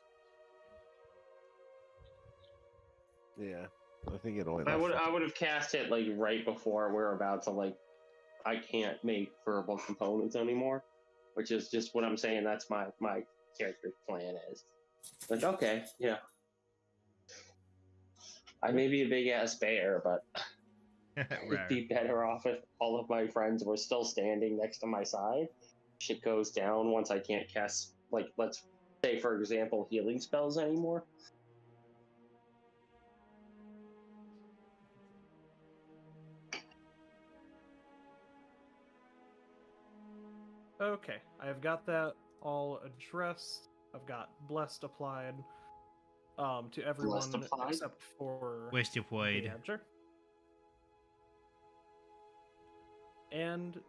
Yeah, I think it only. I lasts would have cast it like right before we're about to like. I can't make verbal components anymore, which is just what I'm saying. That's my character's plan is. Like, okay, yeah. I may be a big ass bear, but it'd be better off if all of my friends were still standing next to my side. Shit goes down once I can't cast, like, let's say, for example, healing spells anymore. Okay, I've got that all addressed. I've got blessed applied to everyone applied? except for Waste your the void. Edger. And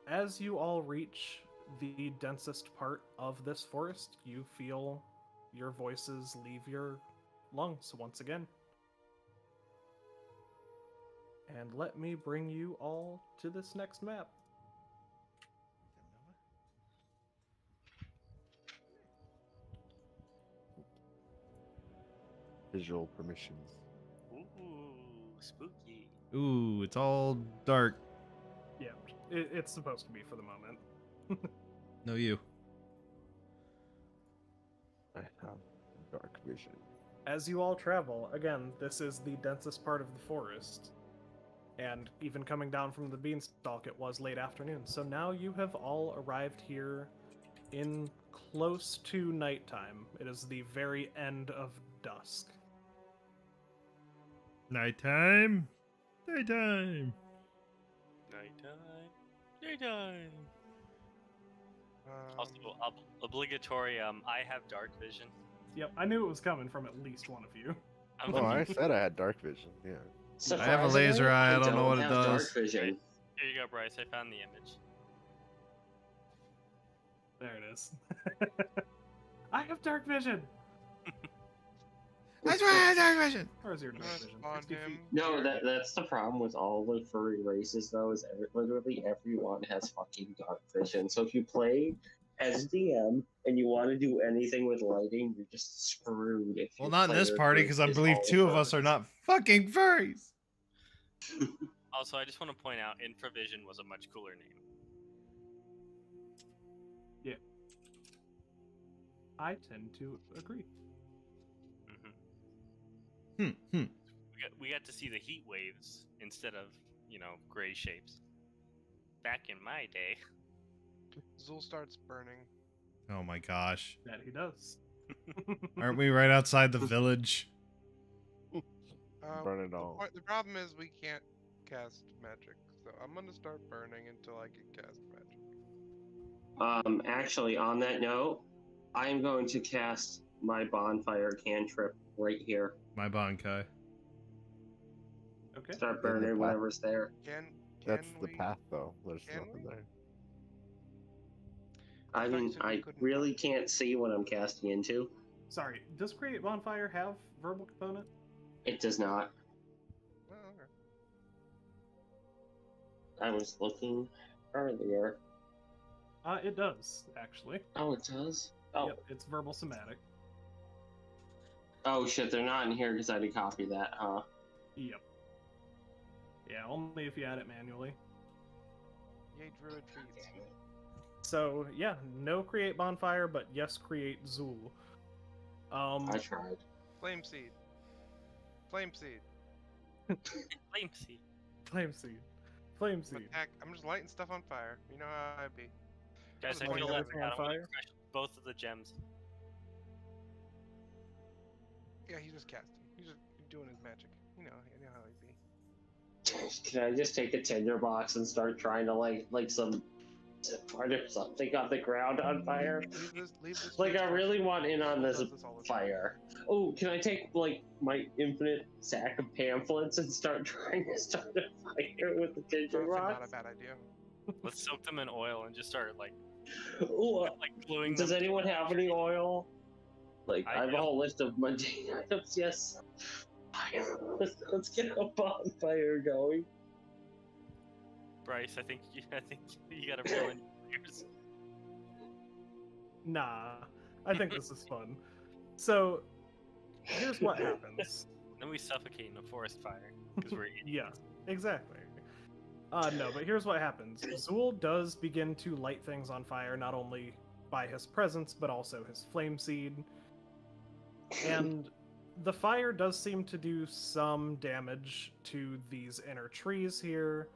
as you all reach the densest part of this forest, you feel your voices leave your lungs once again. And let me bring you all to this next map. visual permissions. Ooh, spooky. Ooh, it's all dark. Yeah, it's supposed to be for the moment. No, you. I have dark vision. As you all travel, again, this is the densest part of the forest. And even coming down from the beanstalk, it was late afternoon. So now you have all arrived here in close to nighttime. It is the very end of dusk. Nighttime. Nighttime. Nighttime. Nighttime. Also, Um, obligatory. I have dark vision. Yep, I knew it was coming from at least one of you. I'm Oh, I said I had dark vision. Yeah. I have a laser eye, I don't know what it have does. Dark vision. Here you go, Bryce. I found the image. There it is. I have dark vision! That's why I have dark vision. Where's your I'm dark gonna vision? spawn 60 him. feet. No, that's the problem with all the furry races, though, is literally everyone has fucking dark vision. So if you play as DM and you want to do anything with lighting, you're just screwed. If Well, your not in this player party, group because I is believe all 2 of us furries. are not fucking furries. Also, I just want to point out, Infravision was a much cooler name. I tend to agree. Hmm. Hmm. We got to see the heat waves instead of, gray shapes. Back in my day. Zul starts burning. Oh my gosh. That he does. Aren't we right outside the village? Burn it all. The problem is we can't cast magic, so I'm gonna start burning until I can cast magic. Actually, on that note, I am going to cast my bonfire cantrip right here. My Bankai. Okay. Start In the burning path. whatever's there. Can That's the we... path, though. There's can nothing we? there. I thought you mean, said we I couldn't really can't see what I'm casting into. Sorry, does Create Bonfire have verbal component? It does not. Oh, okay. I was looking earlier. It does, actually. Oh, it does? Oh. Yep, it's verbal somatic. Oh shit, they're not in here because I did copy that, huh? Yep. Yeah, only if you add it manually. Yay, druid trees. So, yeah, no Create Bonfire, but yes, Create Zool. I tried. Flame seed. Flame seed. Flame seed. Flame Seed. Flame Seed. Attack. I'm just lighting stuff on fire. You know how I be. Guys, I Lighting feel left everything out. on I'm gonna fire? crush both of the gems. Yeah, he's just casting. He's just doing his magic. You know how he be. Can I just take a tinderbox and start trying to light some part of something on the ground on fire? Leave this Like, I to really Zul. want in on Zul this does all the time. fire. Oh, can I take, like, my infinite sack of pamphlets and start trying to start a fire with the Honestly, not a tinderbox? bad idea. Let's soak them in oil and just start Ooh, gluing does them. anyone have any oil? Like, I I have a do. whole list of mundane items, yes. bonfire. Let's get a bonfire going. Bryce, I think you got a real in your ears. Nah, I think this is fun. So, here's what happens. Then we suffocate in a forest fire because we're Yeah, exactly. No, but here's what happens. Zool does begin to light things on fire, not only by his presence, but also his flame seed. And the fire does seem to do some damage to these inner trees here.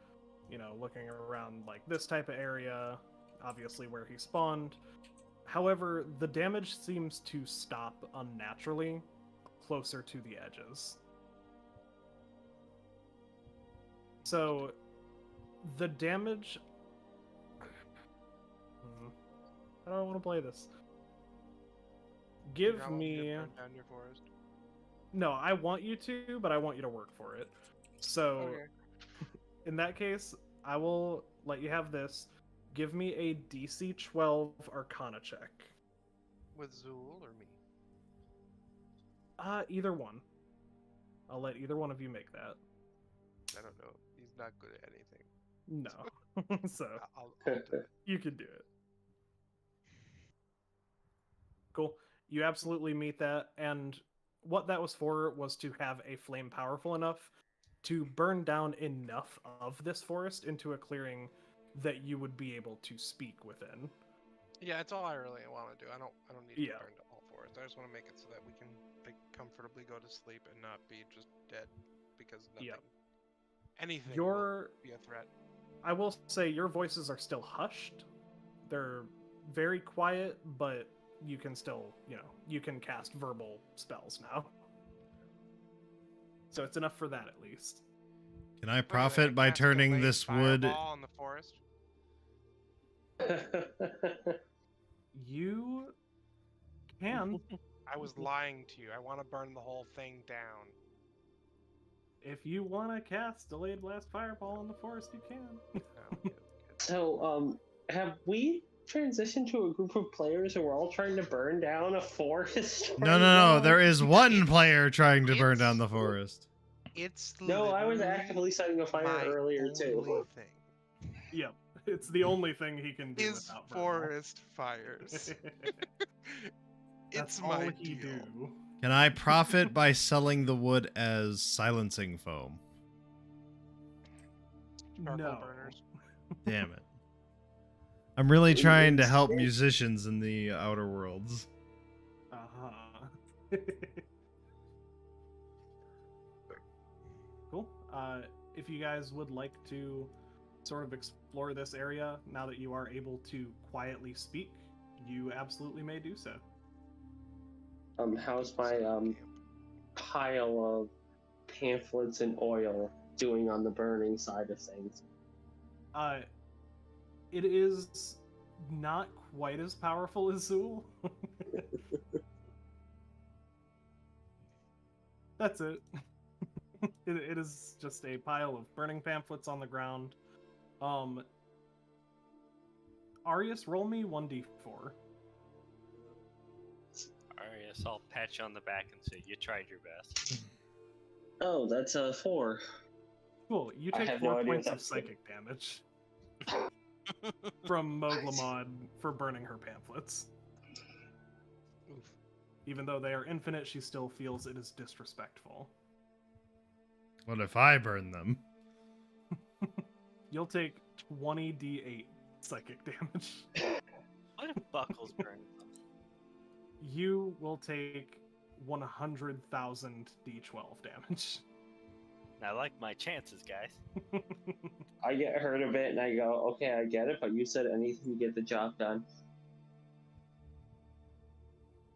You know, looking around like this type of area, obviously where he spawned. However, the damage seems to stop unnaturally closer to the edges. So, the damage... I don't want to play this. Give You're not allowed to me... burn down your forest. No, I want you to, but I want you to work for it. So, Okay. in that case, I will let you have this. Give me a DC 12 Arcana check. With Zool or me? Either one. I'll let either one of you make that. I don't know. He's not good at anything. No. So, I'll do it. you can do it. Cool. You absolutely meet that, and what that was for was to have a flame powerful enough to burn down enough of this forest into a clearing that you would be able to speak within. Yeah, it's all I really want to do. I don't need to Yeah. burn to all forests. I just want to make it so that we can like comfortably go to sleep and not be just dead because nothing, Yep. anything will Your be a threat. I will say your voices are still hushed. They're very quiet, but you can still, you can cast verbal spells now. So it's enough for that at least. Can I What, did profit by cast a turning late this wood? fireball in the forest? You can, I was lying to you. I want to burn the whole thing down. if you want to cast Delayed Blast Fireball in the forest, you can. No, good. So, have we transitioned to a group of players and we're all trying to burn down a forest? No, right no, no. now? There is one player trying to burn it's- down the forest. It's No, I was literally actively setting a fire my earlier only too. thing Yep, it's the only thing he can do is without verbal. forest fires. That's It's all my he deal. do. Can I profit by selling the wood as silencing foam? Charcoal No. burners. Damn it. I'm really trying to help musicians in the outer worlds. Uh-huh. Cool. If you guys would like to sort of explore this area, now that you are able to quietly speak, you absolutely may do so. How's my pile of pamphlets and oil doing on the burning side of things? It is not quite as powerful as Zool. That's it. It is just a pile of burning pamphlets on the ground. Arius, roll me 1d4. Alright, so I'll pat you on the back and say you tried your best. Oh, that's a 4. Cool. You I take have 4 no idea what points of that's psychic damage from Moglamod for burning her pamphlets. Oof. Even though they are infinite, she still feels it is disrespectful. What if I burn them? You'll take 20d8 psychic damage. What if Buckles burned them? You will take 100,000 d12 damage. I like my chances, guys. I get hurt a bit and I go, okay, I get it, but you said anything to get the job done.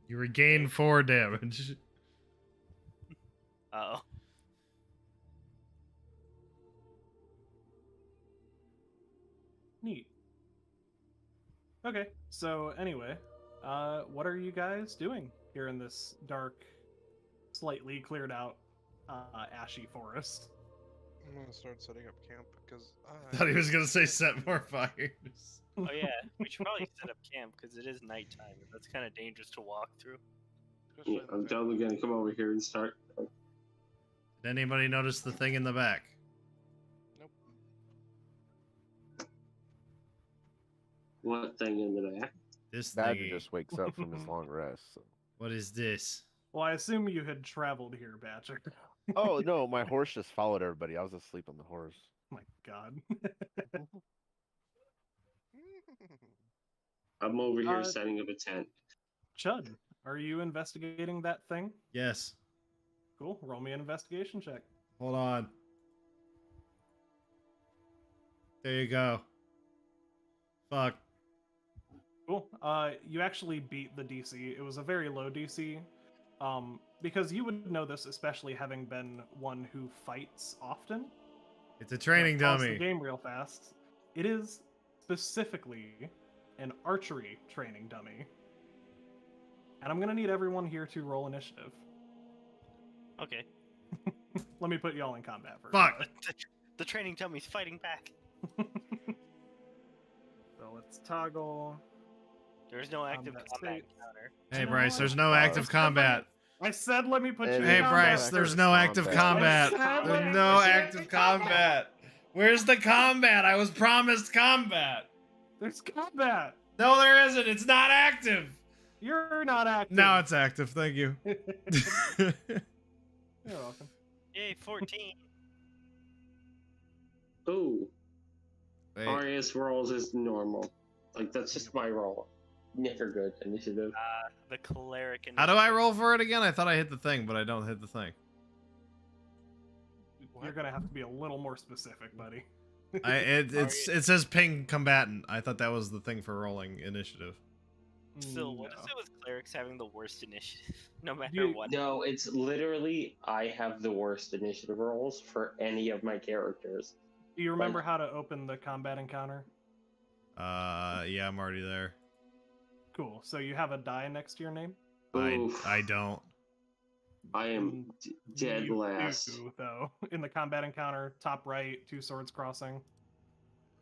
You regain 4 damage. Uh-oh. Neat. Okay, so anyway, what are you guys doing here in this dark, slightly cleared out, ashy forest? I'm gonna start setting up camp because I thought he was gonna say set more fires. Oh yeah, we should probably set up camp because it is nighttime and that's kind of dangerous to walk through. Yeah, I'm totally gonna come over here and start Did anybody notice the thing in the back? What thing in the back? This Badger thingy. just wakes up from his long rest. So. What is this? Well, I assume you had traveled here, Badger. Oh no, my horse just followed everybody. I was asleep on the horse. My God. I'm over here Uh, setting up a tent. Chud, are you investigating that thing? Yes. Cool. Roll me an investigation check. Hold on. There you go. Fuck. Cool. You actually beat the DC. It was a very low DC. Because you would know this, especially having been one who fights often. It's a training Pause dummy. the game real fast. It is specifically an archery training dummy. And I'm gonna need everyone here to roll initiative. Okay. Let me put y'all in combat first. Fuck. The training dummy's fighting back. So let's toggle. There's no active Combat combat state. encounter. Hey, No, Bryce, there's I- no Oh, active it's combat. I said let me put you in Hey, combat Bryce, first. there's no active combat. There's no active combat. Where's the combat? I was promised combat. There's combat. No, there isn't. It's not active. You're not active. Now it's active. Thank you. You're welcome. Yay, 14. Ooh, Wait. Arius rolls is normal. Like, that's just my roll. Never good initiative. The cleric. How do I roll for it again? I thought I hit the thing, but I don't hit the thing. You're gonna have to be a little more specific, buddy. It says ping combatant. I thought that was the thing for rolling initiative. Still, what is No. it with clerics having the worst initiative? No matter You- what. No, it's literally I have the worst initiative rolls for any of my characters. Do you remember how to open the combat encounter? Yeah, I'm already there. Cool. So you have a die next to your name? Oof. I don't. I am dead You last. do, though. In the combat encounter, top right, two swords crossing.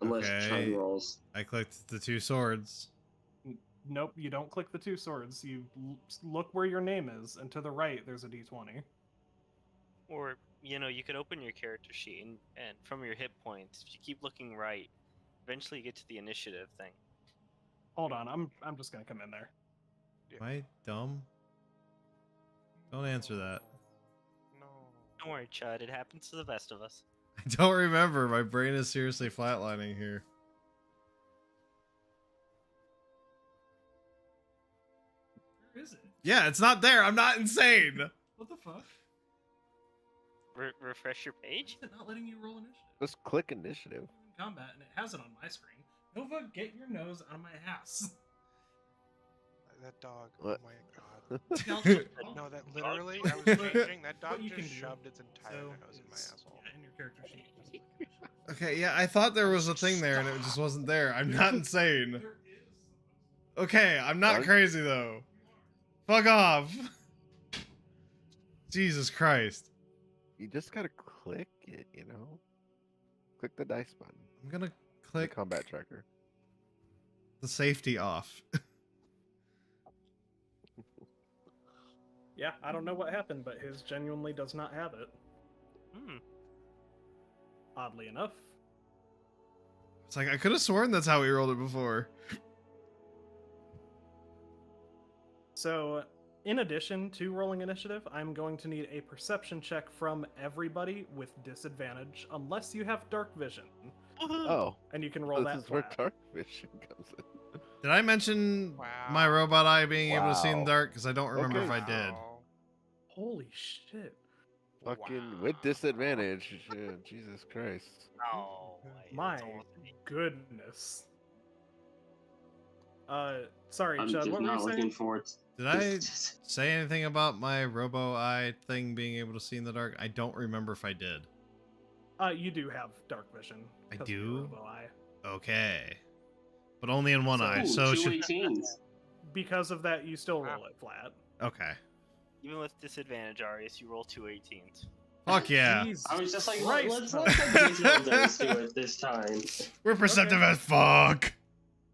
Unless Okay. Chun rolls. I clicked the two swords. Nope, you don't click the two swords. You look where your name is, and to the right, there's a d20. Or, you could open your character sheet and from your hit points, if you keep looking right, eventually you get to the initiative thing. Hold on, I'm just gonna come in there. Am I dumb? Don't answer that. No. Don't worry, Chud, it happens to the best of us. I don't remember. My brain is seriously flatlining here. Where is it? Yeah, it's not there. I'm not insane. What the fuck? Refresh your page? Is it not letting you roll initiative? Just click initiative. Combat, and it has it on my screen. Nova, get your nose out of my house. That dog. What? Oh my god. No, No, that literally, I was changing. That dog What you can just do, shoved its entire so nose in my is- asshole. yeah, in your character sheet. Okay, yeah, I thought there was a thing there and it just wasn't there. I'm not insane. There is. Okay, I'm not What? crazy though. Fuck off. Jesus Christ. You just gotta click it, you know? Click the dice button. I'm gonna The click combat tracker. the safety off. Yeah, I don't know what happened, but his genuinely does not have it. Hmm. Oddly enough. It's like I could have sworn that's how we rolled it before. So, in addition to rolling initiative, I'm going to need a perception check from everybody with disadvantage, unless you have dark vision, Oh, and you can roll this that is where flat. dark vision comes in. Did I mention Wow. my robot eye being able to see in the Wow. dark? Because I don't remember Okay. if I did. Wow. Holy shit! Fucking with disadvantage. Yeah, Jesus Christ. Oh, My goodness. Sorry, I'm Chud. just What were not you looking saying? forward. Did I say anything about my robo eye thing being able to see in the dark? I don't remember if I did. You do have dark vision. I 'cause of your do? robo eye. Okay. But only in one eye, Ooh, so two should... 18s. Because of that, you still roll Wow. it flat. Okay. Even with disadvantage, Arius, you roll 2 18s. Fuck yeah. Jesus I was just like, Christ, let's Chud. let the digital dice do it this time. We're perceptive as fuck.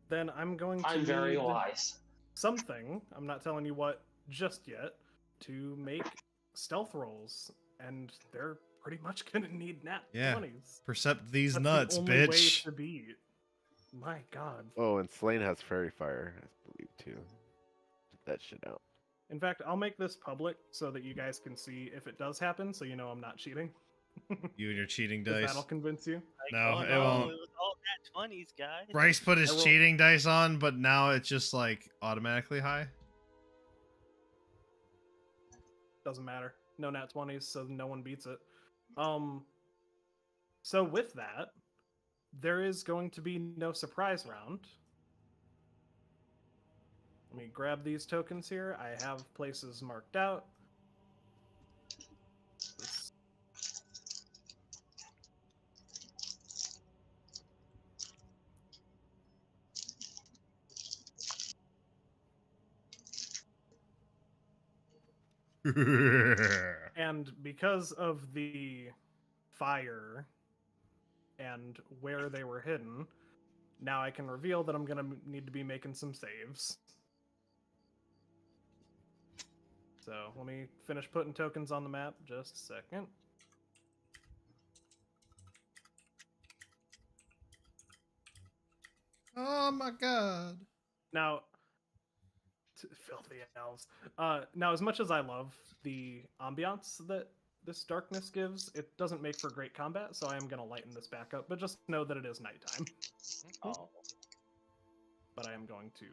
Then I'm going to I'm very need wise. something, I'm not telling you what just yet, to make stealth rolls. and they're pretty much gonna need nat Yeah. 20s. Percept these That's nuts, the only way bitch. to beat. My God. Oh, and Slane has Fairy Fire, I believe, too. Check that shit out. In fact, I'll make this public so that you guys can see if it does happen, so you know I'm not cheating. You and your cheating 'Cause dice. that'll convince you. Like, No, oh it no, won't. it was all nat 20s, guys. Bryce put his I roll- cheating dice on, but now it's just like automatically high. Doesn't matter. No nat 20s, so no one beats it. So with that, there is going to be no surprise round. Let me grab these tokens here. I have places marked out. This- And because of the fire and where they were hidden, now I can reveal that I'm going to need to be making some saves. So let me finish putting tokens on the map. Just a second. Oh my god. Now, filthy elves. Now, as much as I love the ambiance that this darkness gives, it doesn't make for great combat, so I am going to lighten this back up. But just know that it is nighttime. Oh, But I am going to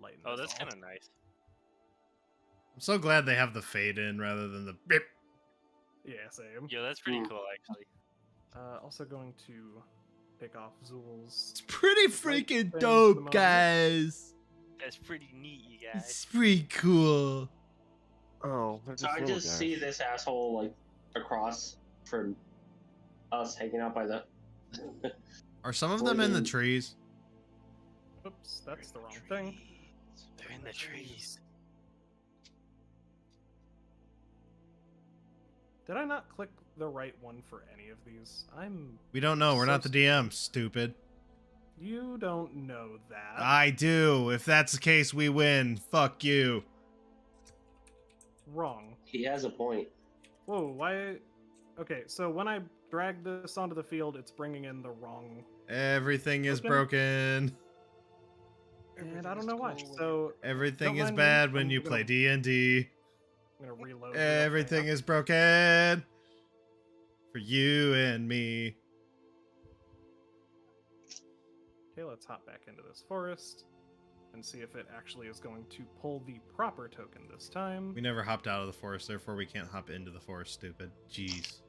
lighten oh, this that's all. kind of nice. I'm so glad they have the fade in rather than the bip. Yeah, same. Yeah, that's pretty Mm. cool, actually. Also going to take off Zool's. It's pretty freaking freaking thing for the dope, moment. guys. That's pretty neat, you It's guys. pretty cool. Oh, they're So I little just guys. see this asshole like across from us, hanging out by the. Are some of them in the trees? Oops, that's the wrong thing. They're in the trees. Did I not click the right one for any of these? We don't know. We're So not the DM, stupid. You don't know that. I do. If that's the case, we win. Fuck you. Wrong. He has a point. Whoa, why? Okay, so when I drag this onto the field, it's bringing in the wrong. Everything is Okay. broken. And I don't know why. So Everything Don't is mind me, bad when I'm you gonna- play D&D. I'm gonna reload. Everything is broken. For you and me. Okay, let's hop back into this forest and see if it actually is going to pull the proper token this time. We never hopped out of the forest, therefore we can't hop into the forest, stupid. Jeez.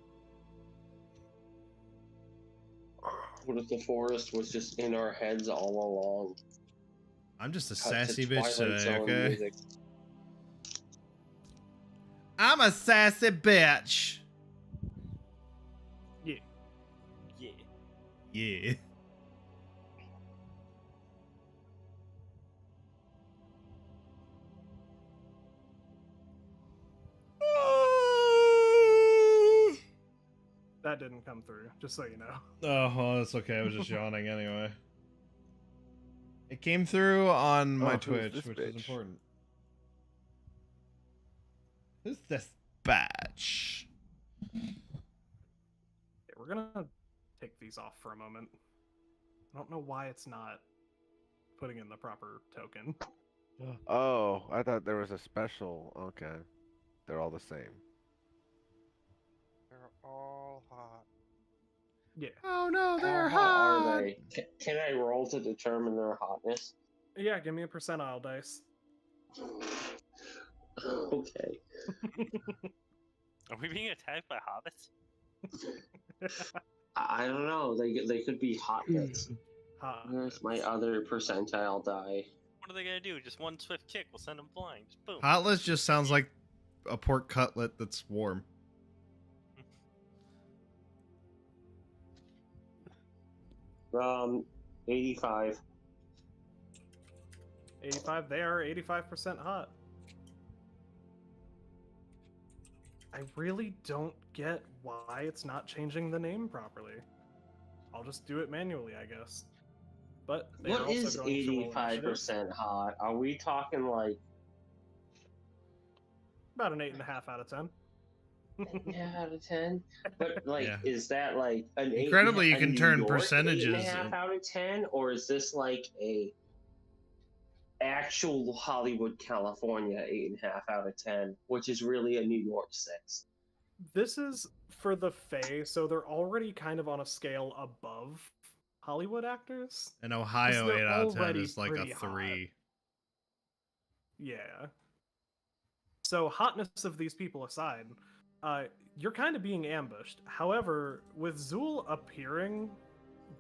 What if the forest was just in our heads all along? I'm just a Cut to sassy bitch Twilight today, Zone okay? music. I'm a sassy bitch. Yeah. Yeah. Yeah. That didn't come through, just so you know. Oh, well, that's okay. I was just yawning anyway. It came through on my Oh, who's Twitch, this which bitch? is important. Who's this batch? Okay, we're gonna take these off for a moment. I don't know why it's not putting in the proper token. Oh, I thought there was a special. Okay. They're all the same. They're all hot. Yeah. Oh no, they're How hot hot. are they? Can I roll to determine their hotness? Yeah, give me a percentile dice. Okay. Are we being attacked by hobbits? I don't know. They could be hotness. Hot. Where's my other percentile die? What are they gonna do? Just one swift kick will send them flying. Just boom. Hotless just sounds like a pork cutlet that's warm. 85. 85. They are 85% hot. I really don't get why it's not changing the name properly. I'll just do it manually, I guess. But they are What also is going to roll initiative. 85% hot? Are we talking like About an 8.5 out of 10. 8.5 out of 10. But like, Yeah. is that like an Incredibly, you a can New turn York percentages 8.5 and- out of 10, or is this like a actual Hollywood, California 8.5 out of 10, which is really a New York 6? This is for the Fae, so they're already kind of on a scale above Hollywood actors. an Ohio they're 8 out of 10 already is like a pretty hot. 3. Yeah. So hotness of these people aside, you're kind of being ambushed. However, with Zool appearing,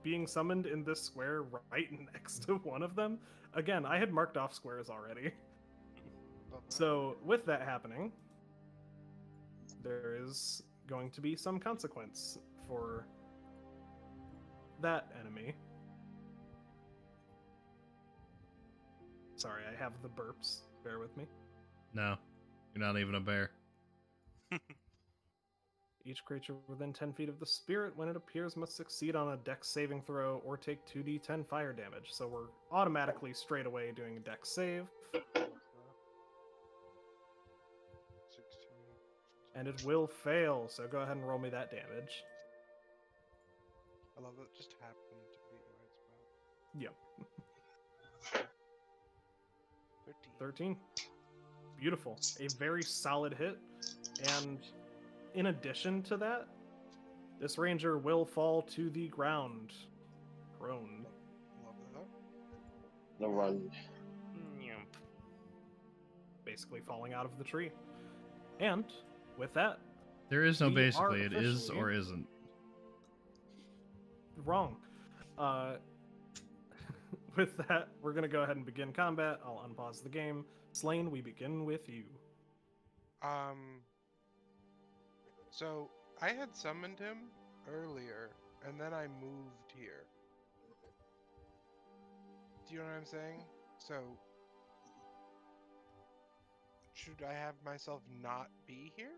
being summoned in this square right next to one of them, again, I had marked off squares already. Love that. So with that happening, there is going to be some consequence for that enemy. Sorry, I have the burps. Bear with me. No, you're not even a bear. Each creature within 10 feet of the spirit, when it appears, must succeed on a dex saving throw or take 2d10 fire damage. So we're automatically straight away doing a dex save, 16. and it will fail. So go ahead and roll me that damage. I love that it just happened to be the right spot. Yep. 13. 13. Beautiful. A very solid hit. And in addition to that, this ranger will fall to the ground, prone. Love that. The run. Yump. Basically falling out of the tree. And with that, There is no We are basically. It is officially- or isn't. wrong. With that, we're going to go ahead and begin combat. I'll unpause the game. Slain, we begin with you. So I had summoned him earlier, and then I moved here. Do you know what I'm saying? So should I have myself not be here?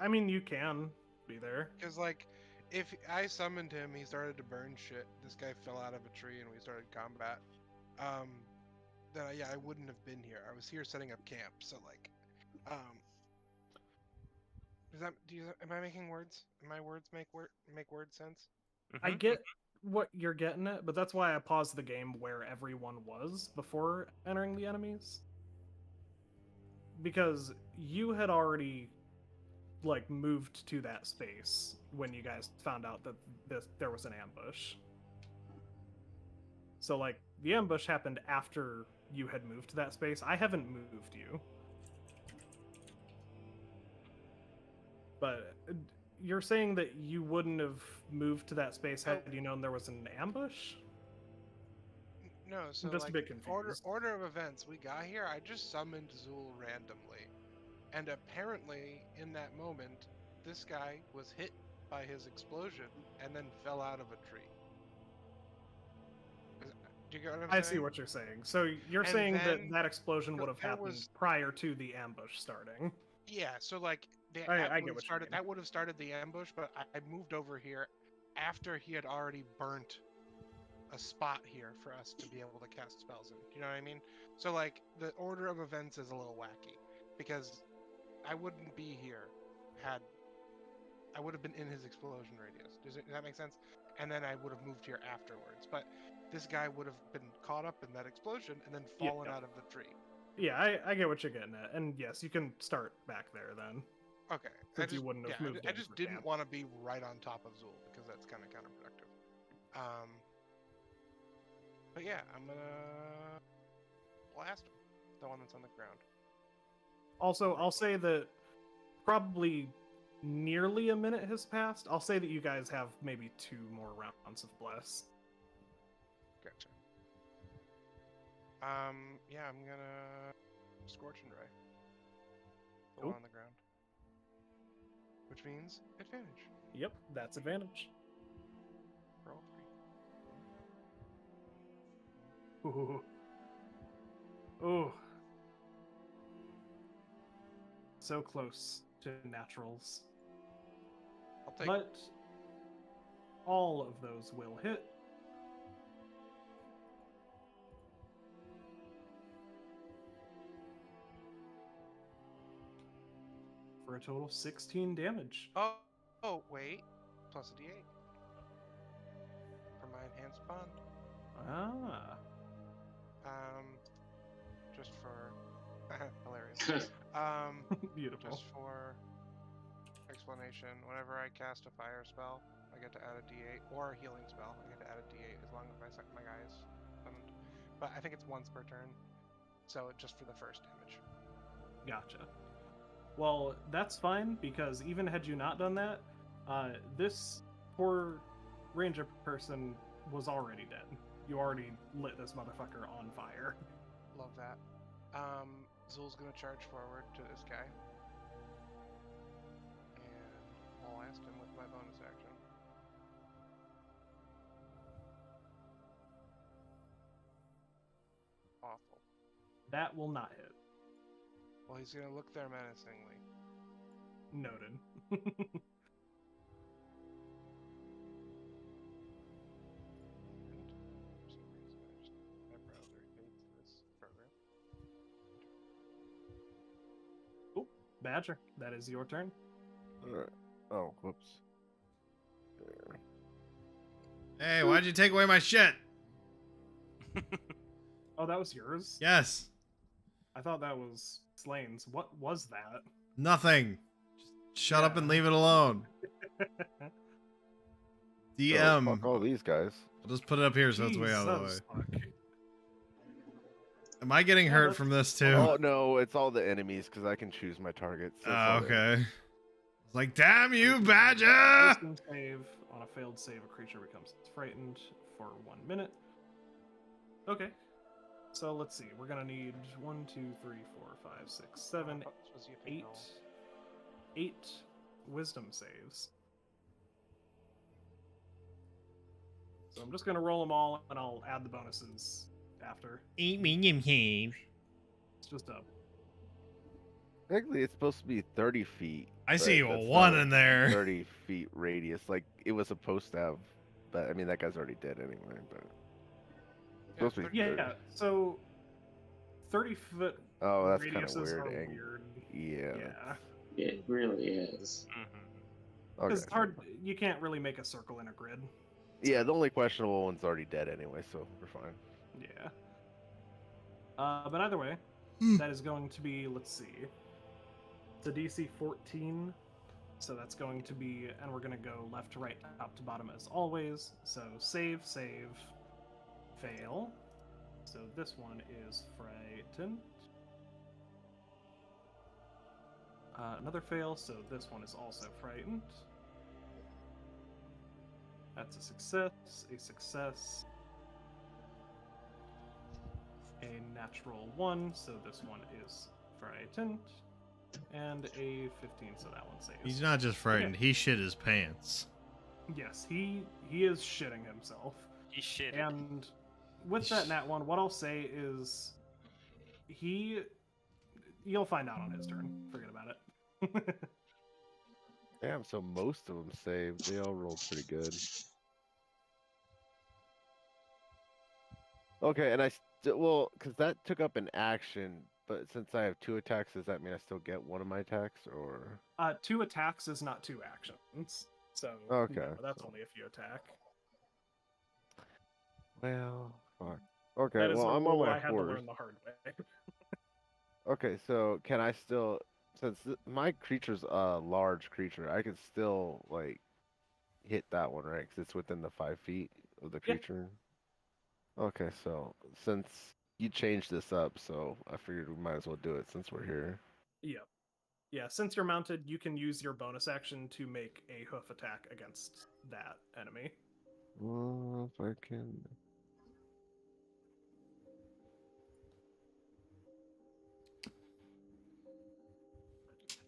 I mean, you can be there. Because like, if I summoned him, he started to burn shit. This guy fell out of a tree, and we started combat. Then I wouldn't have been here. I was here setting up camp. So like, am I making words? Am my words make word sense? I Mhm. get what you're getting at, but that's why I paused the game where everyone was before entering the enemies. Because you had already like moved to that space when you guys found out that there was an ambush. So like the ambush happened after you had moved to that space. I haven't moved you. But you're saying that you wouldn't have moved to that space had you known there was an ambush? No, so I'm just a like, bit confused. order of events. We got here. I just summoned Zool randomly, and apparently in that moment, this guy was hit by his explosion and then fell out of a tree. Do you get what I'm saying? I see what you're saying. So you're And saying then that explosion would have there happened was- prior to the ambush starting. Yeah, so like I get what you mean. that would have started the ambush, but I moved over here after he had already burnt a spot here for us to be able to cast spells in. Do you know what I mean? So like the order of events is a little wacky because I wouldn't be here had I would have been in his explosion radius. Does that make sense? And then I would have moved here afterwards. But this guy would have been caught up in that explosion and then Yeah. fallen out of the tree. Yeah, I get what you're getting at. And yes, you can start back there then. Okay. Since you wouldn't have moved I in just for didn't camp. want to be right on top of Zool because that's kind of counterproductive. But yeah, I'm gonna blast him, the one that's on the ground. Also, I'll say that probably nearly a minute has passed. I'll say that you guys have maybe 2 more rounds of bless. Gotcha. Yeah, I'm gonna Scorch and Ray. The one Cool. on the ground. Which means advantage Yep, that's advantage. for all 3. Ooh. Ooh. So close to naturals. I'll take But all of those will hit. for a total of 16 damage. Oh, wait. Plus a d8. For my enhanced bond. Ah. Just for hilarious. Beautiful. Just for explanation, whenever I cast a fire spell, I get to add a d8, or a healing spell, I get to add a d8 as long as my guy is summoned. But I think it's once per turn, so just for the first damage. Gotcha. Well, that's fine, because even had you not done that, this poor ranger person was already dead. You already lit this motherfucker on fire. Love that. Zul's gonna charge forward to this guy. And I'll blast him with my bonus action. Awful. That will not hit. Well, he's gonna look there menacingly. Noted. And for some reason, my browser hates this program. Oh, Badger, that is your turn. Alright. Oh, whoops. There. Hey, why'd you take away my shit? Oh, that was yours? Yes. I thought that was Slane's. What was that? Nothing. Just shut up Yeah. and leave it alone. DM. So, fuck all these guys. I'll just put it up here so it's way out of the way. Jesus fuck. Am I getting Yeah, hurt that's- from this too? Oh no, it's all the enemies because I can choose my targets. That's all it is. Okay. It's like, damn you, Badger! Wisdom save. On a failed save, a creature becomes frightened for 1 minute. Okay. So let's see. We're gonna need 1, 2, 3, 4, 5, 6, 7, This was you pick 8. roll. 8 wisdom saves. So I'm just gonna roll them all, and I'll add the bonuses after. 8 medium cave. It's just a Technically, it's supposed to be 30 feet. I but see a that's 1 not in there. 30 feet radius. Like, it was supposed to have. But, I mean, that guy's already dead anyway. But Yeah, supposed to be 30 yeah. 30. Yeah. So 30-foot Oh, that's kind of radiuses weird. are Ang- weird. Yeah. Yeah. It really is. Mm-hmm. Okay. Because it's hard. You can't really make a circle in a grid. Yeah, the only questionable one's already dead anyway, so we're fine. Yeah. But either way, Hmm. that is going to be, let's see. It's a DC 14. So that's going to be, and we're going to go left to right, top to bottom as always. So save, fail. So this one is frightened. Another fail, so this one is also frightened. That's a success, a natural 1, so this one is frightened, and a 15, so that one saves. He's not just frightened, he shit his pants. Yes, he is shitting himself. He shit. And with that nat 1, what I'll say is you'll find out on his turn. Forget about it. Damn, so most of them saved. They all rolled pretty good. Okay, and I still, well, because that took up an action, but since I have 2 attacks, does that mean I still get one of my attacks, or? 2 attacks is not 2 actions. So Okay, no, that's so- only if you attack. Well, fuck. Okay, That is well, a I'm on rule my I had to horse. learn the hard way. Okay, so can I still, since my creature's a large creature, I can still, like, hit that one, right? Because it's within the 5 feet of the Yeah. creature. Okay, so since you changed this up, so I figured we might as well do it since we're here. Yep. Yeah, since you're mounted, you can use your bonus action to make a hoof attack against that enemy. Well, if I can.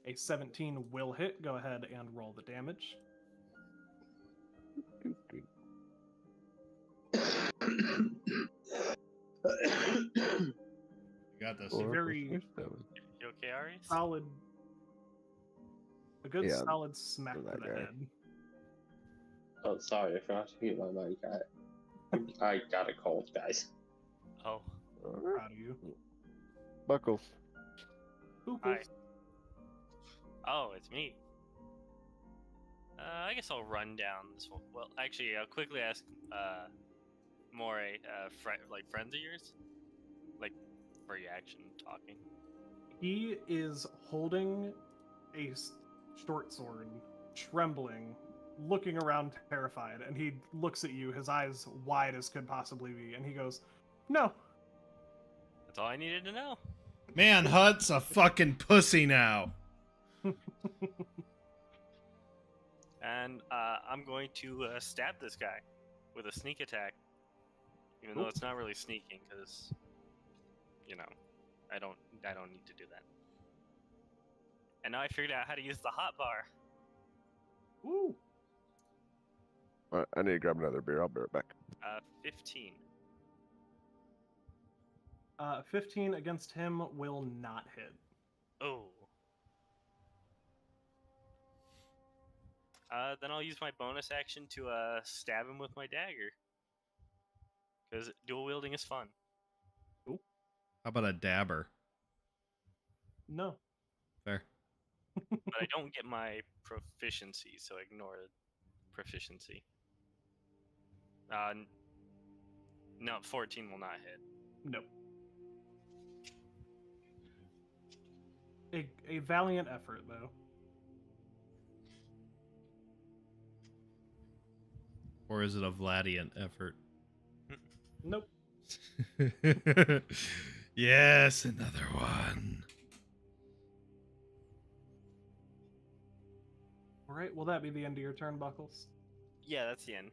A 17 will hit. Go ahead and roll the damage. You got this. Or very- push damage. You okay, Ari? Solid. A good Yeah, solid smack for to that the guy. head. Oh, sorry, I forgot to mute my mic. I got a cold, guys. Oh, Alright, Proud of you. Buckles. Boop, Hi. boop. Oh, it's me. I guess I'll run down this one. Well, actually, I'll quickly ask Moray, like friends of yours? Like, for reaction, talking. He is holding a short sword, trembling, looking around terrified, and he looks at you, his eyes wide as could possibly be, and he goes, "No." That's all I needed to know. Man, Hut's a fucking pussy now. And I'm going to stab this guy with a sneak attack, even though Cool. it's not really sneaking, because you know, I don't need to do that. And now I figured out how to use the hot bar. Ooh. Alright, I need to grab another beer. I'll be right back. 15. 15 against him will not hit. Oh. Then I'll use my bonus action to stab him with my dagger. Because dual wielding is fun. How about a dabber? No. Fair. But I don't get my proficiency, so ignore the proficiency. No, 14 will not hit. Nope. A valiant effort, though. Or is it a Vladiant effort? Nope. Yes, another one. All right, will that be the end of your turn, Buckles? Yeah, that's the end.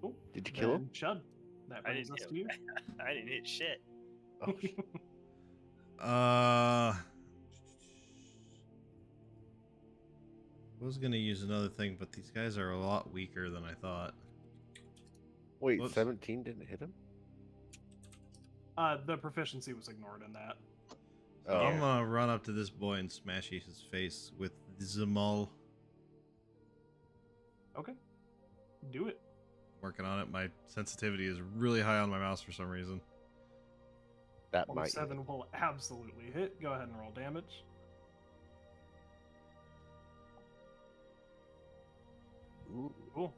Cool. Did you kill him? Then Chud, that I brings didn't us kill to you. I didn't hit shit. Oh, I was gonna use another thing, but these guys are a lot weaker than I thought. wait, Whoops. 17 didn't hit him? The proficiency was ignored in that. So I'm gonna run up to this boy and smash his face with the maul. Okay. Do it. Working on it. My sensitivity is really high on my mouse for some reason. That might. 7 will absolutely hit. Go ahead and roll damage. Ooh. Cool.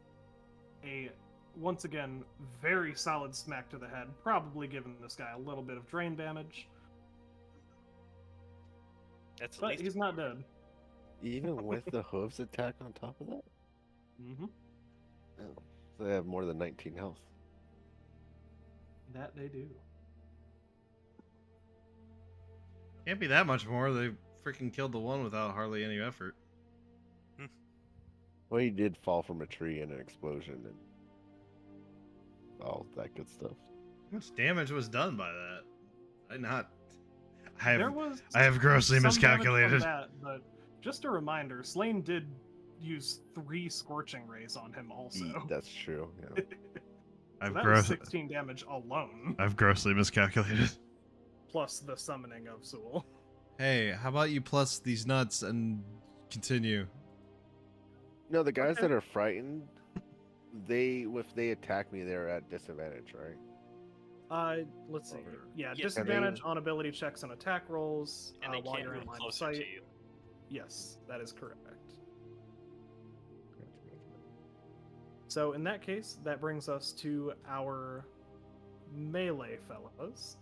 Once again, very solid smack to the head, probably giving this guy a little bit of drain damage. That's at But least he's not dead. Even with the hooves attack on top of that? Mm-hmm. Oh, so they have more than 19 health. That they do. Can't be that much more. They freaking killed the one without hardly any effort. Well, he did fall from a tree in an explosion and all that good stuff. How much damage was done by that? I have grossly some damage from miscalculated. that, but just a reminder, Slane did use 3 scorching rays on him also. That's true. Yeah. I've That was 16 damage alone, I've grossly miscalculated. plus the summoning of Sewell. Hey, how about you plus these nuts and continue? No, the guys Okay. that are frightened, if they attack me, they're at disadvantage, right? Let's see. Or- Yeah, Yes. disadvantage on ability checks and attack rolls and they while can't you're in move line of closer sight. to you. Yes, that is correct. So in that case, that brings us to our melee fellows.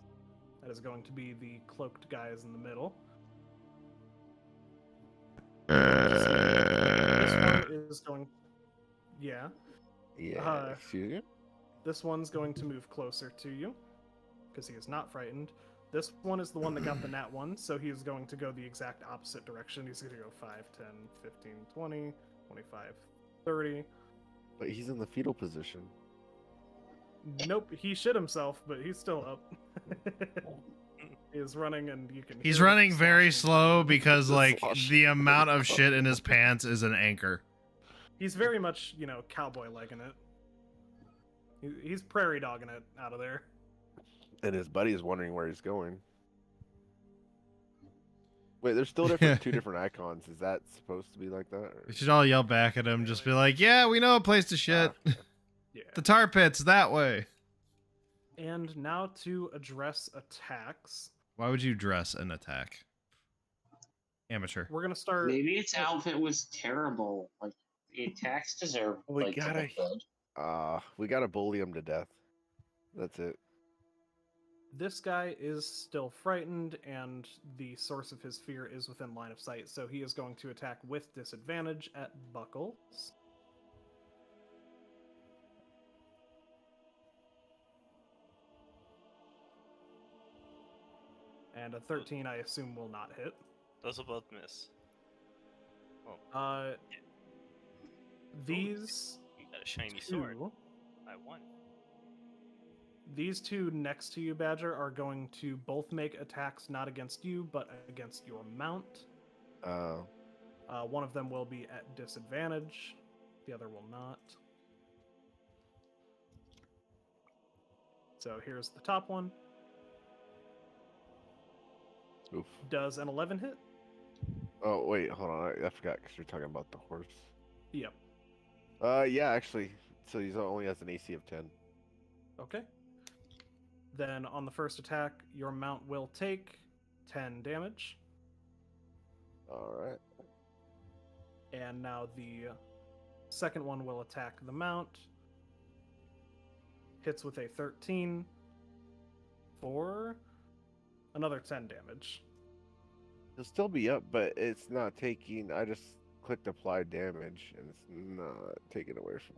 That is going to be the cloaked guys in the middle. This one is going. Yeah. Yeah. Excuse you? This one's going to move closer to you because he is not frightened. This one is the one that got the nat 1, so he is going to go the exact opposite direction. He's going to go 5, 10, 15, 20, 25, 30. But he's in the fetal position. Nope, he shit himself, but he's still up. He is running, and you can. He's hear him running very sloshing. slow because, like, Slosh. the amount of shit in his pants is an anchor. He's very much, cowboy legging it. He's prairie dogging it out of there. And his buddy is wondering where he's going. Wait, there's still two different icons. Is that supposed to be like that? Or? We should all yell back at him, just be like, yeah, we know a place to shit. Yeah. The tar pit's that way. And now to address attacks. Why would you dress an attack? Amateur. We're gonna start. Maybe its outfit was terrible. Like the attacks deserve We like to gotta- look good. We gotta bully him to death. That's it. This guy is still frightened, and the source of his fear is within line of sight, so he is going to attack with disadvantage at Buckles. And a 13, I assume, will not hit. Those will both miss. These You got a shiny sword. two, I won. these two next to you, Badger, are going to both make attacks not against you, but against your mount. One of them will be at disadvantage. The other will not. So here's the top one. Oof. Does an 11 hit? Oh wait, hold on. I forgot because you're talking about the horse. Yep. Yeah, actually. So he only has an AC of 10. Okay. Then on the first attack, your mount will take 10 damage. All right. And now the second one will attack the mount. Hits with a 13 for another 10 damage. He'll still be up, but it's not taking. I just clicked apply damage, and it's not taken away from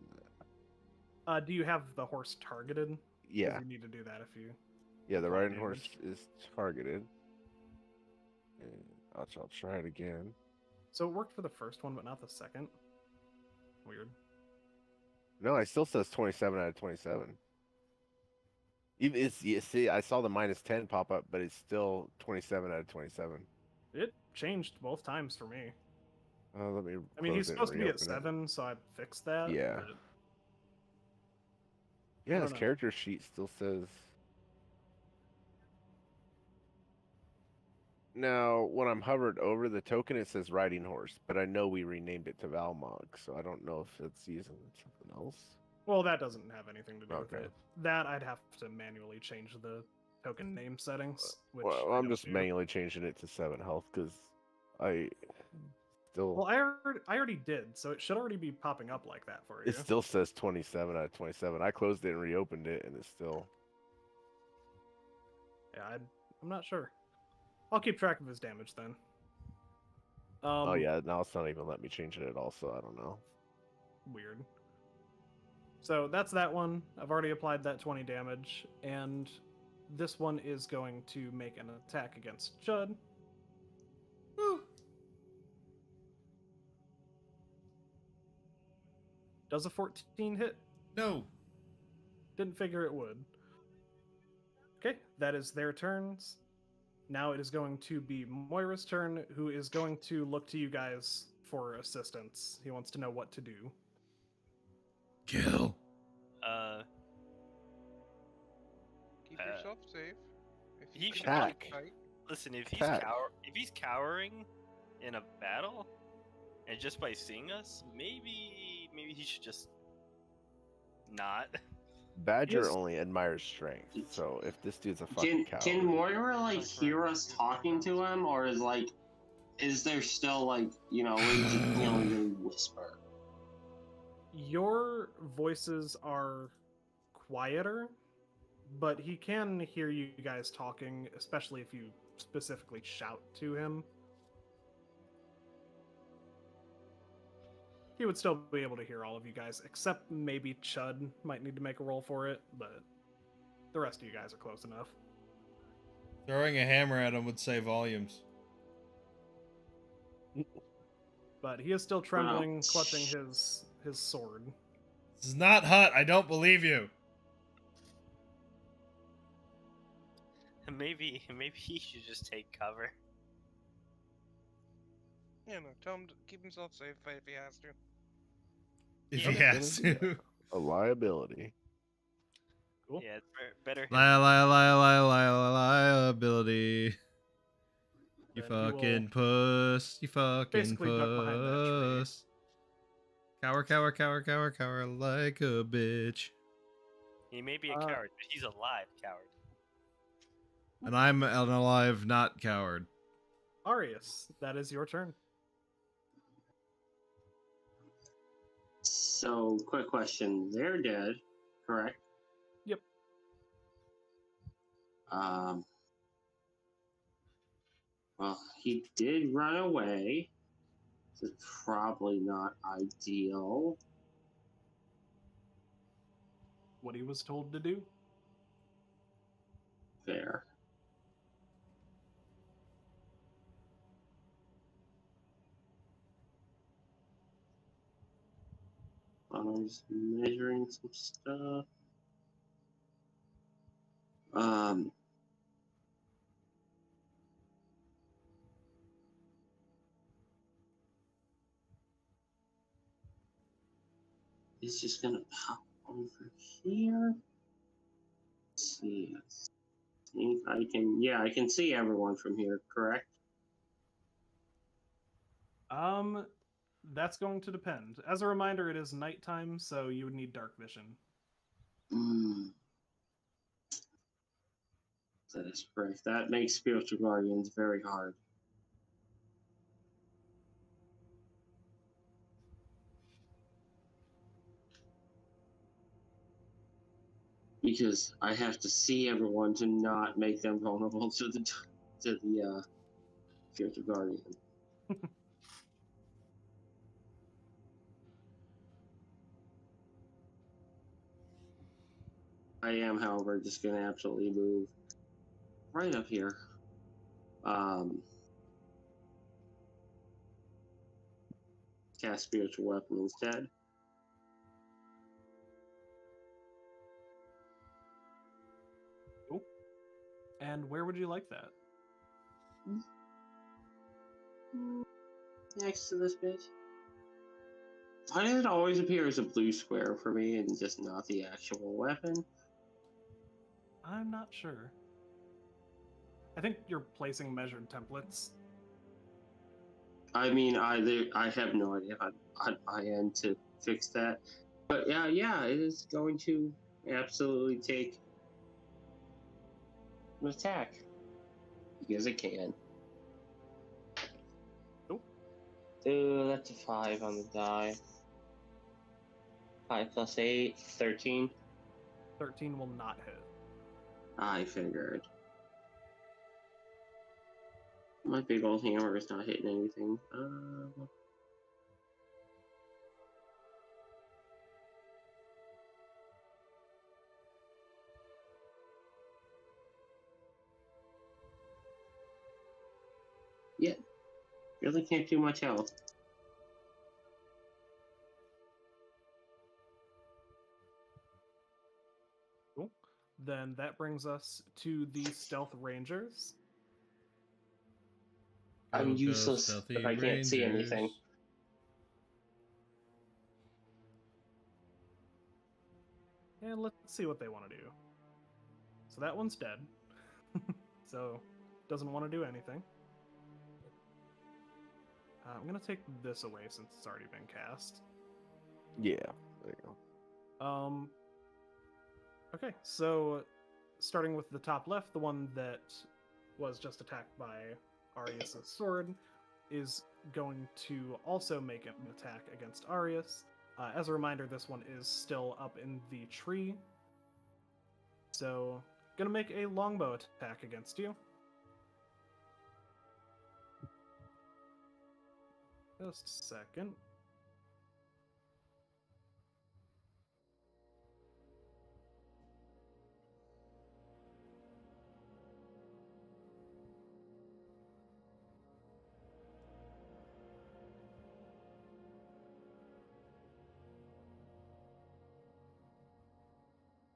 that. Do you have the horse targeted? 'Cause Yeah, You need to do that if you. yeah. The apply riding horse damage. is targeted. And I'll try it again. So it worked for the first one, but not the second. Weird. No, it still says 27 out of 27. Even you see, I saw the -10 pop up, but it's still 27 out of 27. It changed both times for me. Let me. I mean, he's close it and supposed to be at reopen it. 7, so I fixed that. Yeah. but- Yeah, I his don't know. character sheet still says. Now, when I'm hovered over the token, it says riding horse, but I know we renamed it to Valmog, so I don't know if it's using something else. Well, that doesn't have anything to do with Okay. it. That I'd have to manually change the token name settings. Which Well, I I'm don't just do. manually changing it to 7 health because I still. Well, I already did, so it should already be popping up like that for you. It still says 27 out of 27. I closed it and reopened it, and it's still. Yeah, I'm not sure. I'll keep track of his damage then. Oh yeah, now it's not even letting me change it at all, so I don't know. Weird. So that's that one. I've already applied that 20 damage, and this one is going to make an attack against Judd. Woo. Does a 14 hit? No. Didn't figure it would. Okay, that is their turns. Now it is going to be Moira's turn, who is going to look to you guys for assistance. He wants to know what to do. Kill. Keep Uh, yourself safe. If he you should can Attack. fight, Listen, if Attack. he's cowering in a battle, and just by seeing us, maybe he should just not. Badger Yes. only admires strength, so if this dude's a fucking coward. Can Moira like hear us talking to him, or is there still like we're just yelling and whisper? Your voices are quieter, but he can hear you guys talking, especially if you specifically shout to him. He would still be able to hear all of you guys, except maybe Chud might need to make a roll for it, but the rest of you guys are close enough. Throwing a hammer at him would say volumes. But he is still trembling, clutching his sword. This is not hot. I don't believe you. Maybe he should just take cover. no, tell him to keep himself safe if he has to. If Yeah. he has to. A liability. Cool. Yeah, it's better. Liability. You Then he will fucking puss. You fucking basically duck behind that tree. puss. Cower like a bitch. He may be a Uh, coward, but he's a live coward. And I'm an alive, not coward. Arius, that is your turn. So, quick question. They're dead, correct? Yep. Well, he did run away. So it's probably not ideal. What he was told to do. Fair. I'm just measuring some stuff. It's just gonna pop over here. Let's see. I think I can. Yeah, I can see everyone from here. Correct. That's going to depend. As a reminder, it is nighttime, so you would need dark vision. That is correct. That makes spiritual guardians very hard. Because I have to see everyone to not make them vulnerable to the spiritual guardian. I am, however, just going to absolutely move right up here. Cast spiritual weapon instead. Oh. And where would you like that? Next to this bitch. Why does it always appear as a blue square for me and just not the actual weapon? I'm not sure. I think you're placing measured templates. I mean, I have no idea how I end to fix that. But yeah, it is going to absolutely take an attack. Because it can. Oh. That's a 5 on the die. 5 plus 8, 13. 13 will not hit. I figured. My big old hammer is not hitting anything. Yeah, really can't do much else. Cool. Then that brings us to the Stealth Rangers. I'm Go, useless stealthy if I can't see anything. Rangers. And let's see what they want to do. So that one's dead. So doesn't want to do anything. I'm going to take this away since it's already been cast. Yeah, there you go. Okay, so starting with the top left, the one that was just attacked by Arius' sword is going to also make an attack against Arius. As a reminder, this one is still up in the tree. So, gonna make a longbow attack against you. Just a second.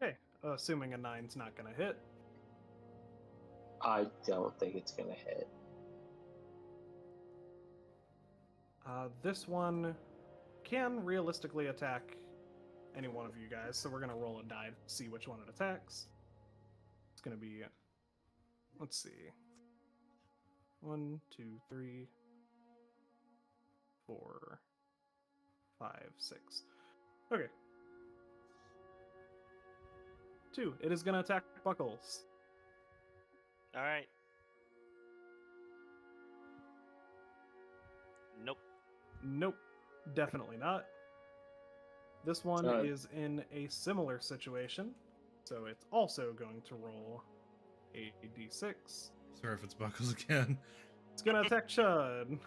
Okay, assuming a 9's not gonna hit. I don't think it's gonna hit. This one can realistically attack any one of you guys, so we're gonna roll a die to see which one it attacks. It's gonna be, let's see, 1, 2, 3, 4, 5, 6. Okay. 2. It is gonna attack Buckles. All right. Nope, definitely not. This one So- is in a similar situation, so it's also going to roll a d6. Sorry if it's Buckles again. It's gonna attack Chud.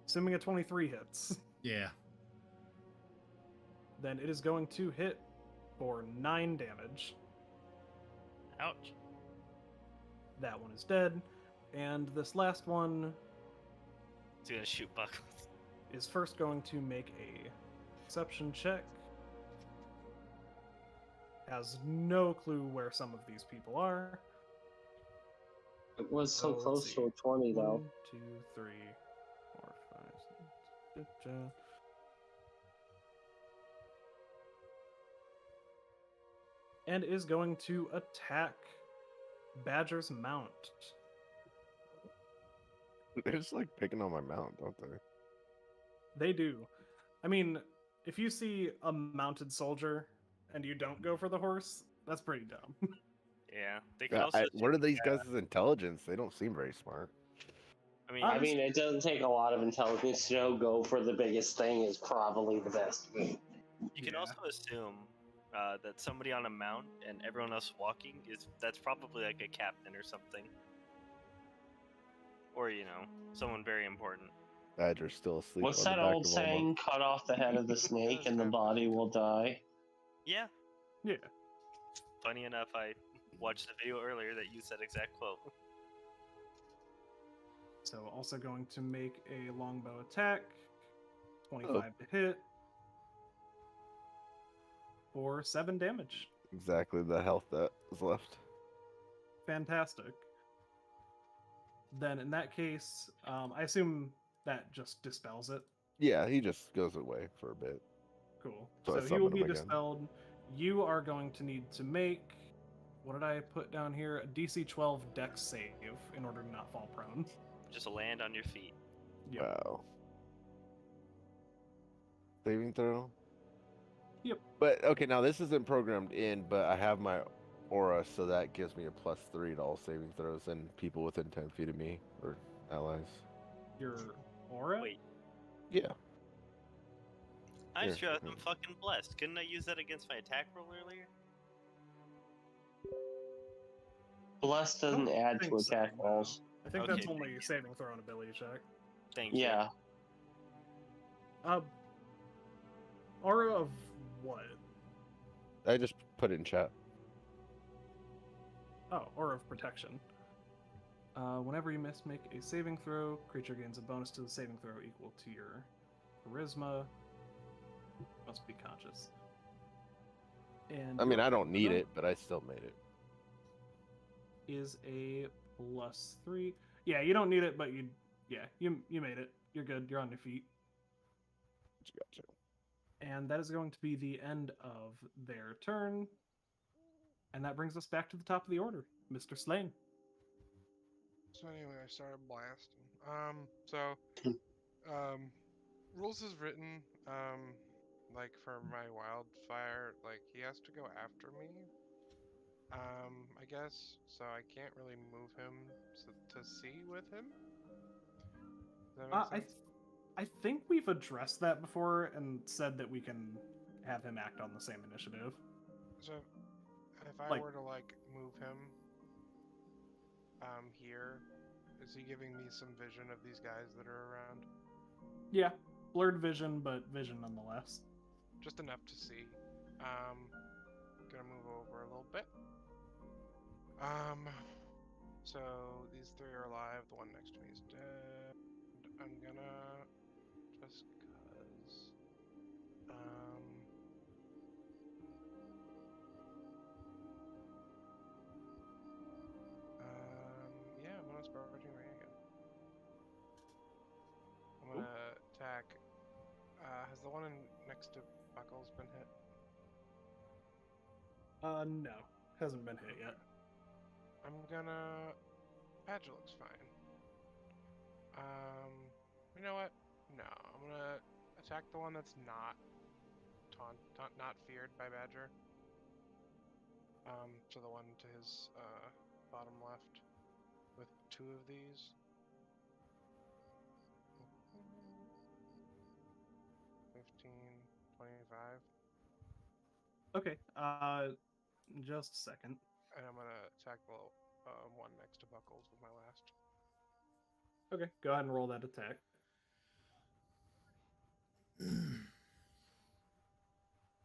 Assuming a 23 hits, Yeah. then it is going to hit for 9 damage. Ouch. That one is dead. And this last one It's gonna shoot Buckles. is first going to make a perception check. Has no clue where some of these people are. It was so let's close to see. a 20, though. 1, 2, 3, 4, 5, 6. And is going to attack Badger's mount. They're just like picking on my mount, don't they? They do. I mean, if you see a mounted soldier and you don't go for the horse, that's pretty dumb. Yeah, they can Yeah, also. what are these guys' intelligence? They don't seem very smart. I mean, I mean, it doesn't take a lot of intelligence to know go for the biggest thing is probably the best move. you can Yeah. also assume that somebody on a mount and everyone else walking that's probably like a captain or something, or someone very important. Badger's still asleep. What's on the that back old of Olma. saying? Cut off the head of the snake and the body will die. Yeah. Yeah. Funny enough, I watched the video earlier that used that exact quote. So also going to make a longbow attack. 25 to hit. For 7 damage. Exactly the health that is left. Fantastic. Then in that case, I assume that just dispels it. Yeah, he just goes away for a bit. Cool. So I So he will summon be him again. dispelled. You are going to need to make, what did I put down here? A DC 12 dex save in order to not fall prone. Just land on your feet. Yep. Wow. Saving throw? Yep. But okay, now this isn't programmed in, but I have my aura, so that gives me a +3 to all saving throws and people within 10 feet of me or allies. Your aura? Wait. Yeah. I Here, sure here. I'm fucking blessed. Couldn't I use that against my attack roll earlier? Bless I don't doesn't add think to so, attack no. rolls. I think Okay, that's thank only you. saving throw and ability check. Thank you. Yeah. Aura of what? I just put it in chat. Oh, Aura of Protection. Whenever you miss, make a saving throw. Creature gains a bonus to the saving throw equal to your charisma. Must be conscious. And I mean, your I don't need charisma it, but I still made it. Is a +3. Yeah, you don't need it, but you made it. You're good. You're on your feet. Gotcha. And that is going to be the end of their turn. And that brings us back to the top of the order, Mr. Slane. So anyway, I started blasting. Rules is written, like for my wildfire, like he has to go after me. I guess, so I can't really move him to see with him. Does that make sense? I think we've addressed that before and said that we can have him act on the same initiative. So if I like- were to like move him, here, is he giving me some vision of these guys that are around? Yeah, blurred vision, but vision nonetheless. Just enough to see. Gonna move over a little bit. So these three are alive. The one next to me is dead. I'm gonna just cause. Yeah, I'm gonna sparking ray again. I'm gonna attack. Has the one next to Buckles been hit? No, hasn't been hit yet. I'm gonna. Badger looks fine. You know what? No, I'm gonna attack the one that's not not feared by Badger. So the one to his bottom left. with 2 of these. 15, 25, Okay. Just a second. and I'm gonna attack the one next to Buckles with my last. Okay, go ahead and roll that attack.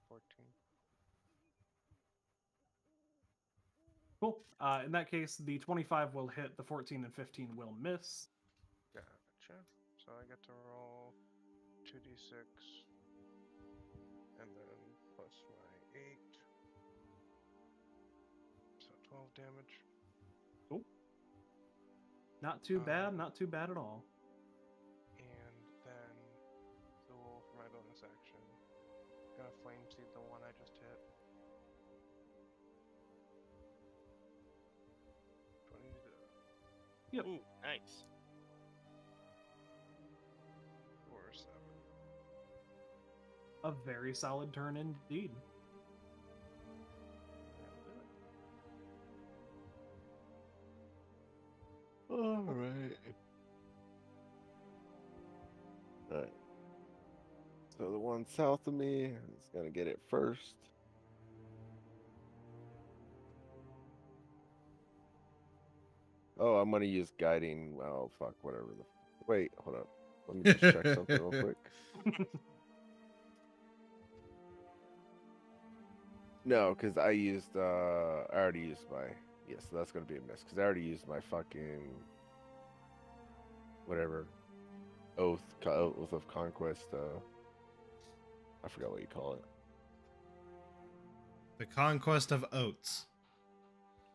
14. Cool. In that case, the 25 will hit, the 14 and 15 will miss. Gotcha. So I get to roll 2d6, and then plus my 8. So 12 damage. Cool. Not too bad, not too bad at all. And then duel for my bonus action. Gonna flame seed the one I just hit. 20 Yep. Ooh, nice. or 7. A very solid turn indeed. All right. All right. So the one south of me is gonna get it first. Oh, I'm gonna use guiding. Oh fuck, whatever. Wait, hold up. Let me just check something real quick. No, because I already used my. Yes, so that's gonna be a miss because I already used my fucking whatever oath of conquest. I forgot what you call it. The conquest of oats.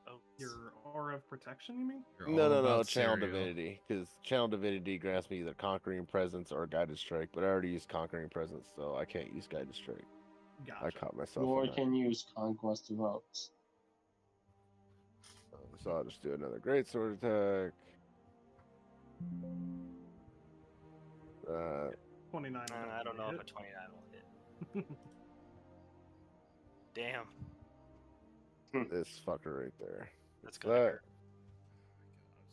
Oh, Your aura of protection, you mean? You're No, all no, no, about channel cereal. divinity. Because channel divinity grants me either conquering presence or guided strike. But I already used conquering presence, so I can't use guided strike. I Gotcha. caught myself. Nor on that. can use Conquest of Oats. So I'll just do another great sword attack. 29. I don't know if a 29 will hit. Damn, This fucker right there. that's It's gonna that. hurt.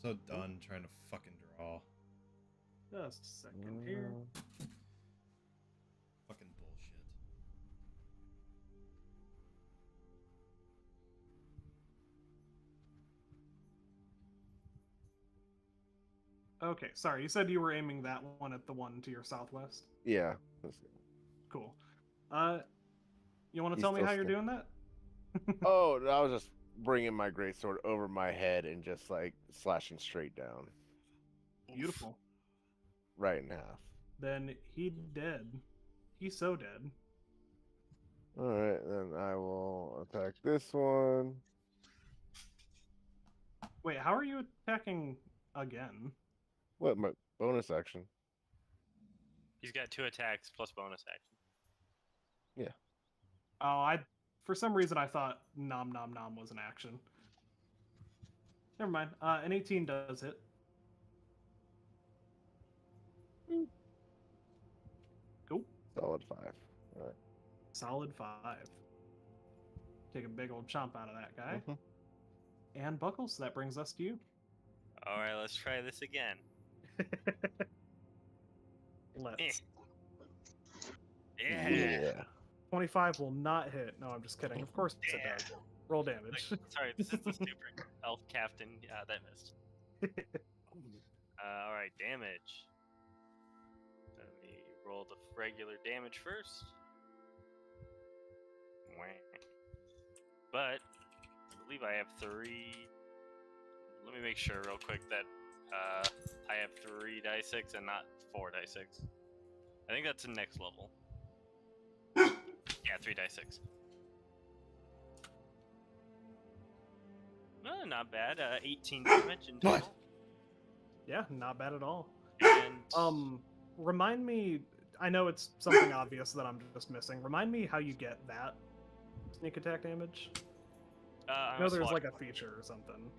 I'm so done trying to fucking draw. Just a second here. Fucking bullshit. Okay, sorry. You said you were aiming that one at the one to your southwest. Yeah. That's good. Cool. You want to He's tell me still how you're sta- doing that? Oh, I was just bringing my greatsword over my head and just like slashing straight down, Beautiful. right in half. Then he dead. He's so dead. All right, then I will attack this one. Wait, how are you attacking again? What, my bonus action? He's got 2 attacks plus bonus action. Oh, for some reason I thought nom nom nom was an action. Never mind. An 18 does hit. Cool. Solid 5. All right. Solid 5. Take a big old chomp out of that guy. Mhm. And Buckles, that brings us to you. All right, let's try this again. Let's. Yeah. 25 will not hit. No, I'm just kidding. Of course it does. Roll damage. Sorry, this is the super elf captain. Yeah, that missed. All right, damage. Let me roll the regular damage first. Wah. But I believe I have 3. Let me make sure real quick that I have 3 die 6 and not 4 die 6. I think that's the next level. Yeah, 3 die 6. No, not bad. 18 damage in total. Yeah, not bad at all. And Remind me. I know it's something obvious that I'm just missing. Remind me how you get that sneak attack damage. I know there's like a feature or something.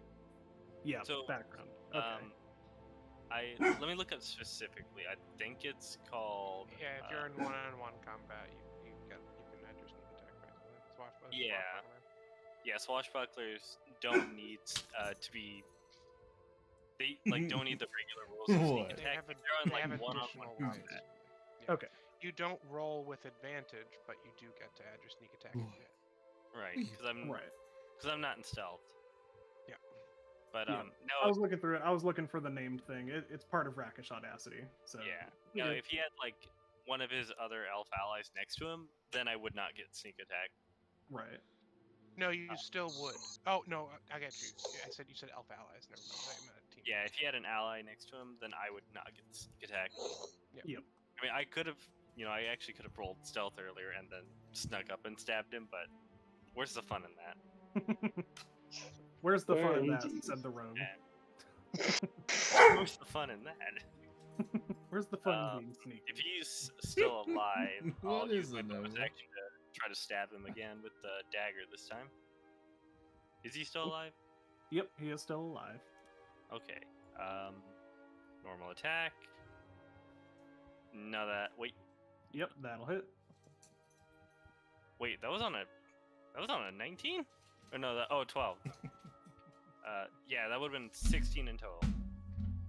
Yeah, So, background. Okay. let me look up specifically. I think it's called. Yeah, if you're in one-on-one combat, you can add your sneak attack basically. Yeah. Yeah, swashbucklers don't need to be They like don't need the regular rules of sneak What? They attack. have, They're on they have like additional one-on-one ways. combat. Yeah. Okay. You don't roll with advantage, but you do get to add your sneak attack if you hit. Right, because I'm not in stealth. Yeah. But Yeah. no, I was looking through it. I was looking for the named thing. It's part of Rakish Audacity. So yeah. No, if he had like one of his other elf allies next to him, then I would not get sneak attack. right. No, you still would. Oh no, I got you. I said you said elf allies. Never mind. I meant a team. Yeah, if he had an ally next to him, then I would not get sneak attack. Yep. I mean, I could have, I actually could have rolled stealth earlier and then snuck up and stabbed him, but where's the fun in that? Where's the Where fun in is that? he? Said the rogue. Where's the fun in that? Where's the fun in being sneaky? If he's still alive, I'll What use is my it, bonus Noble? action to try to stab him again with the dagger this time. Is he still alive? Yep, he is still alive. Okay. Normal attack. No, wait, Yep, that'll hit. that was on a 19? Or no, 12. Yeah, that would have been 16 in total.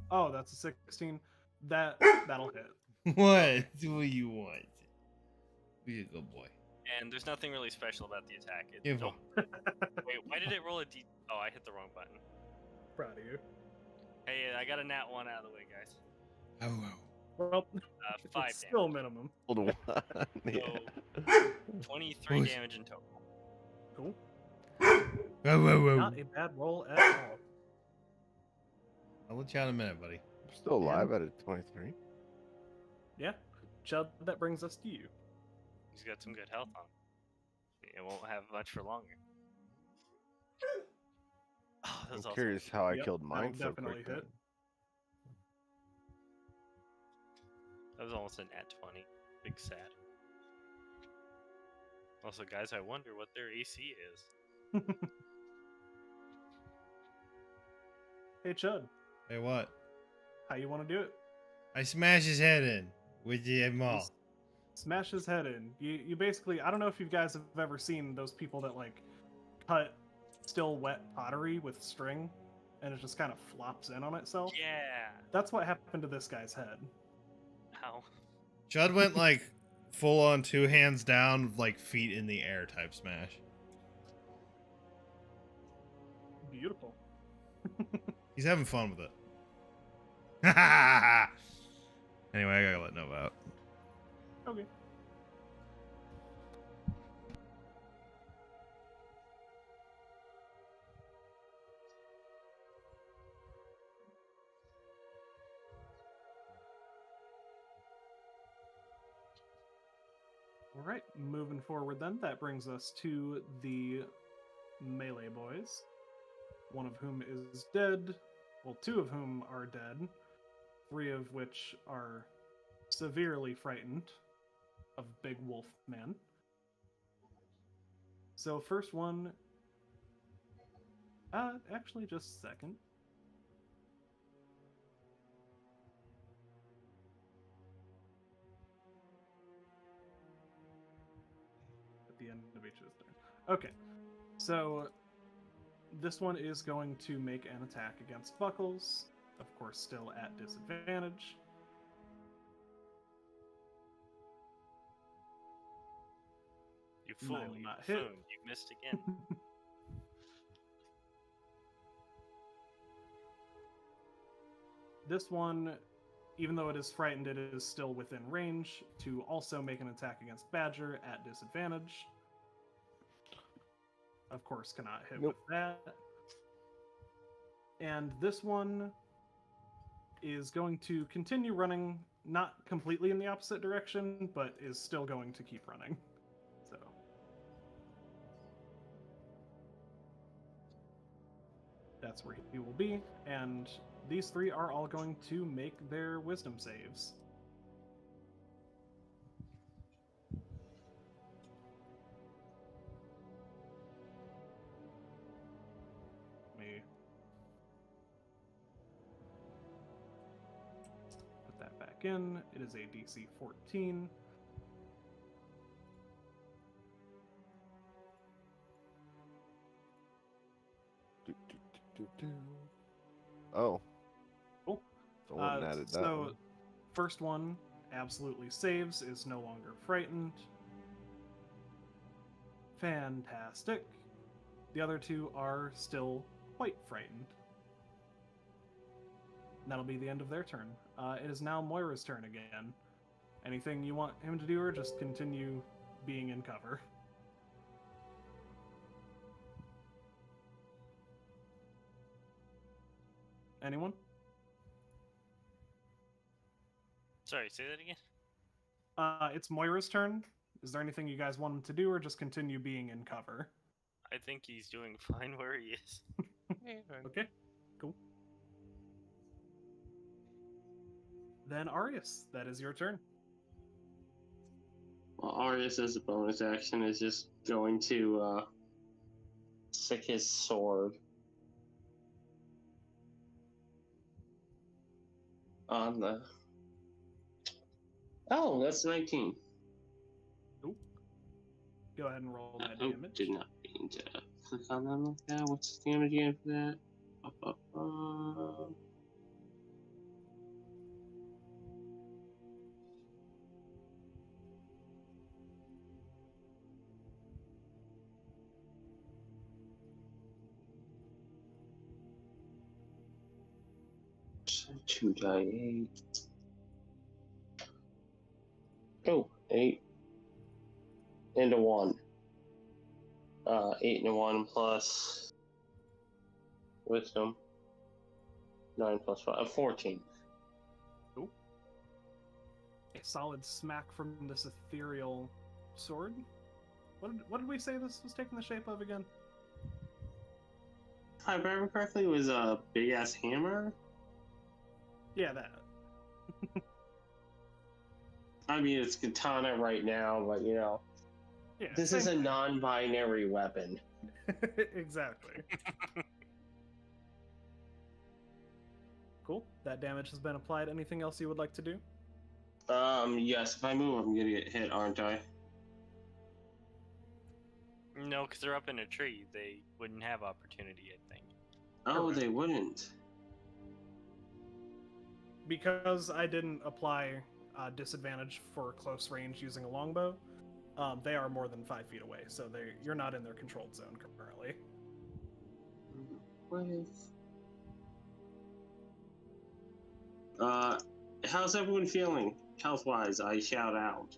Oh, that's a 16. That'll hit. What do you want? Be a good boy. And there's nothing really special about the attack. Give Wait, why did it roll a D? Oh, I hit the wrong button. Proud of you. Hey, I got a nat 1 out of the way, guys. Oh, Well, 5 it's still damage. minimum. Hold on. So, 23 Whoosh. damage in total. Cool. whoa. Not a bad roll at all. I'll let you out in a minute, buddy. I'm still alive at a 23. Yeah. Chud, that brings us to you. He's got some good health on him. It won't have much for longer. Oh, I'm that's awesome. curious how I Yep, killed mine that'll so definitely quick. hit. That was almost an nat 20. Big sad. Also, guys, I wonder what their AC is. Hey, Chud, Hey, what? how you want to do it? I smash his head in with the maul. Smash his head in. You basically, I don't know if you guys have ever seen those people that like cut still wet pottery with string and it just kind of flops in on itself. Yeah. That's what happened to this guy's head. How? Chud went like full on 2 hands down, like feet in the air type smash. Beautiful. He's having fun with it. Anyway, I gotta let Nova out. Okay. All right, moving forward then, that brings us to the melee boys, one of whom is dead, well, 2 of whom are dead, 3 of which are severely frightened of Big Wolf Man. So first one, actually just second. At the end of each of his turn. Okay, so this one is going to make an attack against Buckles, of course still at disadvantage. You fool, Will you not hit. buffoon. You missed again. This one, even though it is frightened, it is still within range to also make an attack against Badger at disadvantage. Of course, cannot hit Nope. with that. And this one is going to continue running, not completely in the opposite direction, but is still going to keep running. So. That's where he will be, and these 3 are all going to make their wisdom saves. Let me put that back in. It is a DC 14. Oh, wouldn't added that so, one. first one absolutely saves, is no longer frightened. Fantastic. The other two are still quite frightened. That'll be the end of their turn. It is now Moira's turn again. Anything you want him to do, or just continue being in cover? Anyone? Sorry, say that again. It's Moira's turn. Is there anything you guys want him to do, or just continue being in cover? I think he's doing fine where he is. Yeah, fine. Okay, cool. Then Arius, that is your turn. Well, Arius, as a bonus action, is just going to stick his sword on the. Oh, that's 19. Ooh. Go ahead and roll that Oh, damage. did not mean to click on them like that. What's the damage again for that? 2d8. Oh, 8 and a 1. 8 and a 1 plus wisdom. 9 plus 5. 14. Cool. A solid smack from this ethereal sword. What did we say this was taking the shape of again? If I remember correctly, it was a big ass hammer. Yeah, that. I mean, it's katana right now, but you know, Yeah, this same is a thing. non-binary weapon. Exactly. Cool. That damage has been applied. Anything else you would like to do? Yes, if I move, I'm gonna get hit, aren't I? No, because they're up in a tree. They wouldn't have opportunity, I think. Oh, Correct. they wouldn't. Because I didn't apply disadvantage for close range using a longbow, they are more than 5 feet away, so you're not in their controlled zone currently. What is? How's everyone feeling health-wise? I shout out.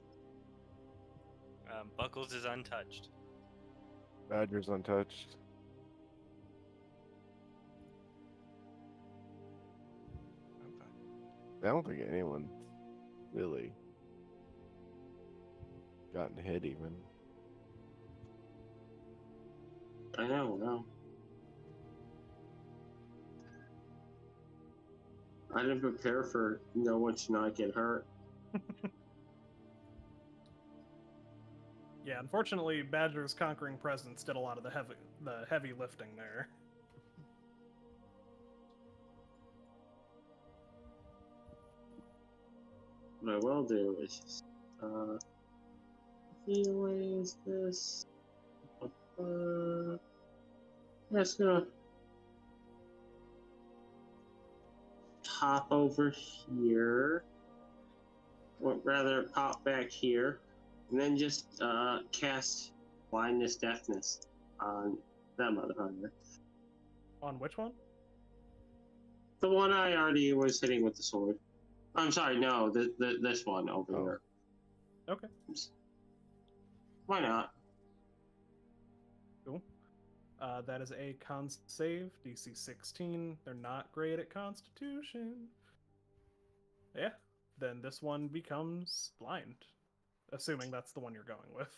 Buckles is untouched. Badger's untouched. I'm fine. I don't think anyone's really gotten hit even. I know. I didn't prepare for no one to not get hurt. Yeah, unfortunately, Badger's conquering presence did a lot of the heavy lifting there. What I will do is just, is this? I'm just gonna hop over here, or rather pop back here, and then just cast blindness deafness on that motherfucker. On which one? The one I already was hitting with the sword. I'm sorry, no, this one over Oh. here. Okay. Why not? Cool. That is a con save, DC 16. They're not great at Constitution. Yeah, then this one becomes blind. Assuming that's the one you're going with.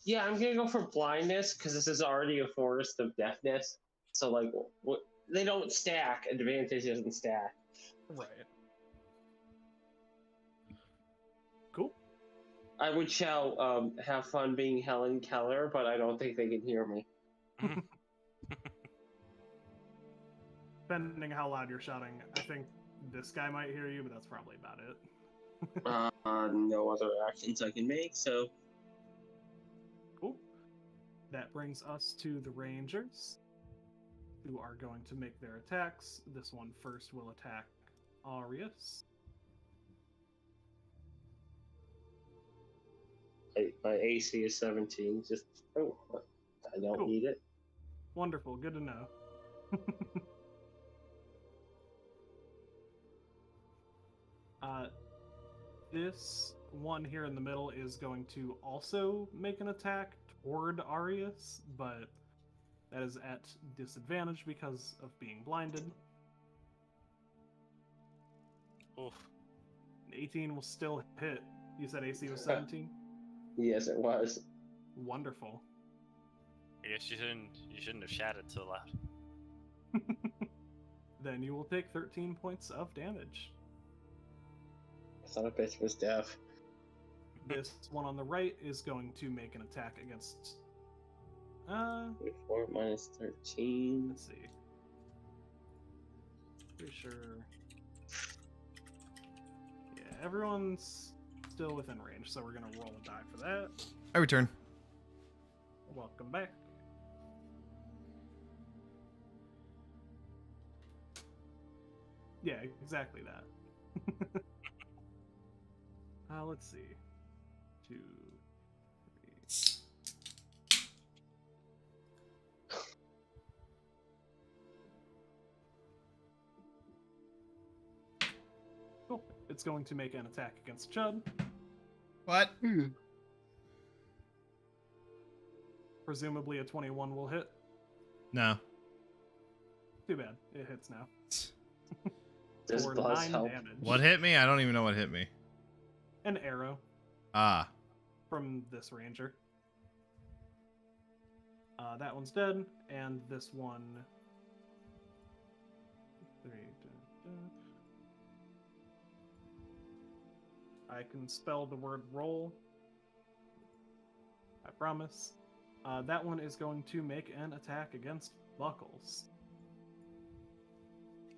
Yeah, I'm gonna go for blindness because this is already a forest of deafness. So like, they don't stack. Advantage doesn't stack. Right. Cool. I would shout, "Have fun being Helen Keller," but I don't think they can hear me. Depending how loud you're shouting, I think this guy might hear you, but that's probably about it. No other actions I can make, so Cool. That brings us to the Rangers. who are going to make their attacks. This one first will attack Arius. My AC is 17. Just I don't Cool. need it. Wonderful, good to know. This one here in the middle is going to also make an attack toward Arius, but that is at disadvantage because of being blinded. Oof. 18 will still hit. You said AC was 17? Yes, it was. Wonderful. I guess you shouldn't have shouted so loud. Then you will take 13 points of damage. I thought a bitch was deaf. This one on the right is going to make an attack against... 4 minus 13. let's see. Pretty sure... Yeah, everyone's still within range, so we're gonna roll a die for that. I return. Welcome back. Yeah, exactly that. Let's see. 2, 3. Cool. It's going to make an attack against Chud. What? Presumably a 21 will hit. No. Too bad. It hits now. Does For Buzz 9 help? damage. What hit me? I don't even know what hit me. An arrow Ah. from this ranger. That one's dead, and this one... 3, I can spell the word roll. I promise. That one is going to make an attack against Buckles.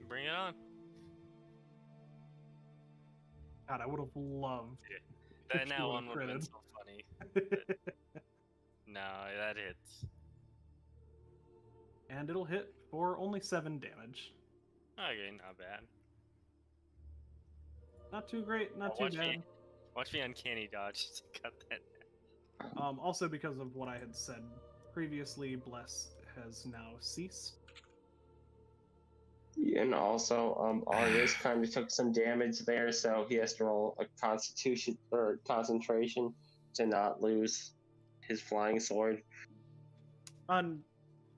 Bring it on. God, I would have loved. That if you now would've one would have been critted. so funny. No, that hits. And it'll hit for only 7 damage. Okay, not bad. Not too great, not too watch bad. me, watch me uncanny dodge to cut that. Also because of what I had said previously, Bless has now ceased. And also, Arius kind of took some damage there, so he has to roll a constitution or concentration to not lose his flying sword.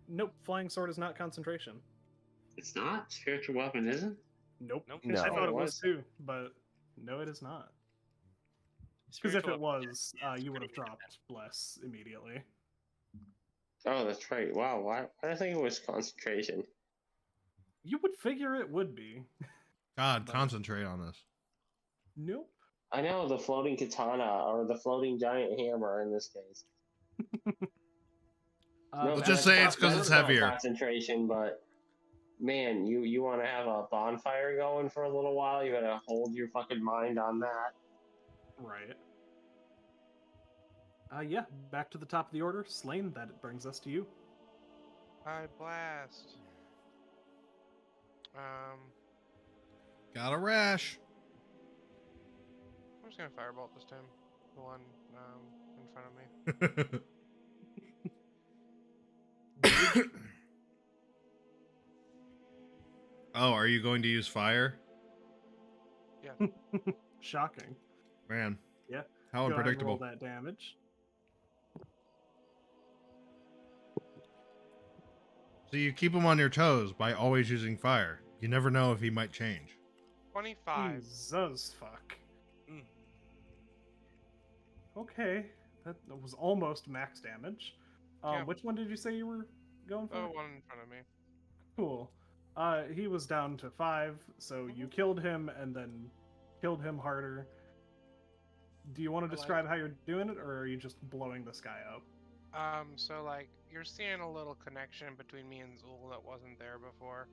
Nope, flying sword is not concentration. It's not? Spiritual weapon isn't? Nope. Nope. No. I thought it it was was. too, but no, it is not. Because if Spiritual it weapon was, is you would pretty have dropped Bless immediately. Oh, that's right. Wow, why did I think it was concentration? You would figure it would be. God, But- concentrate on this. Nope. I know the floating katana or the floating giant hammer in this case. Let's that- just say it's 'cause that's it's not heavier. Concentration, but man, you want to have a bonfire going for a little while, you gotta hold your fucking mind on that. Right. Yeah, back to the top of the order. Slain, that brings us to you. I blast. Got a rash. I'm just gonna firebolt this time. The one in front of me. Oh, are you going to use fire? Shocking. Man. Yeah. How Go ahead and roll unpredictable. that damage. So you keep him on your toes by always using fire. You never know if he might change. 25. Jesus fuck. Mm. Okay, that was almost max damage. Yeah. Which one did you say you were going for? Oh, one in front of me. Cool. He was down to 5, so you killed him and then killed him harder. Do you want to I like describe how you're doing it, or are you just blowing this guy up? So like you're seeing a little connection between me and Zool that wasn't there before.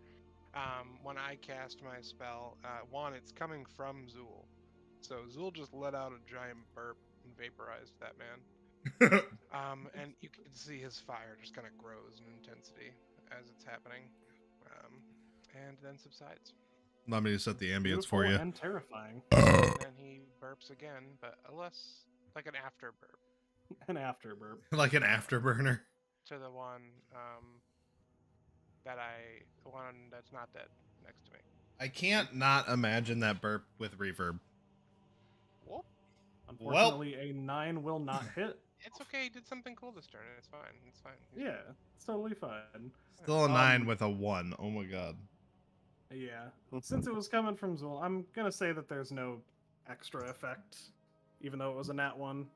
When I cast my spell, one, it's coming from Zool. So Zool just let out a giant burp and vaporized that man. And you can see his fire just kind of grows in intensity as it's happening, and then subsides. Let me to set the ambience Beautiful for you. and terrifying. And then he burps again, but a less like an after burp An after burp. Like an afterburner. to the one the one that's not dead next to me. I can't not imagine that burp with reverb. Whoop. Unfortunately, a 9 will not hit. It's okay. He did something cool this turn. It's fine. It's fine. Yeah, it's totally fine. Still a 9 with a 1. Oh my god. Yeah. Since it was coming from Zool, I'm gonna say that there's no extra effect, even though it was a nat 1.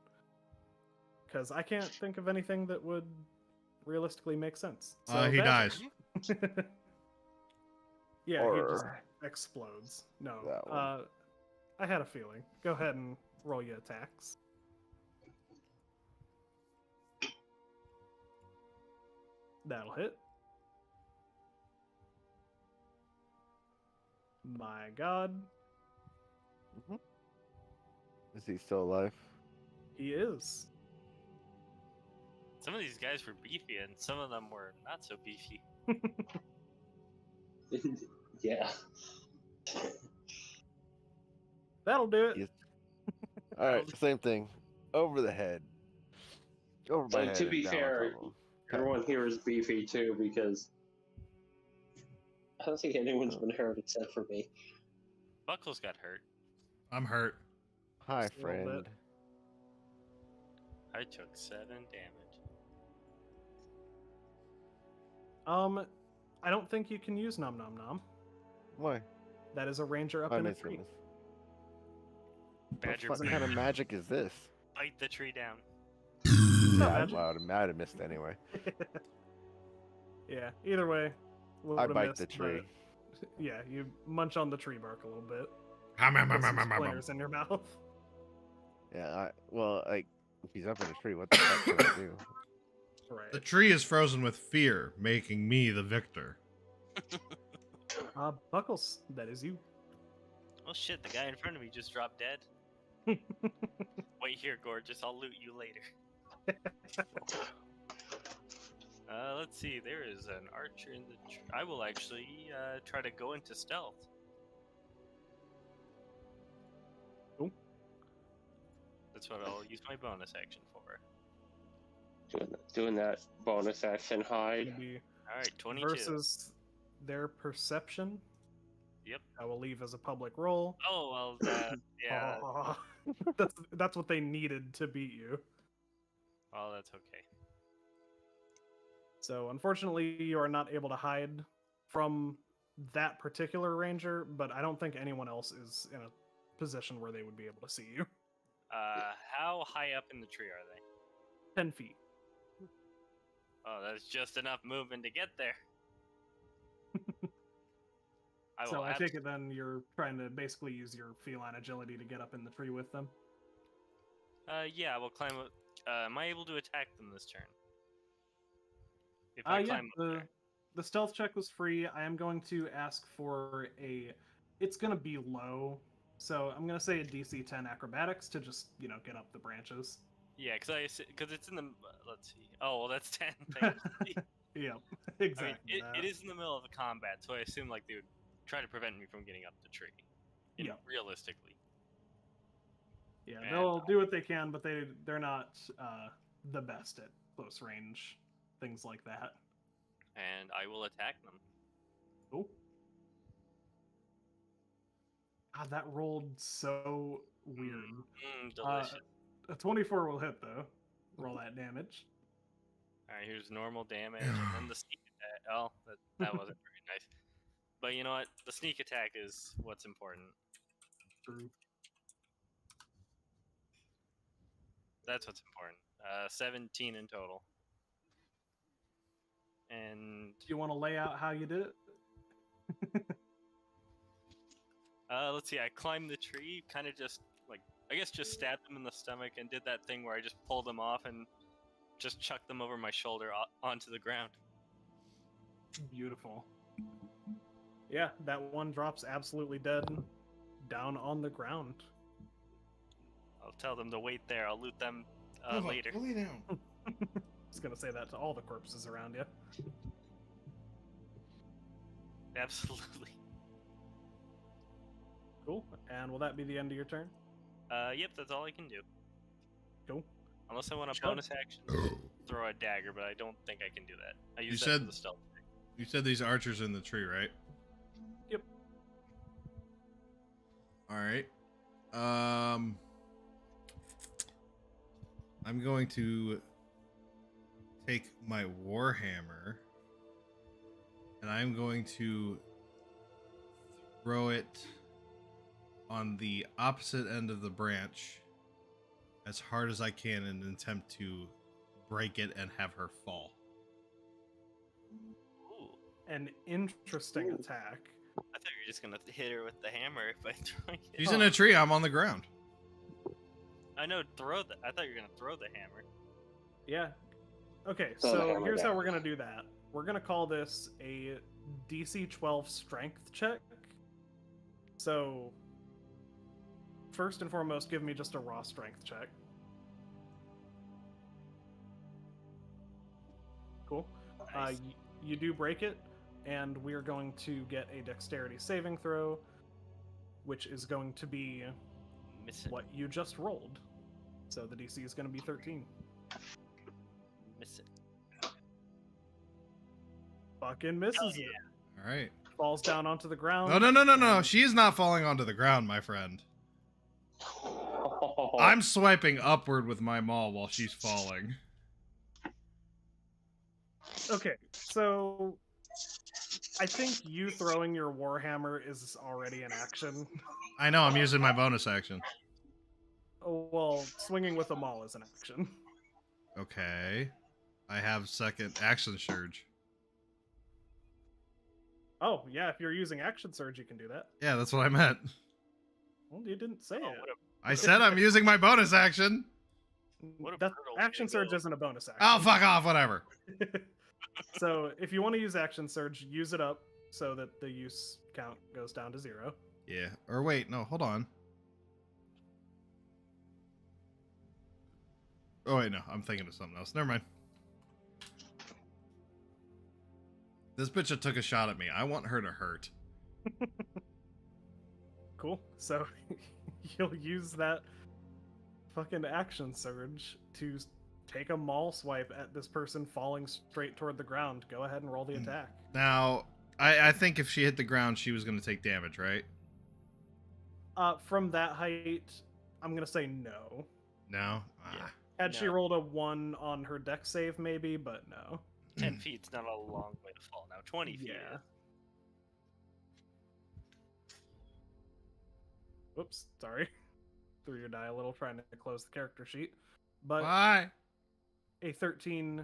Because I can't think of anything that would realistically make sense. So He Badger. dies. Yeah, he just Or- explodes. No. That one. I had a feeling. Go ahead and roll your attacks. That'll hit. My god. Is he still alive? He is. Some of these guys were beefy, and some of them were not so beefy. Yeah. That'll do it. Yes. All right, same thing. Over the head. Over my Like, head. to and be down on fair, top of him. everyone here is beefy too because I don't think anyone's been hurt except for me. Buckles got hurt. I'm hurt. Hi, Just a little friend. bit. I took 7 damage. I don't think you can use Nom Nom Nom. Why? That is a ranger up I in a missed tree. him. Badger What kind of magic is this? bite the tree down. not Yeah, magic. I'd have missed anyway. Yeah, either way. I would've bite missed, the tree. but, yeah, you munch on the tree bark a little bit. Hum, hum, Put hum, some hum, hum, hum. splinters in your mouth. Yeah, well, like, if he's up in a tree, what the fuck can I do? Right. The tree is frozen with fear, making me the victor. Buckles, that is you. Oh shit, the guy in front of me just dropped dead. Wait here, gorgeous. I'll loot you later. Let's see. There is an archer in the tree. I will actually try to go into stealth. Cool. That's what I'll use my bonus action for. Doing that bonus action hide. Gonna be Alright, 22. versus their perception. Yep. I will leave as a public roll. Oh, well, yeah. Aw. that's what they needed to beat you. Oh, that's okay. So unfortunately, you are not able to hide from that particular ranger, but I don't think anyone else is in a position where they would be able to see you. How high up in the tree are they? 10 feet. Oh, that's just enough movement to get there. So I take it then you're trying to basically use your feline agility to get up in the tree with them. Yeah, I will climb up. Am I able to attack them this turn? If I Yeah, climb up there. the stealth check was free. I am going to ask for a... It's going to be low, so I'm going to say a DC 10 acrobatics to just, get up the branches. Yeah, because it's in the. Let's see. Oh, well, that's 10. Thank you. Yeah, I exactly. mean, it is in the middle of a combat, so I assume like they would try to prevent me from getting up the tree. Yeah. Realistically. Yeah, And- they'll do what they can, but they're not the best at close range, things like that. And I will attack them. Cool. God, that rolled so weird. Delicious. A 24 will hit though. Roll that damage. Alright, here's normal damage, and then the sneak attack. Oh, that wasn't very nice. But you know what? The sneak attack is what's important. True. That's what's important. 17 in total. And Do you want to lay out how you did it? let's see. I climbed the tree, kind of just I guess just stabbed them in the stomach and did that thing where I just pulled them off and just chucked them over my shoulder onto the ground. Beautiful. Yeah, that one drops absolutely dead down on the ground. I'll tell them to wait there. I'll loot them later. Fully down. I was gonna say that to all the corpses around you. Absolutely. Cool. And will that be the end of your turn? Yep, that's all I can do. Cool. Unless I want a Sure. bonus action, throw a dagger, but I don't think I can do that. I use You that said- for the stealth. You said these archers in the tree, right? Yep. All right. I'm going to take my warhammer and I'm going to throw it on the opposite end of the branch as hard as I can in an attempt to break it and have her fall. Ooh, An interesting attack. I thought you were just gonna hit her with the hammer by throwing it. She's in a tree. I'm on the ground. I know, throw the. I thought you were gonna throw the hammer. Yeah. Okay, Throw the so hammer here's how down. we're gonna do that. We're gonna call this a DC 12 strength check. So, first and foremost, give me just a raw strength check. Cool. Nice. You do break it, and we're going to get a dexterity saving throw, which is going to be Miss it. what you just rolled. So the DC is going to be 13. Miss it. Fucking misses Hell it. All right. Falls down onto the ground. No. and- She is not falling onto the ground, my friend. Oh. I'm swiping upward with my maul while she's falling. Okay, so I think you throwing your warhammer is already an action. I know, I'm using my bonus action. Oh, well, swinging with a maul is an action. Okay. I have second action surge. Oh, yeah, if you're using action surge, you can do that. Yeah, that's what I meant. Well, you didn't say Oh, it. I said I'm using my bonus action. what a That brutal way action to surge go. isn't a bonus action. Oh, fuck off, whatever. So if you want to use action surge, use it up so that the use count goes down to 0. Yeah. Or wait, no, hold on. Oh, wait, no, I'm thinking of something else. Never mind. This bitch that took a shot at me. I want her to hurt. Cool. So you'll use that fucking action surge to take a maul swipe at this person falling straight toward the ground. Go ahead and roll the attack. Now, I think if she hit the ground, she was going to take damage, right? From that height, I'm gonna say no. No? Yeah. Ah. Had she No. rolled a 1 on her deck save, maybe, but no. 10 feet's not a long way to fall. Now 20 feet. Yeah. is. Whoops, sorry. Threw your die a little trying to close the character sheet. But Why? a 13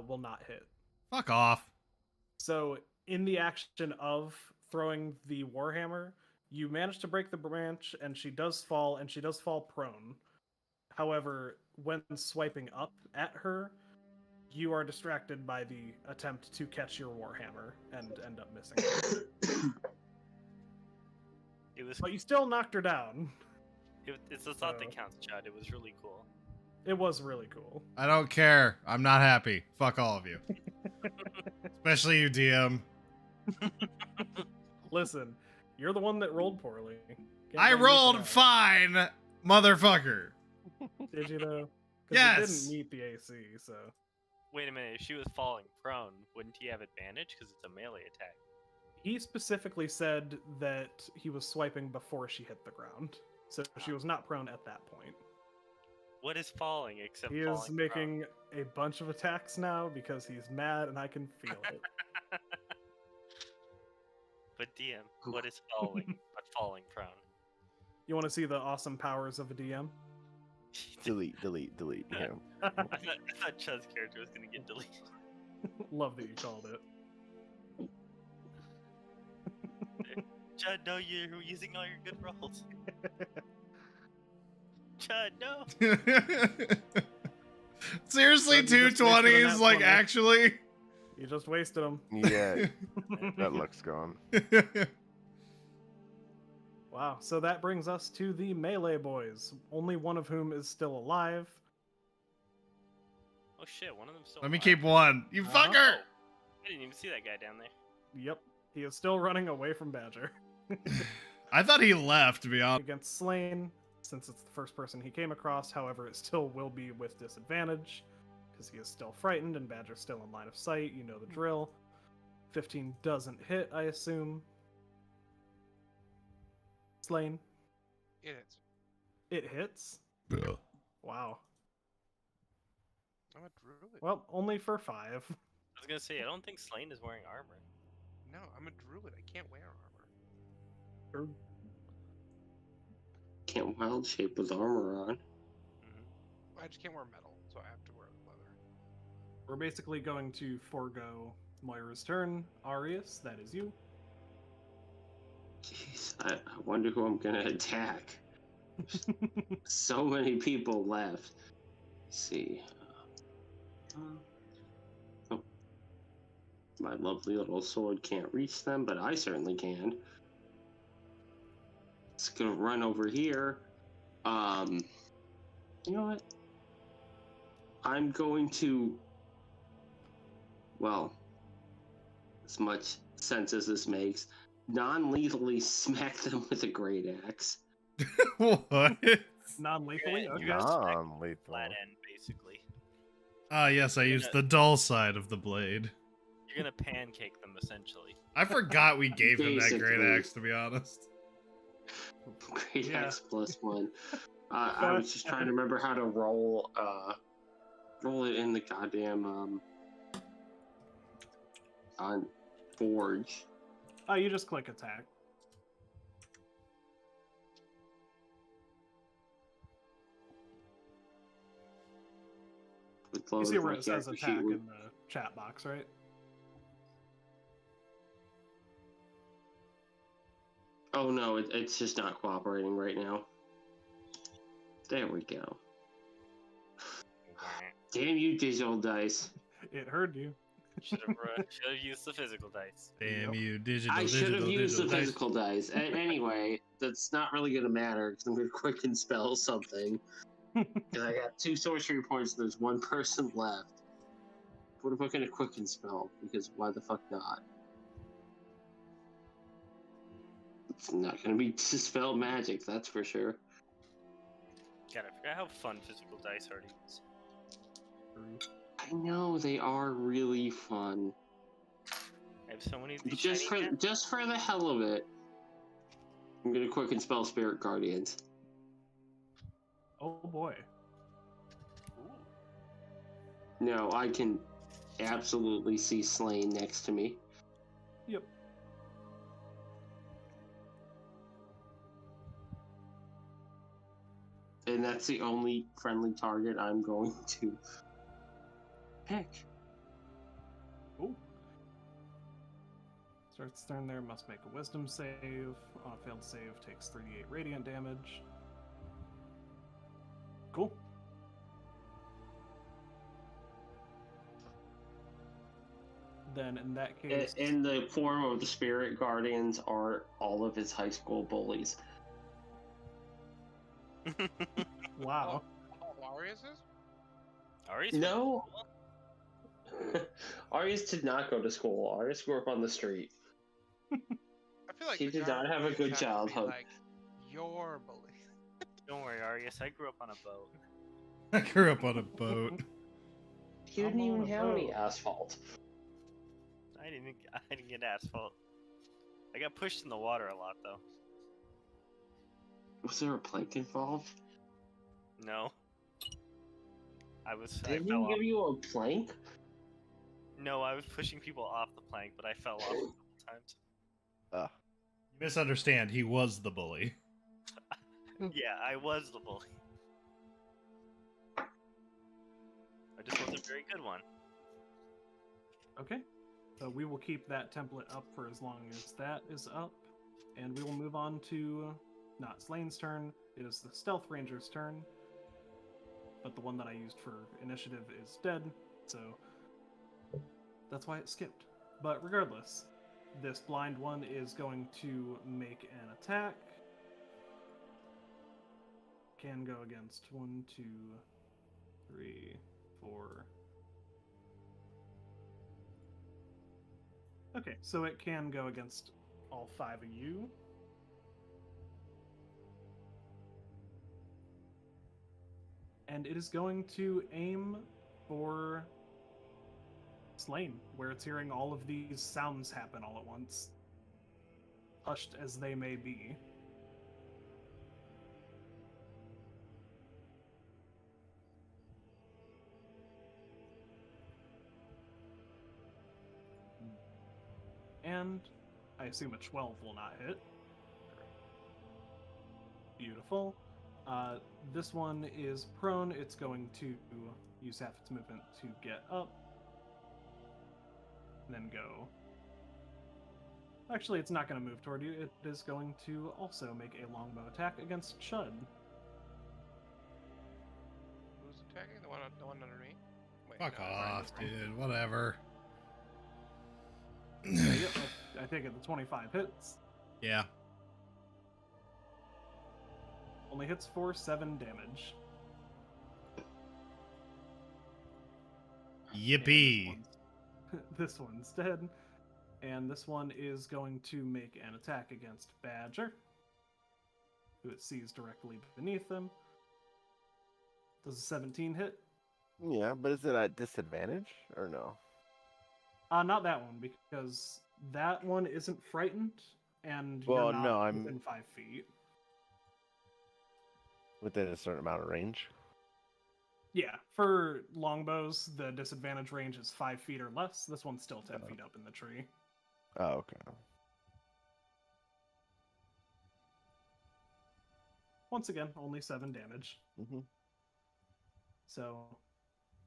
will not hit. Fuck off. So, in the action of throwing the warhammer, you manage to break the branch, and she does fall prone. However, when swiping up at her, you are distracted by the attempt to catch your warhammer and end up missing her. It was. But you still knocked her down. It's the thought So- that counts, Chad. It was really cool. It was really cool. I don't care. I'm not happy. Fuck all of you. Especially you, DM. Listen, you're the one that rolled poorly. Can't I blame me for rolled that. fine, motherfucker. Did you though? 'Cause Yes. It didn't meet the AC, so. Wait a minute. If she was falling prone, wouldn't he have advantage? Because it's a melee attack. He specifically said that he was swiping before she hit the ground. So she was not prone at that point. What is falling except He falling is making a bunch of attacks now because he's mad and I can feel it. prone? But DM, what is falling but falling prone? You want to see the awesome powers of a DM? Delete. Yeah. I thought Chud's character was gonna get deleted. Love that you called it. Chud, no, you're using all your good rolls. Chud, no. Seriously, Chud, you two just wasted a 20s, nat like 20. actually? You just wasted them. Yeah, that luck's gone. Wow, so that brings us to the melee boys, only one of whom is still alive. Oh shit, one of them's still Let me alive. keep one. You Uh-huh. fucker! I didn't even see that guy down there. Yep, He is still running away from Badger. I thought he left, to be honest. Against Slain, since it's the first person he came across, however, it still will be with disadvantage, because he is still frightened and Badger's still in line of sight. You know the drill. 15 doesn't hit, I assume. Slain. It is. It hits? Wow. I'm a druid. Well, only for 5. I was gonna say, I don't think Slain is wearing armor. No, I'm a druid. I can't wear armor. Can't wild shape with armor on. I just can't wear metal, so I have to wear leather. We're basically going to forego Moira's turn. Arius, that is you. Jeez, I wonder who I'm gonna attack. So many people left. Let's see. Oh. My lovely little sword can't reach them, but I certainly can. It's gonna run over here. You know what? I'm going to, well, as much sense as this makes, non-lethally smack them with a great axe. What? Non-lethally? You Okay. guys smack Non-lethal. flat end, basically. Ah, yes, I used the dull side of the blade. You're gonna pancake them, essentially. I forgot we gave him that great Basically. axe, to be honest. Great Yeah. axe +1. I was just trying to remember how to roll it in the goddamn on Forge. Oh, you just click attack. You see where it says attack in the chat box, right? Oh no, it's just not cooperating right now. There we go. Damn you, digital dice. It heard you. Should have used the physical dice. Damn Yep. you, digital, I should digital, have used the digital dice. physical dice. Anyway, that's not really gonna matter because I'm gonna quicken spell something. And I got 2 sorcery points. And there's 1 person left. What if I can quicken spell? Because why the fuck not? It's not gonna be dispel magic, that's for sure. God, I forgot how fun physical dice are to use. I know they are really fun. I have so many of these Just shiny just for the hell of it, I'm gonna quicken spell Spirit Guardians. Oh boy. Ooh. No, I can absolutely see Slain next to me. Yep. And that's the only friendly target I'm going to pick. Ooh. Starts turn there, must make a wisdom save. On a failed save, takes 38 radiant damage. Cool. Then in that case, In the form of the Spirit Guardians are all of his high school bullies. wow. Oh, Arius is? Ari's No. Arius did not go to school. Arius grew up on the street. I feel like He the did not have a Guardians good have to be, childhood. Like, your bully. Don't worry, Arius. I grew up on a boat. I grew up on a boat. He didn't I'm on even a have any boat. asphalt. I didn't get asphalt. I got pushed in the water a lot, though. Was there a plank involved? No. I They fell didn't off. give you a plank? No, I was pushing people off the plank, but I fell off a couple times. You misunderstand. He was the bully. Yeah, I was the bully. I just wasn't a very good one. Okay. So we will keep that template up for as long as that is up. And we will move on to not Slane's turn. It is the Stealth Ranger's turn. But the one that I used for initiative is dead, so that's why it skipped. But regardless, this blind one is going to make an attack. Can go against 1, 2, 3, 4. Okay, so it can go against all 5 of you. And it is going to aim for Slain, where it's hearing all of these sounds happen all at once, hushed as they may be. And I assume a 12 will not hit. Beautiful. This one is prone. It's going to use half its movement to get up. And then go. Actually, it's not going to move toward you. It is going to also make a longbow attack against Chud. Who's attacking? The one under me? Wait, Fuck no, off, dude. Whatever. Yep, I take it the 25 hits. Yeah. Only hits for 7 damage. Yippee. And this one's dead. And this one is going to make an attack against Badger, who it sees directly beneath him. Does a 17 hit? Yeah, but is it at disadvantage or no? Not that one, because that one isn't frightened, and Well, you're not no, I'm- within 5 feet. Within a certain amount of range. Yeah, for longbows, the disadvantage range is 5 feet or less. This one's still 10 feet up in the tree. Oh, okay. Once again, only 7 damage. Mm-hmm. So,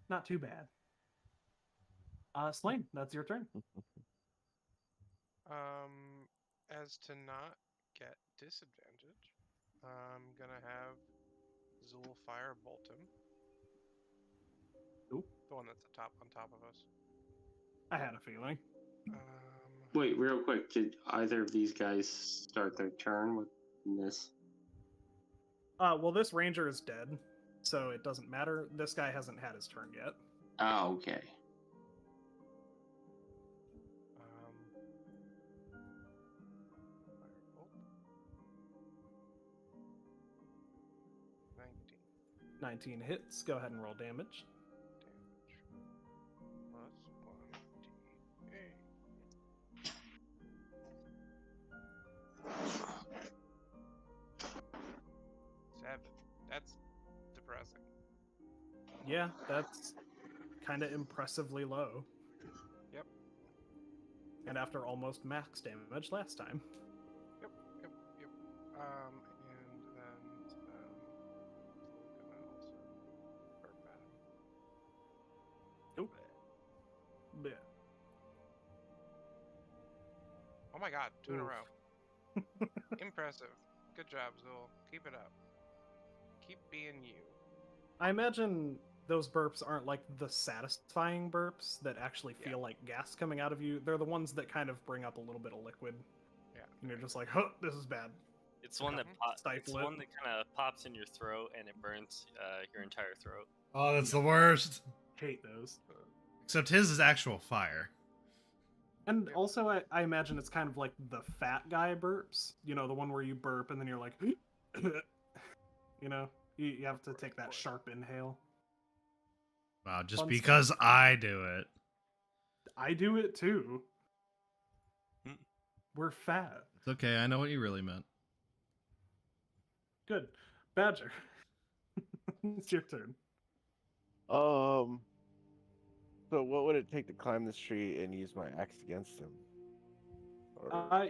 not too bad. Slain, that's your turn. As to not get disadvantage, I'm gonna have Zool firebolt him. Ooh. The one that's on top of us. I had a feeling. Wait, real quick, did either of these guys start their turn with this? Well, this ranger is dead, so it doesn't matter. This guy hasn't had his turn yet. Oh, okay. Firebolt. 19 19 hits. Go ahead and roll damage. damage. Plus 1d8. 7. That's depressing. Yeah, that's kind of impressively low. Yep. And after almost max damage last time. Yep. And then gonna also burp at him. Oop. Yeah. Oh my god, 2 in a Oof. row. Impressive. Good job, Zool. Keep it up. Keep being you. I imagine those burps aren't like the satisfying burps that actually feel like gas coming out of you. They're the ones that kind of bring up a little bit of liquid. Yeah. And you're just like, huh, this is bad. It's one that it's Stifle it. one that kind of pops in your throat and it burns your entire throat. Oh, that's the worst. Hate those. Except his is actual fire. And Yep. also, I imagine it's kind of like the fat guy burps. You know, the one where you burp and then you're like, you know, you have to take that sharp inhale. Wow, just Fun because stuff. I do it. I do it too. Hmm. We're fat. It's okay, I know what you really meant. Good. Badger. It's your turn. So what would it take to climb this tree and use my axe against him? Or...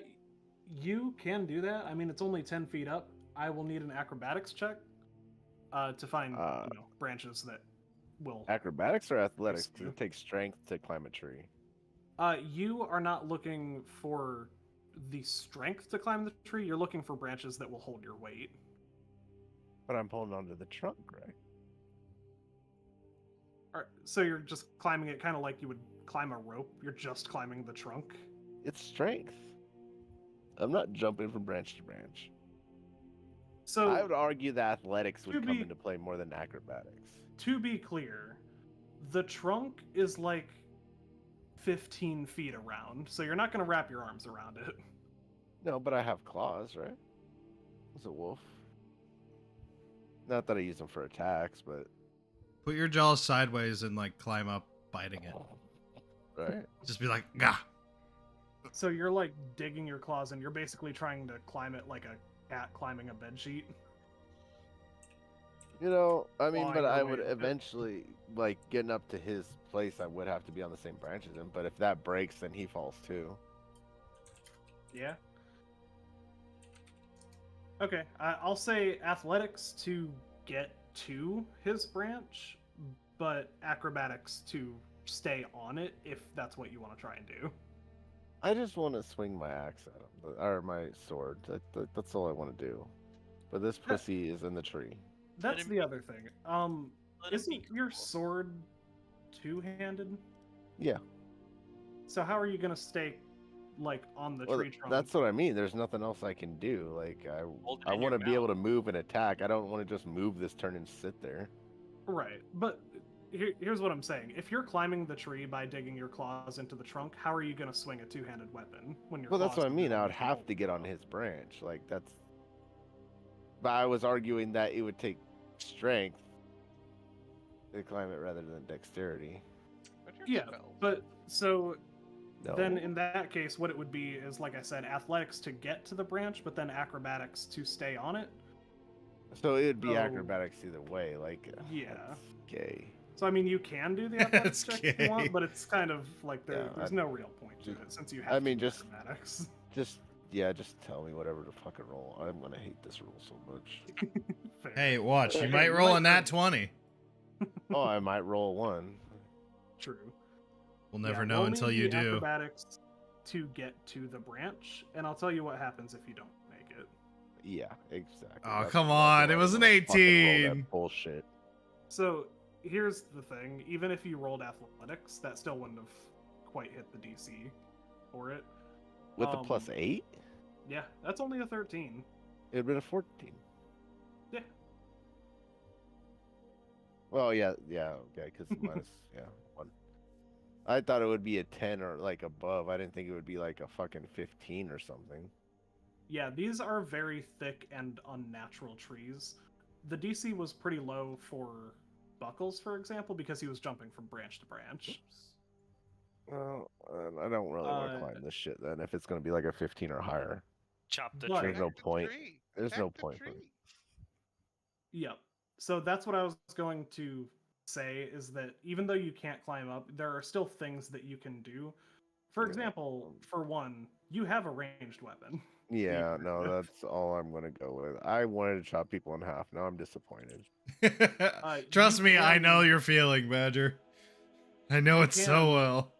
You can do that. I mean, it's only 10 feet up. I will need an acrobatics check to find branches that will. Acrobatics or athletics? Yes, Does it take strength to climb a tree? You are not looking for the strength to climb the tree. You're looking for branches that will hold your weight. But I'm pulling onto the trunk, right? Alright, so you're just climbing it kind of like you would climb a rope. You're just climbing the trunk. It's strength. I'm not jumping from branch to branch. So I would argue that athletics would to come be- into play more than acrobatics. to be clear, the trunk is like 15 feet around, so you're not going to wrap your arms around it. No, but I have claws, right? It's a wolf. Not that I use them for attacks, but Put your jaws sideways and like climb up, biting it. right. Just be like, gah. So you're like digging your claws, and you're basically trying to climb it like a cat climbing a bedsheet. You know, I mean, Clawing but your I way would up it. eventually, like, getting up to his place, I would have to be on the same branch as him. But if that breaks, then he falls too. Yeah. Okay, I'll say athletics to get to his branch, but acrobatics to stay on it if that's what you want to try and do. I just want to swing my axe at him, or my sword. That's all I want to do. But this pussy is in the tree. That's him the be- other thing. Let him Isn't be your cool. sword two-handed? Yeah. So how are you gonna stay like on the Well, tree trunk? that's what I mean. There's nothing else I can do. Like, Hold it I in want your to be able mouth. to move and attack. I don't want to just move this turn and sit there. Right, but here's what I'm saying. If you're climbing the tree by digging your claws into the trunk, how are you gonna swing a two-handed weapon when your Well, that's claws what I mean. literally I would have hold to get on the- his branch. Like, that's. But I was arguing that it would take strength to climb it rather than dexterity. But your Yeah, spells. but so No. then in that case, what it would be is, like I said, athletics to get to the branch, but then acrobatics to stay on it. So it would be So- acrobatics either way. Like, Yeah. that's gay. So I mean, you can do the athletics That's check if you gay. want, but it's kind of like Yeah, there's no real point to it since you have I mean, to do just- acrobatics. Just tell me whatever to fucking roll. I'm gonna hate this rule so much. Fair. Hey, watch. You Hey, might you roll might a nat not- 20. Oh, I might roll one. True. We'll never Yeah, know roll me until you the do. Acrobatics to get to the branch, and I'll tell you what happens if you don't make it. Yeah, exactly. Oh, That's come exactly on, why it I was don't an fucking roll that 18. Bullshit. So here's the thing: even if you rolled athletics, that still wouldn't have quite hit the DC for it. With the plus 8, Yeah, that's only a 13. it'd been a 14. Yeah. Well, yeah, okay, because minus, yeah, 1. I thought it would be a 10 or like above. I didn't think it would be like a fucking 15 or something. Yeah, these are very thick and unnatural trees. The DC was pretty low for Buckles, for example, because he was jumping from branch to branch. Well, I don't really want to climb this shit then if it's going to be like a 15 or higher. Chop the But- tree. There's no Attack the point. tree. There's Attack no the point for tree. it. Yep. So that's what I was going to say is that even though you can't climb up, there are still things that you can do. For Yeah. example, for one, you have a ranged weapon. Yeah, can no, do. that's all I'm going to go with. I wanted to chop people in half. Now I'm disappointed. Trust You me, I can- know your feeling, Badger. I know You it so can. well.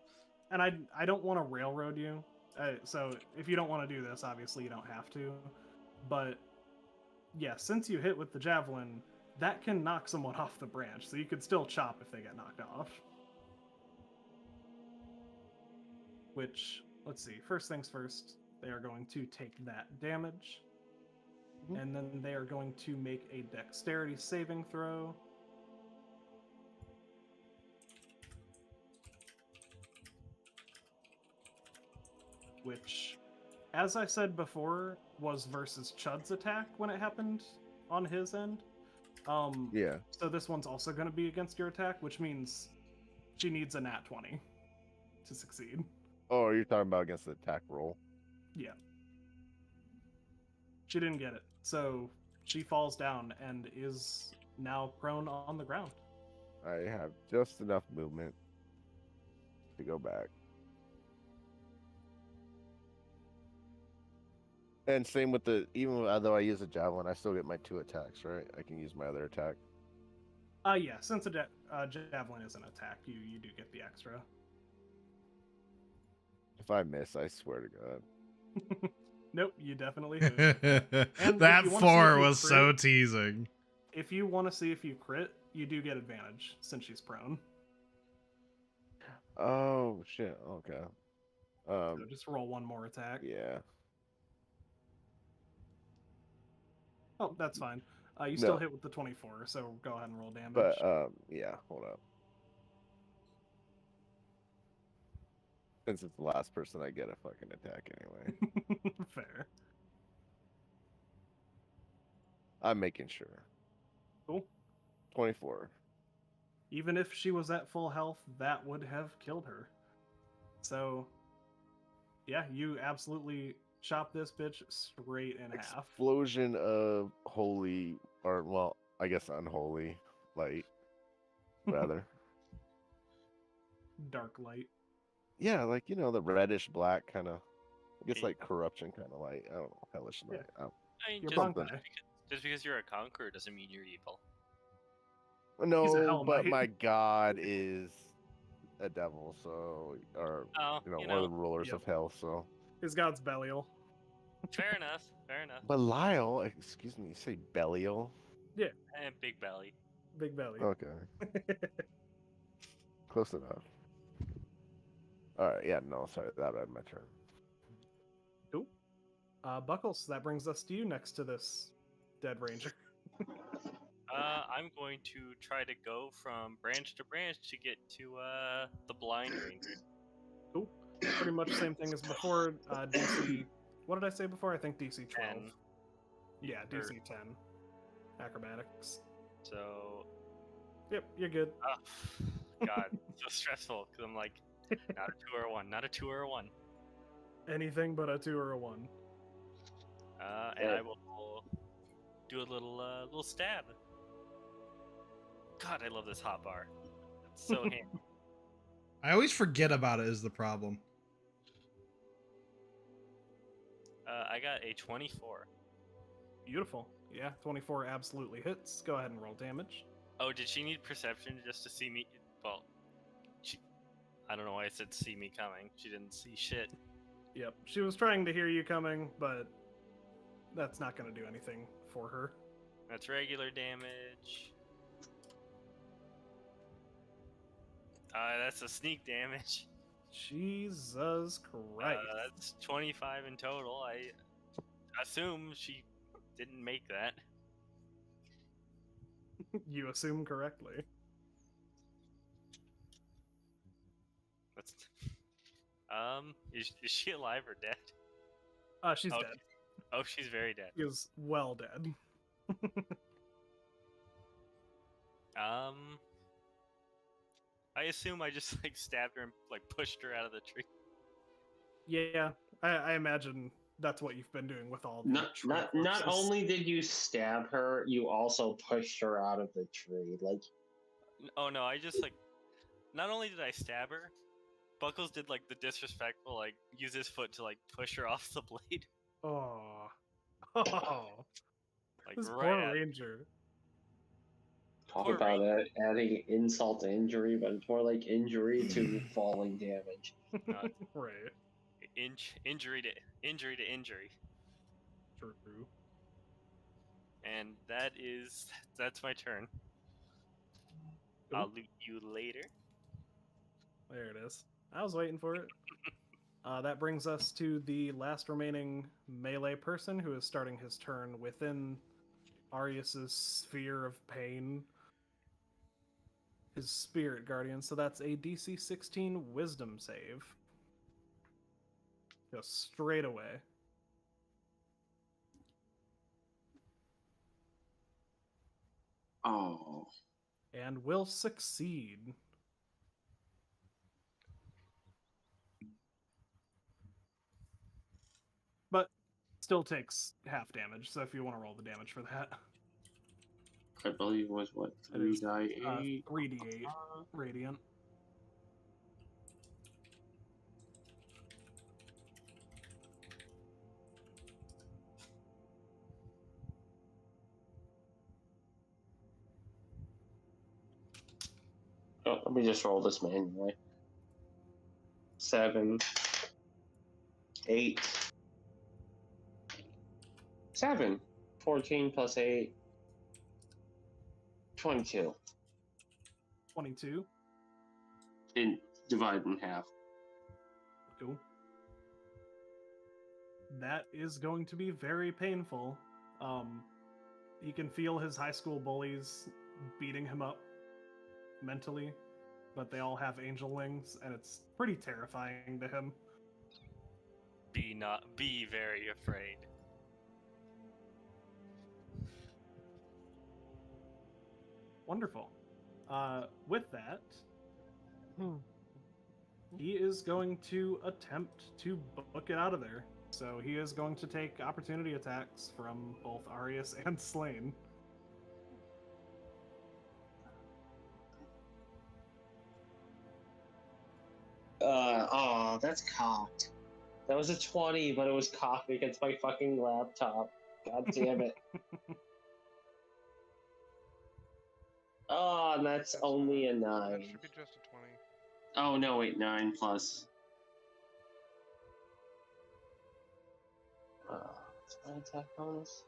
And I don't want to railroad you. So if you don't want to do this, obviously you don't have to. But yeah, since you hit with the javelin, that can knock someone off the branch. So you could still chop if they get knocked off. Which, let's see, first things first, they are going to take that damage. Mhm. And then they are going to make a dexterity saving throw. Which, as I said before, was versus Chud's attack when it happened on his end. Yeah. So this one's also going to be against your attack, which means she needs a nat 20 to succeed. Oh, you're talking about against the attack roll. Yeah. She didn't get it. So she falls down and is now prone on the ground. I have just enough movement to go back. And same with even though I use a javelin, I still get my 2 attacks, right? I can use my other attack. Yeah, since a javelin is an attack, you do get the extra. If I miss, I swear to God. Nope, you definitely hit. if That you wanna see 4 if you was so crit- teasing. If you want to see if you crit, you do get advantage since she's prone. Oh shit. Okay. So just roll one more attack. Yeah. Oh, that's fine. You still No. hit with the 24, so go ahead and roll damage. But yeah, hold up. Since it's the last person, I get a fucking attack anyway. Fair. I'm making sure. Cool. 24. Even if she was at full health, that would have killed her. So, yeah, you absolutely chop this bitch straight in half. Explosion of holy, or well, I guess unholy light, rather. Dark light. Yeah, like the reddish black kind of. I guess Okay. like corruption kind of light. I don't know, hellish light. Yeah. I mean, You're just, Bankai. just because you're a conqueror doesn't mean you're evil. He's a No, hell but knight. my god is a devil, so or Oh, one of the rulers Yep. of hell. So, His god's Belial. fair enough. Fair enough. Belial, excuse me, you say Belial? And big belly. Big belly. Okay, close enough. All right, yeah, no, sorry, that had my turn. Cool. Buckles, that brings us to you next to this dead ranger. I'm going to try to go from branch to branch to get to the blind ranger. Cool. Pretty much same thing as before. DC. What did I say before? I think DC 12. 10. Yeah, Or- DC 10. Acrobatics. So, Yep, you're good. God, so stressful because I'm like, not a 2 or a 1, not a 2 or a 1. Anything but a 2 or a 1. And I will do a little stab. God, I love this hot bar. It's so handy. I always forget about it is the problem. I got a 24. Beautiful. Yeah, 24 absolutely hits. Go ahead and roll damage. Oh, did she need perception just to see me? Well, I don't know why I said see me coming. She didn't see shit. Yep, she was trying to hear you coming, but that's not going to do anything for her. That's regular damage. That's a sneak damage. Jesus Christ. That's 25 in total. I assume she didn't make that. You assume correctly. That's is she alive or dead? She's Oh, dead. Oh, she's very dead. She is well dead. I assume I just like stabbed her and like pushed her out of the tree. Yeah, I imagine that's what you've been doing with all the Not tree not corpses. only did you stab her, you also pushed her out of the tree. Like, Oh no, I just like not only did I stab her, Buckles did like the disrespectful like use his foot to like push her off the blade. Oh. Like This right poor at ranger. talk Poor about adding insult to injury, but it's more like injury to falling damage. Right. injury to injury. True. And that's my turn. Cool. I'll loot you later. There it is. I was waiting for it. That brings us to the last remaining melee person who is starting his turn within Arius's sphere of pain. His spirit guardian. So that's a DC 16 wisdom save. Just straight away. Oh. And will succeed. But still takes half damage, so if you want to roll the damage for that. I believe it was what, It 3 is, die 8? 3d8 radiant. Oh, let me just roll this manually. 7, 8, 7, 14 plus 8, 22. 22. Divided in half. Cool. That is going to be very painful. He can feel his high school bullies beating him up mentally. but they all have angel wings, and it's pretty terrifying to him. Be very afraid. Wonderful. With that, he is going to attempt to book it out of there. So he is going to take opportunity attacks from both Arius and Slain. Oh, that's cocked. That was a 20, but it was cocked against my fucking laptop. God damn it. Oh, and that's only a 9. That should be just a 20. Oh, no, wait, 9 plus. What's my attack bonus?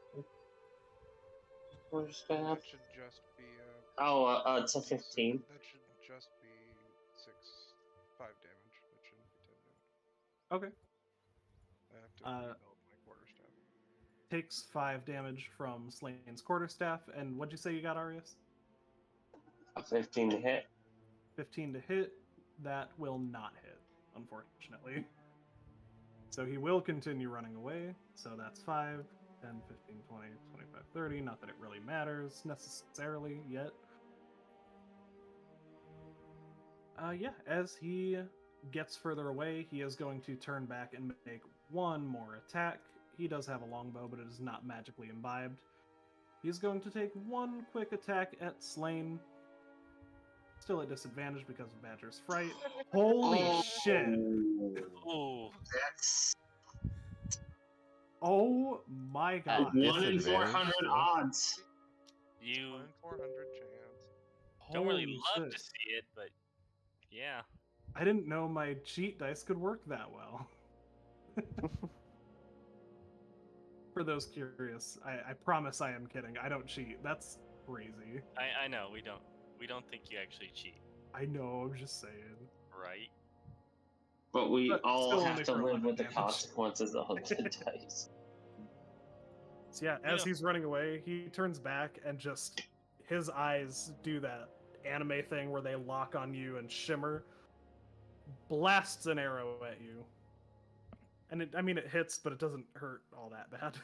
Quarter staff? That should just be Oh, it's a 15. That should just be 5 damage. That shouldn't be 10 damage. Okay. I have to rebuild my quarterstaff. Takes 5 damage from Slane's quarterstaff, and what'd you say you got, Arius? A 15 to hit. 15 to hit. That will not hit, unfortunately. So he will continue running away. So that's 5, 10, 15, 20, 25, 30. Not that it really matters necessarily yet. Yeah, as he gets further away, he is going to turn back and make one more attack. He does have a longbow, but it is not magically imbibed. He's going to take one quick attack at Slain. Still at disadvantage because of Badger's Fright. Holy shit! Oh, That's Oh my god. 1 in disadvantage, 400 so- odds. you 1 in 400 chance. don't really Holy love shit. to see it, but yeah. I didn't know my cheat dice could work that well. For those curious, I promise I am kidding. I don't cheat. That's crazy. I know we don't think you actually cheat, I know, I'm just saying. right? But we But all still have only to for live 11 with the damage. consequences of the dice. So yeah, as Yeah. he's running away, he turns back and just his eyes do that anime thing where they lock on you and shimmer. Blasts an arrow at you. And it hits, but it doesn't hurt all that bad.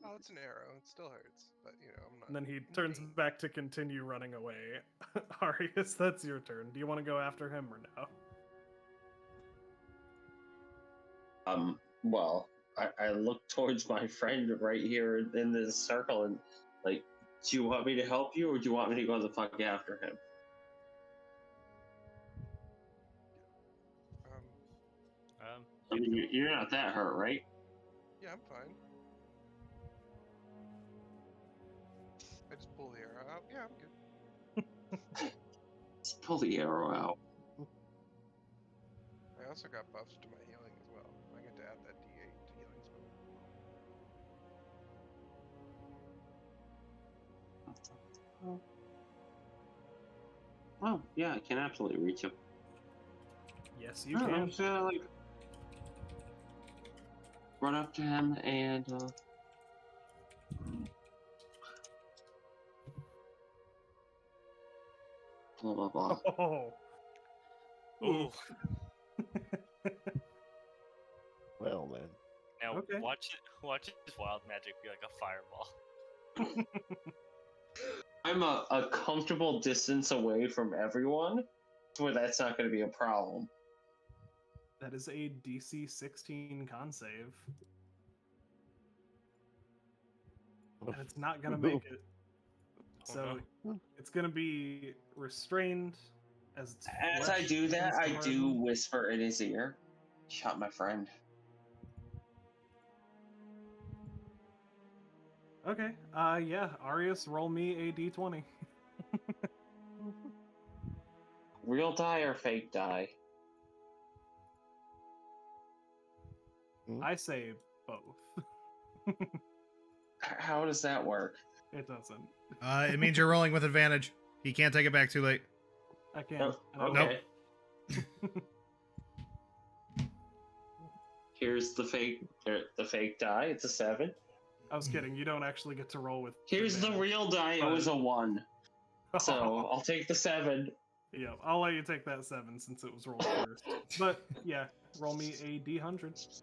Oh, it's an arrow. It still hurts, but I'm not. And then he turns back to continue running away. Arius, that's your turn. Do you want to go after him or no? Well, I look towards my friend right here in this circle and, like, do you want me to help you or do you want me to go the fuck after him? I mean, you're not that hurt, right? Yeah, I'm fine. I just pull the arrow out. Yeah, I'm good. Just pull the arrow out. I also got buffs to my healing as well. I get to add that D8 to healing spell. Oh, yeah, I can absolutely reach him. Yes, you I'm can. just gonna, like, run up to him and, blah, blah, blah. Oh. Ooh. Well then. Now Okay. watch his wild magic be like a fireball. I'm a comfortable distance away from everyone, where that's not going to be a problem. That is a DC 16 con save. And it's not going to make it. Oh, So no. it's going to be restrained as its As I flesh do that, begins to I do harden. whisper in his ear, "Shot my friend." Okay. Yeah. Arius, roll me a d20. Real die or fake die? I say both. How does that work? It doesn't. It means you're rolling with advantage. He can't take it back too late. I can't. Oh, I don't- okay. Here's the fake die. It's a 7. I was kidding. You don't actually get to roll with. Here's the advantage. real die. It was a 1. So I'll take the 7. Yeah, I'll let you take that 7 since it was rolled first. But yeah, roll me a D100.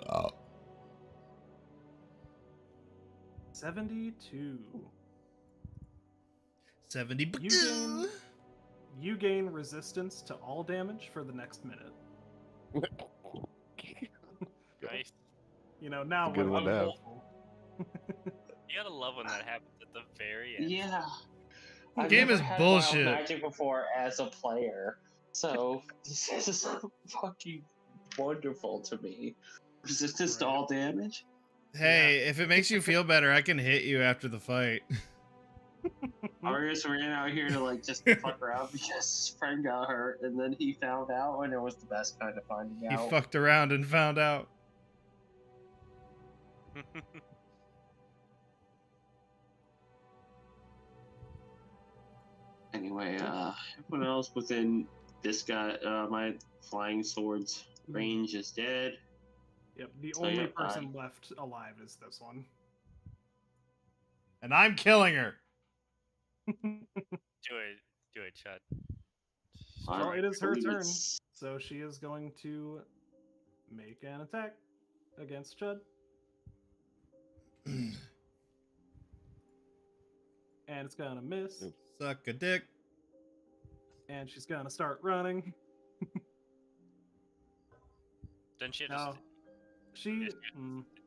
Oh. 72. 70. You gain resistance to all damage for the next minute. Nice. You know, now Good what one to have. You gotta love when that happens at the very end. Yeah. The I've game never is had bullshit. Wild Magic before as a player, so this is fucking wonderful to me. Resistance to all damage. Hey, if it makes you feel better, I can hit you after the fight. I just ran out here to like just fuck around because his friend got hurt, and then he found out, and it was the best kind of finding He out. fucked around and found out. Anyway, everyone else within this guy, my flying sword's range is dead. Yep, the So, only yeah, person left alive is this one. And I'm killing her. Do it, Chud. Well, Alright, it is I her believe turn, it's- so she is going to make an attack against Chud. And it's gonna miss. Oops. Suck a dick. And she's gonna start running. Then she No. just She.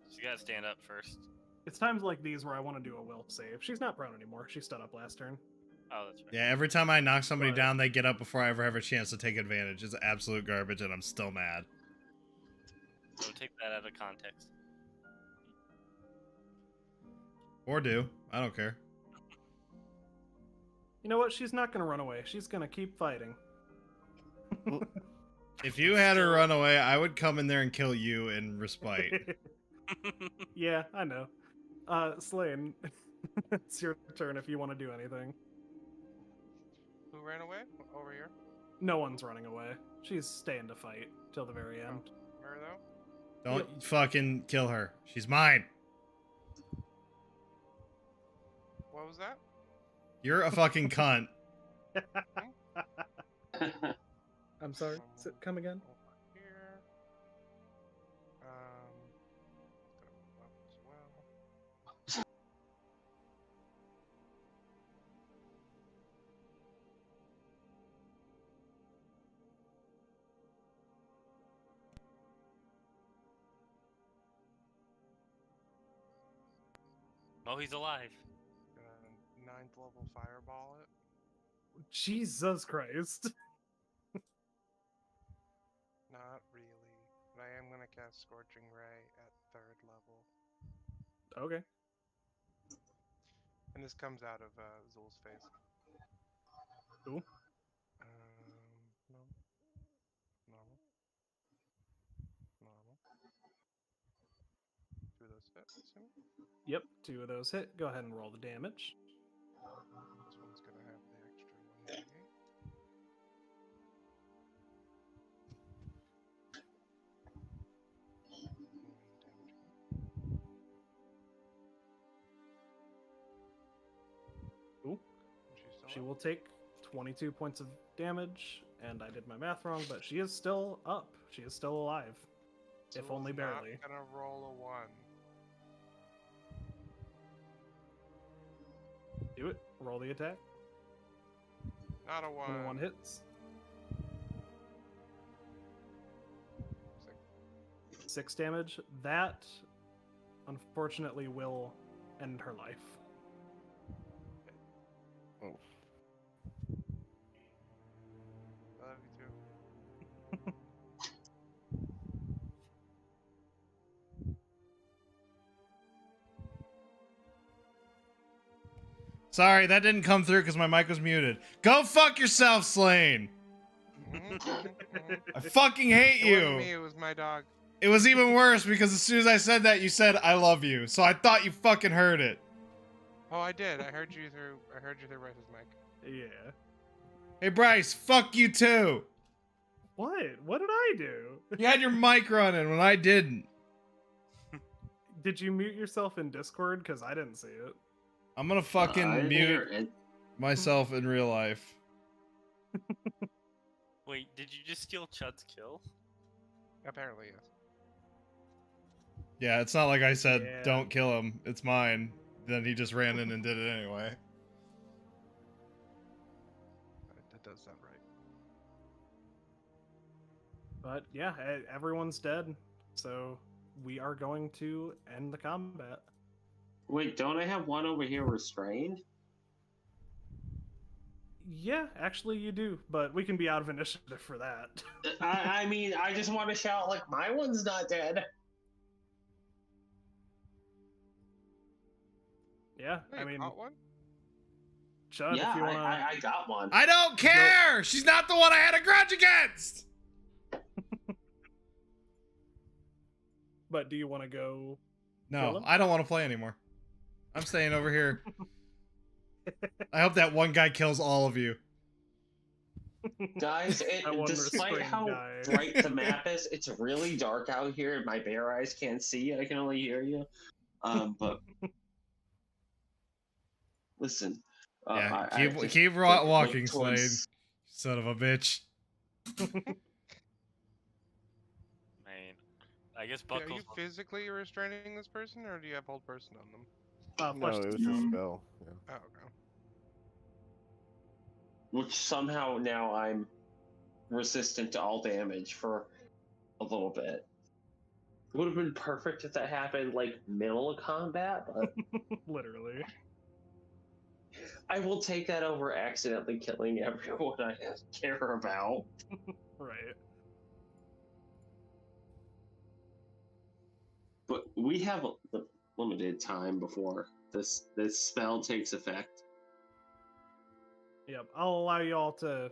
she gotta stand up first. It's times like these where I want to do a will save. She's not prone anymore. She stood up last turn. Oh, that's right. Yeah, every time I knock somebody But- down, they get up before I ever have a chance to take advantage. It's absolute garbage, and I'm still mad. Don't take that out of context. Or do. I don't care. You know what? She's not gonna run away. She's gonna keep fighting. If you had her run away, I would come in there and kill you in respite. Yeah, I know. Slane, it's your turn if you want to do anything. Who ran away? Over here? No one's running away. She's staying to fight till the very end. Her though? Don't fucking kill her. She's mine. What was that? You're a fucking cunt. I'm sorry. Come again? Over here. Gonna move up as well. Oh, he's alive. Gonna 9th level fireball it. Jesus Christ. Not really. But I am gonna cast Scorching Ray at 3rd level. Okay. And this comes out of Zul's face. Cool. No. Normal. Normal. 2 of those hit, assuming. Yep, 2 of those hit. Go ahead and roll the damage. This one's gonna have the extra 1d8. Cool. She's still She up? will take 22 points of damage, and I did my math wrong, but she is still up. She is still alive. If Zul's only not barely. Gonna roll a 1. Do it. Roll the attack. Not a 1. Only 1 hits. 6 damage. That, unfortunately, will end her life. Oh. I love you too. Sorry, that didn't come through because my mic was muted. Go fuck yourself, Slane. I fucking hate It wasn't me, you. it was my dog. It was even worse because as soon as I said that, you said I love you. So I thought you fucking heard it. Oh, I did. I heard you through Bryce's mic. Yeah. Hey Bryce, fuck you too. What? What did I do? You had your mic running when I didn't. Did you mute yourself in Discord? Because I didn't see it. I'm gonna I fucking didn't hear mute it. myself in real life. Wait, did you just steal Chud's kill? Apparently, yes. Yeah, it's not like I said Yeah. don't kill him. It's mine. Then he just ran in and did it anyway. That does sound right. But yeah, everyone's dead. So we are going to end the combat. Wait, don't I have one over here restrained? Yeah, actually you do, but we can be out of initiative for that. I mean, I just want to shout like my one's not dead. Yeah, Wait, I mean, caught one? Chud, Yeah, if you wanna. I got one. I don't care. She's not the one I had a grudge against. But do you want to go? Kill No, him? I don't want to play anymore. I'm staying over here. I hope that one guy kills all of you. Guys, That one despite restrained how guy. bright the map is, it's really dark out here and my bare eyes can't see. I can only hear you. But listen. Yeah, I keep just keep look walking, towards- Slade. Son of a bitch. Man, I guess Yeah, are Buckles. you physically restraining this person, or do you have hold person on them? No, Flush it was the a stone. spell. Yeah. Oh, okay. Which somehow now I'm resistant to all damage for a little bit. It would have been perfect if that happened like middle of combat, but Literally. I will take that over accidentally killing everyone I care about. Right. But we have a limited time before this spell takes effect. Yep. I'll allow you all to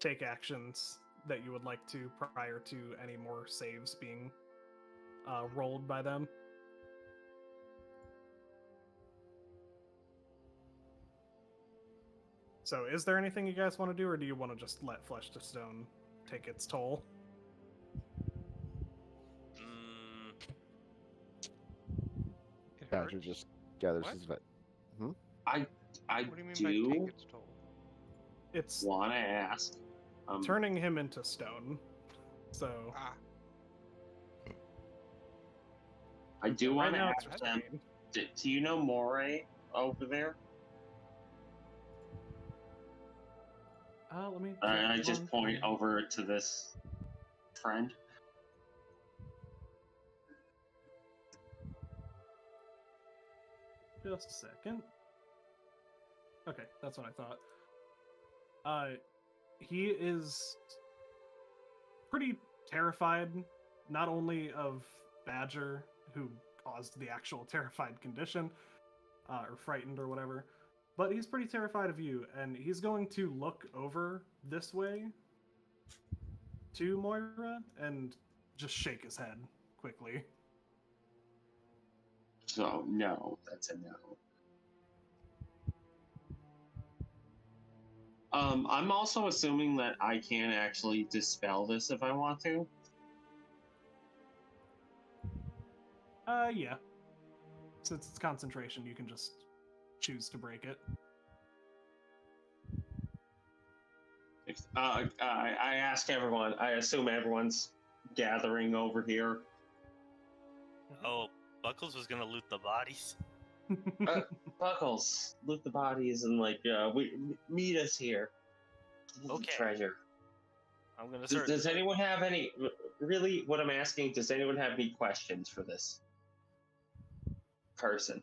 take actions that you would like to prior to any more saves being rolled by them. So, is there anything you guys want to do, or do you want to just let Flesh to Stone take its toll? Mm, It Badger hurts? just gathers What? his vet. I What do you mean by do take its toll? It's want to ask. turning him into stone. So, Ah, I do right want to now it's ask them. restrained. Do you know Moray over there? Let me. I check just one point thing. over to this friend. Just a second. Okay, that's what I thought. He is pretty terrified, not only of Badger, who caused the actual terrified condition, or frightened or whatever, but he's pretty terrified of you, and he's going to look over this way to Moira and just shake his head quickly. So no, that's a no. I'm also assuming that I can actually dispel this if I want to. Yeah. Since it's concentration, you can just choose to break it. I ask everyone. I assume everyone's gathering over here. oh, Buckles was gonna loot the bodies. Buckles, loot the bodies and we meet us here. Okay. Treasure. I'm gonna Does, start. does anyone have any? Really, what I'm asking? Does anyone have any questions for this person?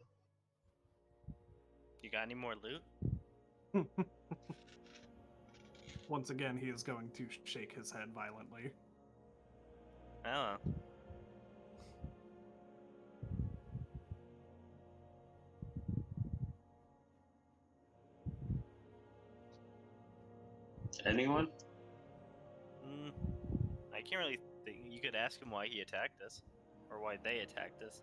You got any more loot? Once again, he is going to shake his head violently. I don't know. Anyone? Mm, I can't really think. You could ask him why he attacked us, or why they attacked us.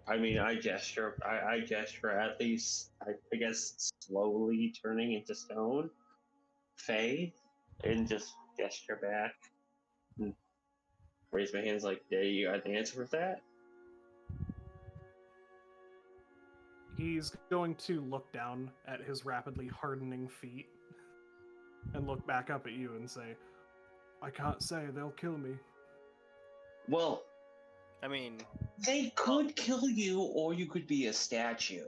I mean, I gesture. I gesture at least. I guess slowly turning into stone, Faye, and just gesture back. raise my hands like, yeah, you got an answer for that? He's going to look down at his rapidly hardening feet and look back up at you and say, I can't say, they'll kill me. Well, I mean, they could kill you, or you could be a statue.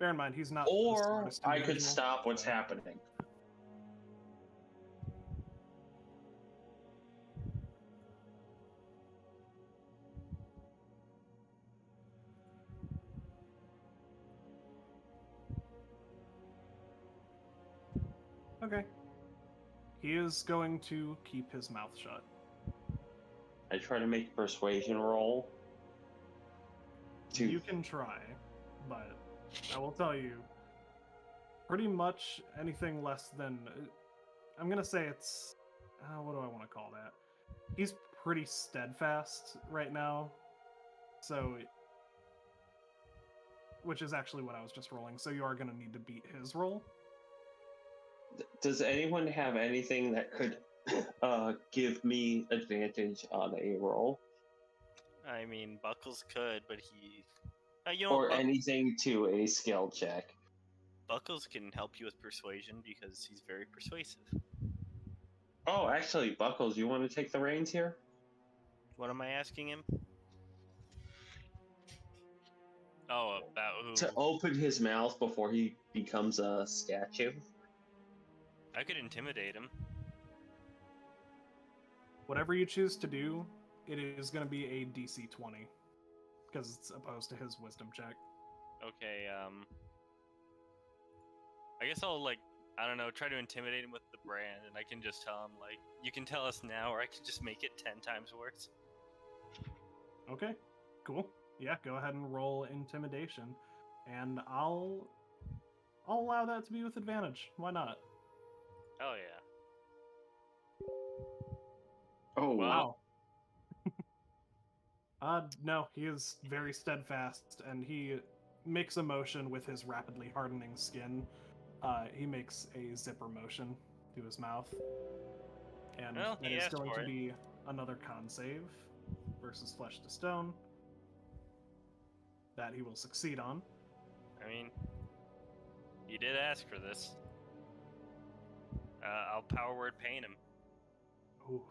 Bear in mind, he's not the Or smartest I could individual, stop what's so- happening. Okay. He is going to keep his mouth shut. I try to make a persuasion roll. You can try, but I will tell you, pretty much anything less than... I'm going to say it's... what do I want to call that? He's pretty steadfast right now, so... Which is actually what I was just rolling, so you are going to need to beat his roll. Does anyone have anything that could give me advantage on a roll? I mean, Buckles could, but he... you know, Or anything to a skill check? Buckles can help you with persuasion because he's very persuasive. Oh, actually, Buckles, you want to take the reins here? What am I asking him? Oh, about who? To open his mouth before he becomes a statue? I could intimidate him. Whatever you choose to do, it is going to be a DC 20, because it's opposed to his wisdom check. Okay, I guess I'll, like, I don't know, try to intimidate him with the brand, and I can just tell him, like, you can tell us now, or I can just make it 10 times worse. Okay, cool. Yeah, go ahead and roll intimidation, and I'll allow that to be with advantage. Why not? Oh, yeah. Oh, Wow. No, he is very steadfast, and he makes a motion with his rapidly hardening skin. He makes a zipper motion to his mouth. And Well, that he is asked going for to it. be another con save versus flesh to stone. That he will succeed on. I mean, you did ask for this. I'll power word paint him. Ooh.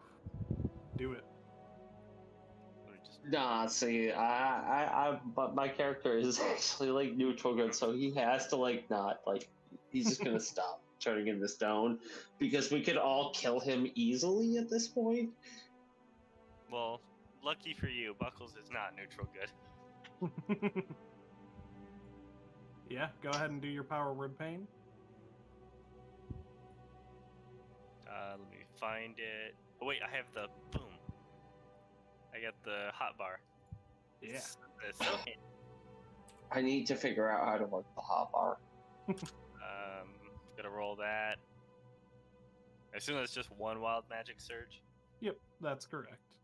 Do it. Let me just... nah, see, but my character is actually, like, neutral good, so he has to, like, not, like, he's just gonna stop turning into stone, because we could all kill him easily at this point. Well, lucky for you, Buckles is not neutral good. Yeah, go ahead and do your power word pain. Let me find it. Oh, wait, I have the boom. I got the hot bar. Yeah. It's so handy. I need to figure out how to work the hotbar. Gonna roll that. I assume that's just one wild magic surge. Yep, that's correct.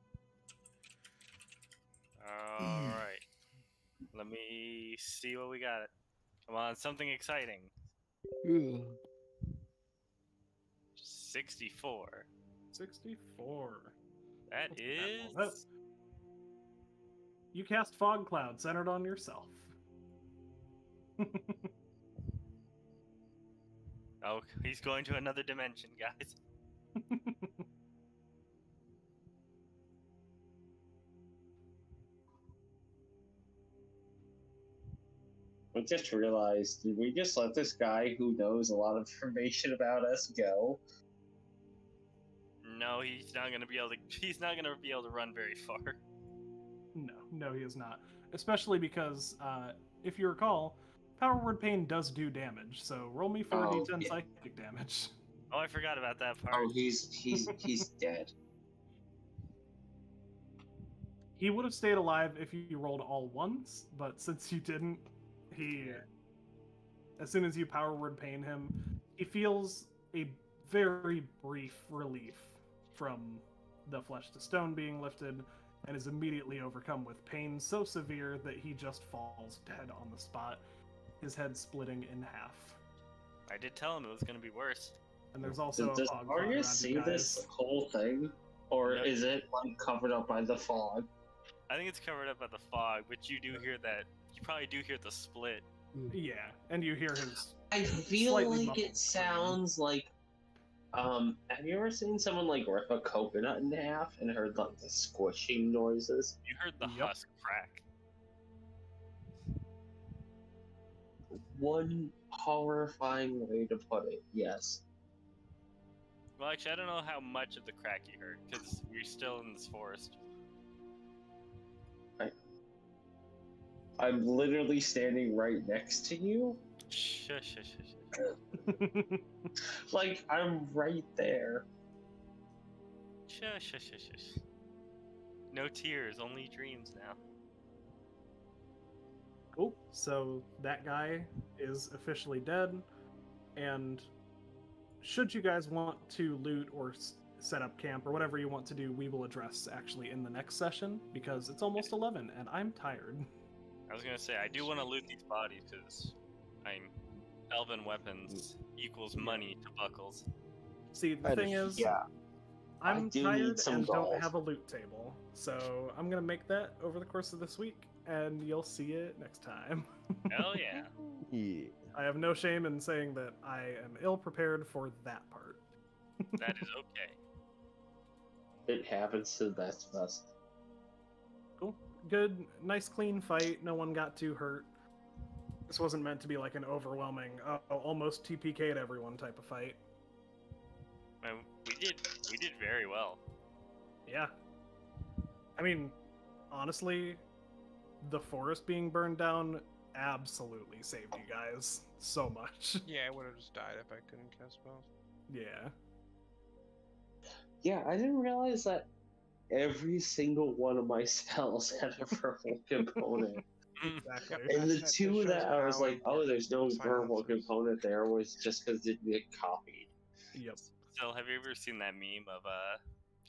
Alright. Let me see what we got. Come on, something exciting. 64. 64. That What's is... that? You cast Fog Cloud centered on yourself. Oh, he's going to another dimension, guys. I just realized, did we just let this guy who knows a lot of information about us go? No, he's not gonna be able to. He's not gonna be able to run very far. No, he is not. Especially because, if you recall, Power Word Pain does do damage, so roll me for Oh, d10 yeah. psychic damage. Oh, I forgot about that part. Oh, he's dead. He would have stayed alive if you rolled all ones, but since you didn't, as soon as you Power Word Pain him, he feels a very brief relief from the flesh to stone being lifted, and is immediately overcome with pain so severe that he just falls dead on the spot, his head splitting in half. I did tell him it was gonna be worse. And there's also Does a fog cloud Arya around see you this guys. whole thing? Or No. is it like covered up by the fog? I think it's covered up by the fog, but you do hear that. You probably do hear the split. Yeah, and you hear his. I feel Slightly like muffled it sounds like have you ever seen someone like rip a coconut in half and heard like the squishing noises? You heard the Yep. husk crack. One horrifying way to put it, yes. Well, actually, I don't know how much of the crack you heard because we're still in this forest. I'm literally standing right next to you. Shush, shush, shush, shush. Like, I'm right there. Shush, shush, shush, shush. No tears, only dreams now. Cool. So that guy is officially dead, and should you guys want to loot or set up camp or whatever you want to do, we will address actually in the next session because it's almost 11 and I'm tired. I was gonna say, I do want to loot these bodies because elven weapons equals money to Buckles. See, the thing is, Yeah. I I'm do tired need some and gold. don't have a loot table, so I'm gonna make that over the course of this week, and you'll see it next time. Hell yeah. Yeah. I have no shame in saying that I am ill prepared for that part. That is okay. It happens to the best of us. Cool. Good, nice, clean fight. No one got too hurt. This wasn't meant to be like an overwhelming, almost TPK'd everyone type of fight. Man, we did very well. Yeah. I mean, honestly, the forest being burned down absolutely saved you guys so much. Yeah, I would have just died if I couldn't cast spells. Yeah. Yeah, I didn't realize that every single one of my spells had a verbal component. Exactly. And the That just two shows that I was how like, oh, there's no important verbal silence is. component there was just because it didn't get copied. Yep. So, have you ever seen that meme of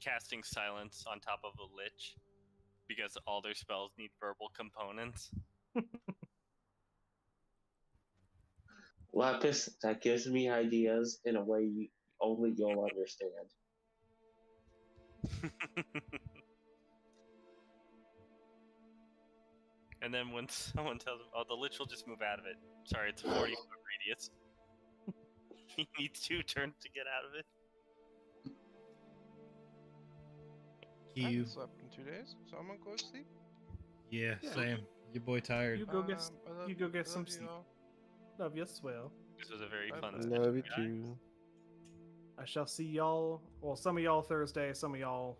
casting silence on top of a lich because all their spells need verbal components? Lapis, that gives me ideas in a way only you'll understand. And then when someone tells him, "Oh, the lich will just move out of it." Sorry, it's a 40-foot radius. He needs 2 turns to get out of it. I You. haven't slept in 2 days, so I'm gonna go to sleep. Yeah, Yeah. same. Your boy tired. You go get I love you go get I some love you sleep. all. Love you as well. This was a very Bye-bye. fun Love you session, guys. too. I shall see y'all. Well, some of y'all Thursday, some of y'all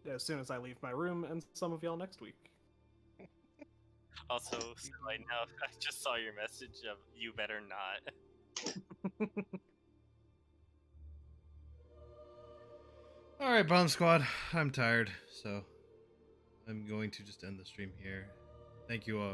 as soon as I leave my room, and some of y'all next week. Also, so I know I just saw your message of you better not. All right, Bomb Squad. I'm tired, so I'm going to just end the stream here. Thank you all